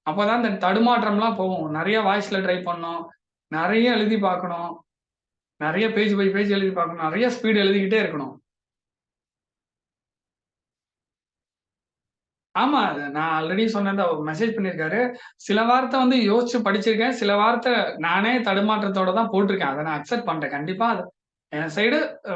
அப்பதான் இந்த தடுமாற்றம்லாம் போகும். நெறைய வாய்ஸ்ல ட்ரை பண்ணணும். நெறைய எழுதி பார்க்கணும். நெறைய பேஜ் பை பேஜ் எழுதி பார்க்கணும். நெறைய ஸ்பீட் எழுதிக்கிட்டே இருக்கணும். ஆமா. நான் ஆல்ரெடி சொன்னேன்ல அவர் மெசேஜ் பண்ணியிருக்காரு. சில வார்த்தை வந்து யோசிச்சு படிச்சிருக்கேன். சில வார்த்தை நானே தடுமாற்றத்தோட தான் போட்டிருக்கேன். அத நான் அக்செப்ட் பண்றேன். கண்டிப்பா அது என் சைடு அ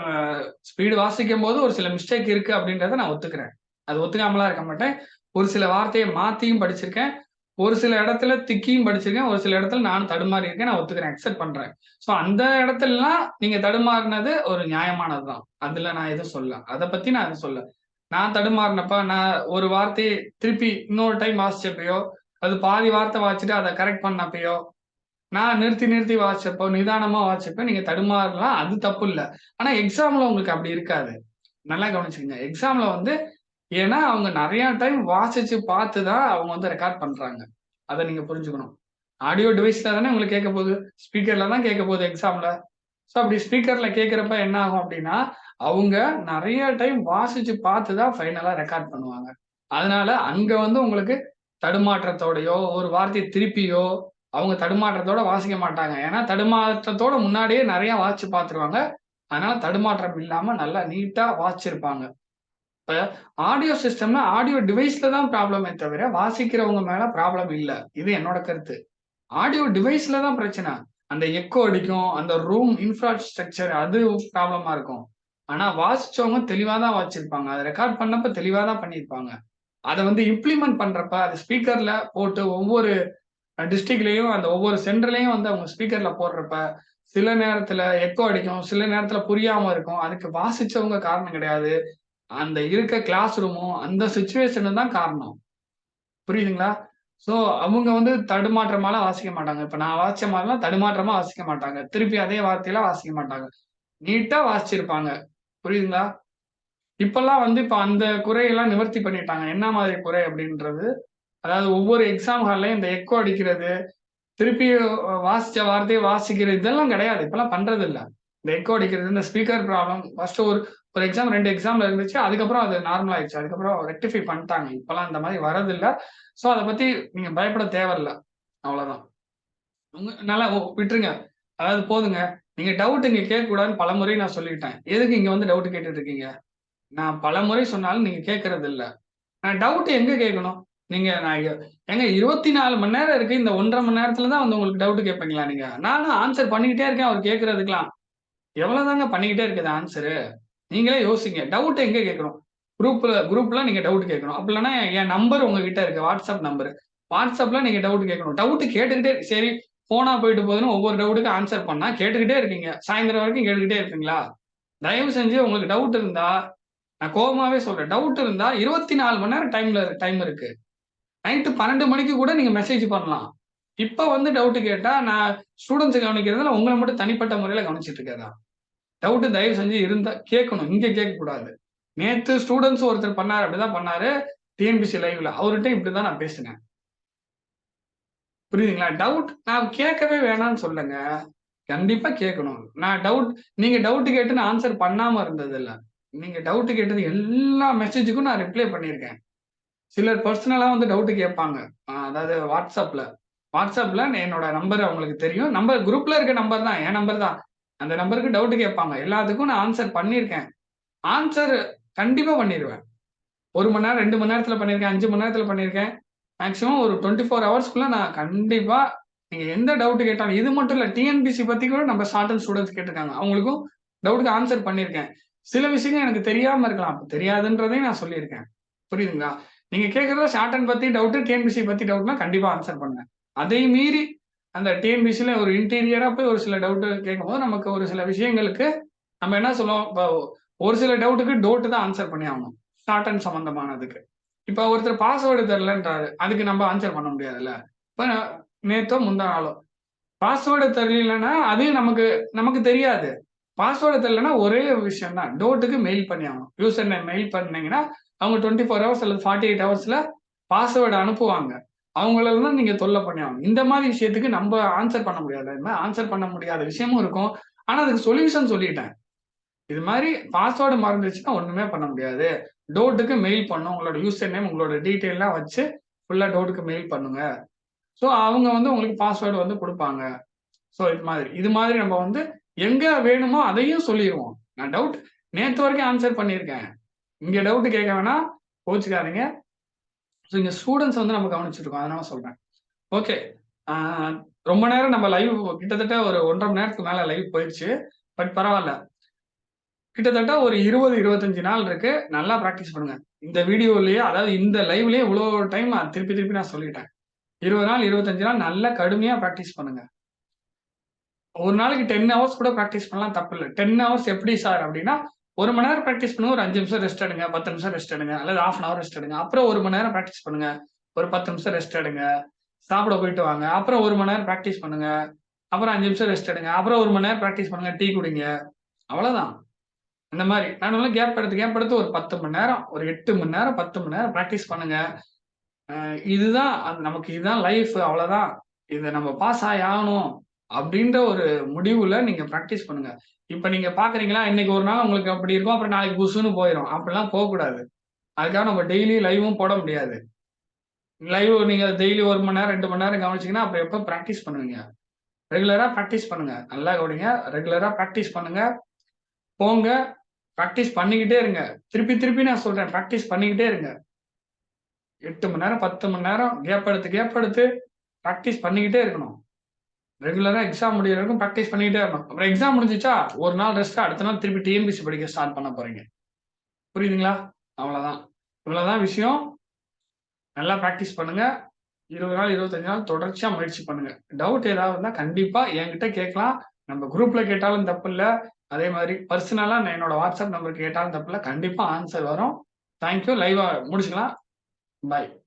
ஸ்பீடு வாசிக்கும்போது ஒரு சில மிஸ்டேக் இருக்கு அப்படின்றத நான் ஒத்துக்கிறேன். அது ஒத்துக்காமலாம் இருக்க மாட்டேன். ஒரு சில வார்த்தைய மாத்தியும் படிச்சிருக்கேன். ஒரு சில இடத்துல திக்கியும் படிச்சிருக்கேன். ஒரு சில இடத்துல நானும் தடுமாறி இருக்கேன். நான் ஒத்துக்கிறேன். அக்செப்ட் பண்றேன். ஸோ அந்த இடத்துலலாம் நீங்க தடுமாறுனது ஒரு நியாயமானது தான். அதுல நான் எதுவும் சொல்லல. அத பத்தி நான் எதுவும் சொல்லல. நான் தடுமாறுனப்ப, நான் ஒரு வார்த்தைய திருப்பி இன்னொரு டைம் வாசிச்சப்பயோ, அது பாதி வார்த்தை வாசிச்சுட்டு அத கரெக்ட் பண்ணப்பயோ, நான் நிறுத்தி வாசிச்சப்போ, நிதானமா வாசிச்சப்ப நீங்க தடுமாறலாம். அது தப்பு இல்ல. ஆனா எக்ஸாம்ல உங்களுக்கு அப்படி இருக்காது. நல்லா கவனிச்சுக்கங்க. எக்ஸாம்ல வந்து ஏன்னா அவங்க நெறைய டைம் வாசிச்சு பார்த்து தான் அவங்க வந்து ரெக்கார்ட் பண்றாங்க. அத நீங்க புரிஞ்சுக்கணும். ஆடியோ டிவைஸ்ல தானே உங்களுக்கு கேட்கப் போகுது. ஸ்பீக்கர்ல தான் கேட்கப் போகுது எக்ஸாம்ல. ஸோ அப்படி ஸ்பீக்கர்ல கேட்கிறப்ப என்ன ஆகும் அப்படின்னா, அவங்க நெறைய டைம் வாசிச்சு பார்த்து தான் ஃபைனலா ரெக்கார்ட் பண்ணுவாங்க. அதனால அங்க வந்து உங்களுக்கு தடுமாற்றத்தோடயோ, ஒரு வார்த்தைய திருப்பியோ, அவங்க தடுமாற்றத்தோட வாசிக்க மாட்டாங்க. ஏன்னா தடுமாற்றத்தோட முன்னாடியே நெறைய வாசிச்சு பார்த்துருவாங்க. அதனால தடுமாற்றம் இல்லாம நல்லா நீட்டா வாசிச்சிருப்பாங்க. இப்ப ஆடியோ சிஸ்டம்னா ஆடியோ டிவைஸ்ல தான் ப்ராப்ளமே தவிர, வாசிக்கிறவங்க மேல ப்ராப்ளம் இல்ல. இது என்னோட கருத்து. ஆடியோ டிவைஸ்ல தான் பிரச்சனை. அந்த எக்கோ அடிக்கும். அந்த ரூம் இன்ஃப்ராஸ்ட்ரக்சர் அது ப்ராப்ளமா இருக்கும். ஆனா வாசிச்சவங்க தெளிவா தான் வாசிச்சிருப்பாங்க. அத ரெக்கார்ட் பண்ணப்ப தெளிவா தான் பண்ணியிருப்பாங்க. அத வந்து இம்ப்ளிமெண்ட் பண்றப்ப, அது ஸ்பீக்கர்ல போட்டு ஒவ்வொரு டிஸ்ட்ரிக்ட்லயும் அந்த ஒவ்வொரு சென்டர்லயும் வந்து அவங்க ஸ்பீக்கர்ல போடுறப்ப, சில நேரத்துல எக்கோ அடிக்கும். சில நேரத்துல புரியாம இருக்கும். அதுக்கு வாசிச்சவங்க காரணம் கிடையாது. அந்த இருக்க கிளாஸ் ரூமும், அந்த சிச்சுவேஷனும் தான் காரணம். புரியுதுங்களா? ஸோ அவங்க வந்து தடுமாற்றமாலாம் வாசிக்க மாட்டாங்க. இப்ப நான் வாசிச்ச மாரிலாம் தடுமாற்றமா வாசிக்க மாட்டாங்க. திருப்பி அதே வார்த்தையெல்லாம் வாசிக்க மாட்டாங்க. நீட்டா வாசிச்சிருப்பாங்க. புரியுதுங்களா? இப்பல்லாம் வந்து இப்ப அந்த குறையெல்லாம் நிவர்த்தி பண்ணிட்டாங்க. என்ன மாதிரி குறை அப்படின்றது, அதாவது ஒவ்வொரு எக்ஸாம் ஹால்லயும் இந்த எக்கோ அடிக்கிறது, திருப்பி வாசிச்ச வார்த்தைய வாசிக்கிறது இதெல்லாம் கிடையாது. இப்பல்லாம் பண்றதில்ல. இந்த எக்கோ அடிக்கிறது, இந்த ஸ்பீக்கர் ப்ராப்ளம் ஃபர்ஸ்ட்டு ஒரு ஒரு எக்ஸாம் 2 எக்ஸாம்ல இருந்துச்சு. அதுக்கப்புறம் அது நார்மல் ஆயிடுச்சு. அதுக்கப்புறம் ரெக்டிஃபை பண்ணிட்டாங்க. இப்பல்லாம் இந்த மாரி வரதில்ல. ஸோ அத பத்தி நீங்க பயப்பட தேவையில்ல. அவ்வளதான். நல்லா விட்டுருங்க. அதாவது போதுங்க. நீங்க டவுட் இங்க கேட்கக்கூடாதுன்னு பலமுறை நான் சொல்லிட்டேன். எதுக்கு இங்க வந்து டவுட் கேட்டுட்டு இருக்கீங்க? நான் பலமுறை சொன்னாலும் நீங்க கேட்கறது இல்ல. நான் டவுட் எங்க கேட்கணும்? நீங்க நான் ஏங்க 24 மணி நேரம் இருக்கு. இந்த 1 1/2 மணி நேரத்துல தான் வந்து உங்களுக்கு டவுட் கேட்பீங்களா நீங்க? நானும் ஆன்ஸர் பண்ணிக்கிட்டே இருக்கேன் அவர் கேட்கறதுக்கெல்லாம். எவ்வளவுதாங்க பண்ணிக்கிட்டே இருக்குது ஆன்ஸரு? நீங்களே யோசிங்க. டவுட் எங்க கேட்கணும்? குரூப்ல நீங்க டவுட் கேட்கணும். அப்படி இல்லன்னா என் நம்பர் உங்ககிட்ட இருக்கு. WhatsApp number. வாட்ஸ்அப்ல நீங்க டவுட் கேட்கணும். டவுட் கேட்டுக்கிட்டே சரி போனா போயிட்டு போகுதுன்னு ஒவ்வொரு டவுட்டுக்கு ஆன்ஸர் பண்ணா கேட்டுக்கிட்டே இருக்கீங்க. சாயந்தரம் வரைக்கும் கேட்டுக்கிட்டே இருப்பீங்களா? தயவு செஞ்சு உங்களுக்கு டவுட் இருந்தா, நான் கோவமாவே சொல்றேன். டவுட் இருந்தா 24 மணி நேரம் டைம் இருக்கு. நைட்டு 12 மணிக்கு கூட நீங்க மெசேஜ் பண்ணலாம். இப்ப வந்து டவுட் கேட்டா, நான் ஸ்டூடண்ட்ஸ கவனிக்கிறதுல உங்கள மட்டும் தனிப்பட்ட முறையில கவனிச்சுட்டு இருக்கேனா? டவுட் தயவு செஞ்சு இருந்தா கேட்கணும். இங்க கேட்கக்கூடாது. நேத்து ஸ்டூடண்ட்ஸ் ஒருத்தர் பண்ணாரு. அப்படிதான் பண்ணாரு. டிஎன்பிசி லைவ்ல. அவர்ட்ட இப்படிதான் நான் பேசினேன். புரியுதுங்களா? டவுட் நான் கேட்கவே வேணான்னு சொல்லங்க. கண்டிப்பா கேட்கணும். நீங்க டவுட் கேட்டு நான் ஆன்ஸர் பண்ணாம இருந்ததில்ல. நீங்க டவுட் கேட்டது எல்லா மெசேஜுக்கும் நான் ரிப்ளை பண்ணியிருக்கேன். சிலர் பெர்சனலா வந்து டவுட் கேட்பாங்க. அதாவது வாட்ஸ்அப்ல என்னோட நம்பர் அவங்களுக்கு தெரியும். நம்பர் குரூப்ல இருக்க நம்பர் தான். என் நம்பர் தான். அந்த நம்பருக்கு டவுட் கேட்பாங்க. எல்லாத்துக்கும் நான் ஆன்ஸர் பண்ணியிருக்கேன். ஆன்ஸர் கண்டிப்பா பண்ணிருவேன். 1 மணி நேரம், 2 மணி நேரத்துல பண்ணியிருக்கேன். 5 மணி நேரத்துல பண்ணியிருக்கேன். மேக்ஸிமம் ஒரு 24 ஹவர்ஸ்க்குள்ள நான் கண்டிப்பா நீங்க எந்த டவுட் கேட்டாலும் இது மட்டும் இல்ல. டிஎன்பிசி பத்தி கூட நம்ம ஷார்ட் அண்ட் ஸ்டூடண்ட்ஸ் கேட்டிருக்காங்க. அவங்களுக்கும் டவுட்க்கு ஆன்ஸர் பண்ணியிருக்கேன். சில விஷயங்கள் எனக்கு தெரியாம இருக்கலாம். தெரியாதுன்றதையும் நான் சொல்லியிருக்கேன். புரியுதுங்களா? நீங்க கேட்கிறத ஷார்ட் அண்ட் பத்தி டவுட், டிஎன்பிசி பத்தி டவுட்னா கண்டிப்பா ஆன்ஸர் பண்ணுவேன். அதை மீறி அந்த டிஎன்பிசில ஒரு இன்டீரியரா போய் ஒரு சில டவுட் கேட்கும்போது, நமக்கு ஒரு சில விஷயங்களுக்கு நம்ம என்ன சொல்லுவோம், இப்போ ஒரு சில டவுட்டுக்கு டோட் தான் ஆன்ஸர் பண்ணி ஆகணும். ஷார்ட் அண்ட் சம்மந்தமானதுக்கு. இப்ப ஒருத்தர் பாஸ்வேர்டு தெரியலன்றாரு. அதுக்கு நம்ம ஆன்ஸர் பண்ண முடியாதுல்ல. இப்ப நேத்தோ முந்தா நாளோ பாஸ்வேர்டு தெரியலன்னா, அதையும் நமக்கு நமக்கு தெரியாது. பாஸ்வேர்டு தெரியலன்னா ஒரே விஷயம் தான். டோட்டுக்கு மெயில் பண்ணி ஆகணும். யூசர் நேம் மெயில் பண்ணீங்கன்னா, அவங்க 24 ஹவர்ஸ் அல்லது 48 ஹவர்ஸ்ல பாஸ்வேர்ட் அனுப்புவாங்க. அவங்களெல்லாம் நீங்க தொல்ல பண்ணி ஆகணும். இந்த மாரி விஷயத்துக்கு நம்ப ஆன்ஸர் பண்ண முடியாது. இது மாரி ஆன்ஸர் பண்ண முடியாத விஷயமும் இருக்கும். ஆனா, அதுக்கு சொல்யூஷன் சொல்லிட்டேன். இது மாரி பாஸ்வேர்ட் மறந்துருச்சுன்னா ஒண்ணுமே பண்ண முடியாது. டோட்டுக்கு மெயில் பண்ணும். உங்களோட யூசர் நேம், உங்களோட டீட்டெயில்லாம் வச்சு ஃபுல்லா டோட்டுக்கு மெயில் பண்ணுங்க. ஸோ அவங்க வந்து உங்களுக்கு பாஸ்வேர்ட் வந்து குடுப்பாங்க. ஸோ இது மாதிரி நம்ம வந்து எங்க வேணுமோ அதையும் சொல்லிருவோம். நான் டவுட் நேத்து வரைக்கும் ஆன்ஸர் பண்ணியிருக்கேன். இங்க டவுட் கேட்க வேணாம். கோச்சுக்காதீங்க. ஸோ இங்க ஸ்டூடண்ட்ஸ் வந்து நம்ம கவனிச்சுட்டு இருக்கோம். அதனால சொல்றேன். ஓகே. ஆ ரொம்ப நேரம் நம்ம லைவ் கிட்டத்தட்ட ஒரு 1 1/2 மணி நேரத்துக்கு மேல லைவ் போயிருச்சு. பட் பரவால்ல. கிட்டத்தட்ட ஒரு 20, 25 நாள் இருக்கு. நல்லா பிராக்டிஸ் பண்ணுங்க. இந்த வீடியோலயே அதாவது இந்த லைவ்லயே இவ்ளோ டைம் திருப்பி திருப்பி நான் சொல்லிட்டேன். 20 நாள், 25 நாள் நல்லா கடுமையா பிராக்டிஸ் பண்ணுங்க. ஒரு நாளைக்கு 10 ஹவர்ஸ் கூட பிராக்டிஸ் பண்ணலாம் தப்பில்ல. 10 ஹவர்ஸ் எப்படி சார் அப்படின்னா, 1 மணி நேரம் பிராக்டிஸ் பண்ணுங்க. ஒரு 5 நிமிஷம் ரெஸ்ட் எடுங்க. 10 நிமிஷம் ரெஸ்ட் எடுங்க. அல்லது 1/2 அன் ஹவர் ரெஸ்ட் எடுங்க. அப்புறம் 1 மணி நேரம் பிராக்டிஸ் பண்ணுங்க. ஒரு 10 நிமிஷம் ரெஸ்ட் எடுங்க. சாப்பிட போயிட்டு வாங்க. அப்புறம் 1 மணி நேரம் பிராக்டிஸ் பண்ணுங்க. அப்புறம் 5 நிமிஷம் ரெஸ்ட் எடுங்க. அப்புறம் 1 மணி நேரம் பிராக்டிஸ் பண்ணுங்க. டீ குடிங்க. அவ்வளோதான். அந்த மாரி. நடுவுல கேப் எடுத்து ஒரு 10 மணி நேரம், ஒரு 8 மணி நேரம், 10 மணி நேரம் பிராக்டிஸ் பண்ணுங்க. இதுதான் நமக்கு இதுதான் லைஃப் அவ்வளோதான். இத நம்ம பாஸ் ஆயி ஆகணும். அப்படின்ற ஒரு முடிவுல நீங்க பிராக்டிஸ் பண்ணுங்க. இப்ப நீங்க பார்க்குறீங்களா, இன்னைக்கு ஒரு நாள் உங்களுக்கு அப்படி இருக்கும். அப்புறம் நாளைக்கு புஸ்ஸுன்னு போயிரும். அப்படிலாம் போக்கூடாது. அதுக்காக நம்ம டெய்லி லைவும் போட முடியாது. லைவ் நீங்க டெய்லி 1 மணி நேரம், 2 மணி நேரம் கவனிச்சீங்கன்னா, அப்புறம் எப்ப பிராக்டிஸ் பண்ணுவீங்க? ரெகுலரா பிராக்டிஸ் பண்ணுங்க. நல்லா கவனிங்க. ரெகுலரா பிராக்டிஸ் பண்ணுங்க. போங்க. பிராக்டிஸ் பண்ணிக்கிட்டே இருங்க. திருப்பி திருப்பி நான் சொல்றேன். பிராக்டிஸ் பண்ணிக்கிட்டே இருங்க. 8 மணி நேரம், 10 மணி நேரம் கேப் எடுத்து பிராக்டிஸ் பண்ணிக்கிட்டே இருக்கணும். ரெகுலரா எக்ஸாம் முடியிற வரைக்கும் பிராக்டிஸ் பண்ணிட்டே இருக்கணும். அப்புறம் எக்ஸாம் முடிஞ்சுச்சா, ஒரு நாள் ரெஸ்ட், அடுத்த நாள் திருப்பி டிஎன்பிஎஸ்சி படிக்க ஸ்டார்ட் பண்ண போறீங்க. புரியுதுங்களா? அவ்வளோதான். இவ்வளோதான் விஷயம். நல்லா பிராக்டிஸ் பண்ணுங்க. 20 நாள், 25 நாள் தொடர்ச்சியா முயற்சி பண்ணுங்க. டவுட் ஏதாவது இருந்தா கண்டிப்பா என்கிட்ட கேட்கலாம். நம்ம குரூப்ல கேட்டாலும் தப்பில்ல. அதே மாதிரி பர்சனலா என்னோட வாட்ஸ்அப் நம்பருக்கு கேட்டாலும் தப்பில்ல. கண்டிப்பா ஆன்சர் வரும். Thank you. லைவா முடிச்சுக்கலாம். பாய்.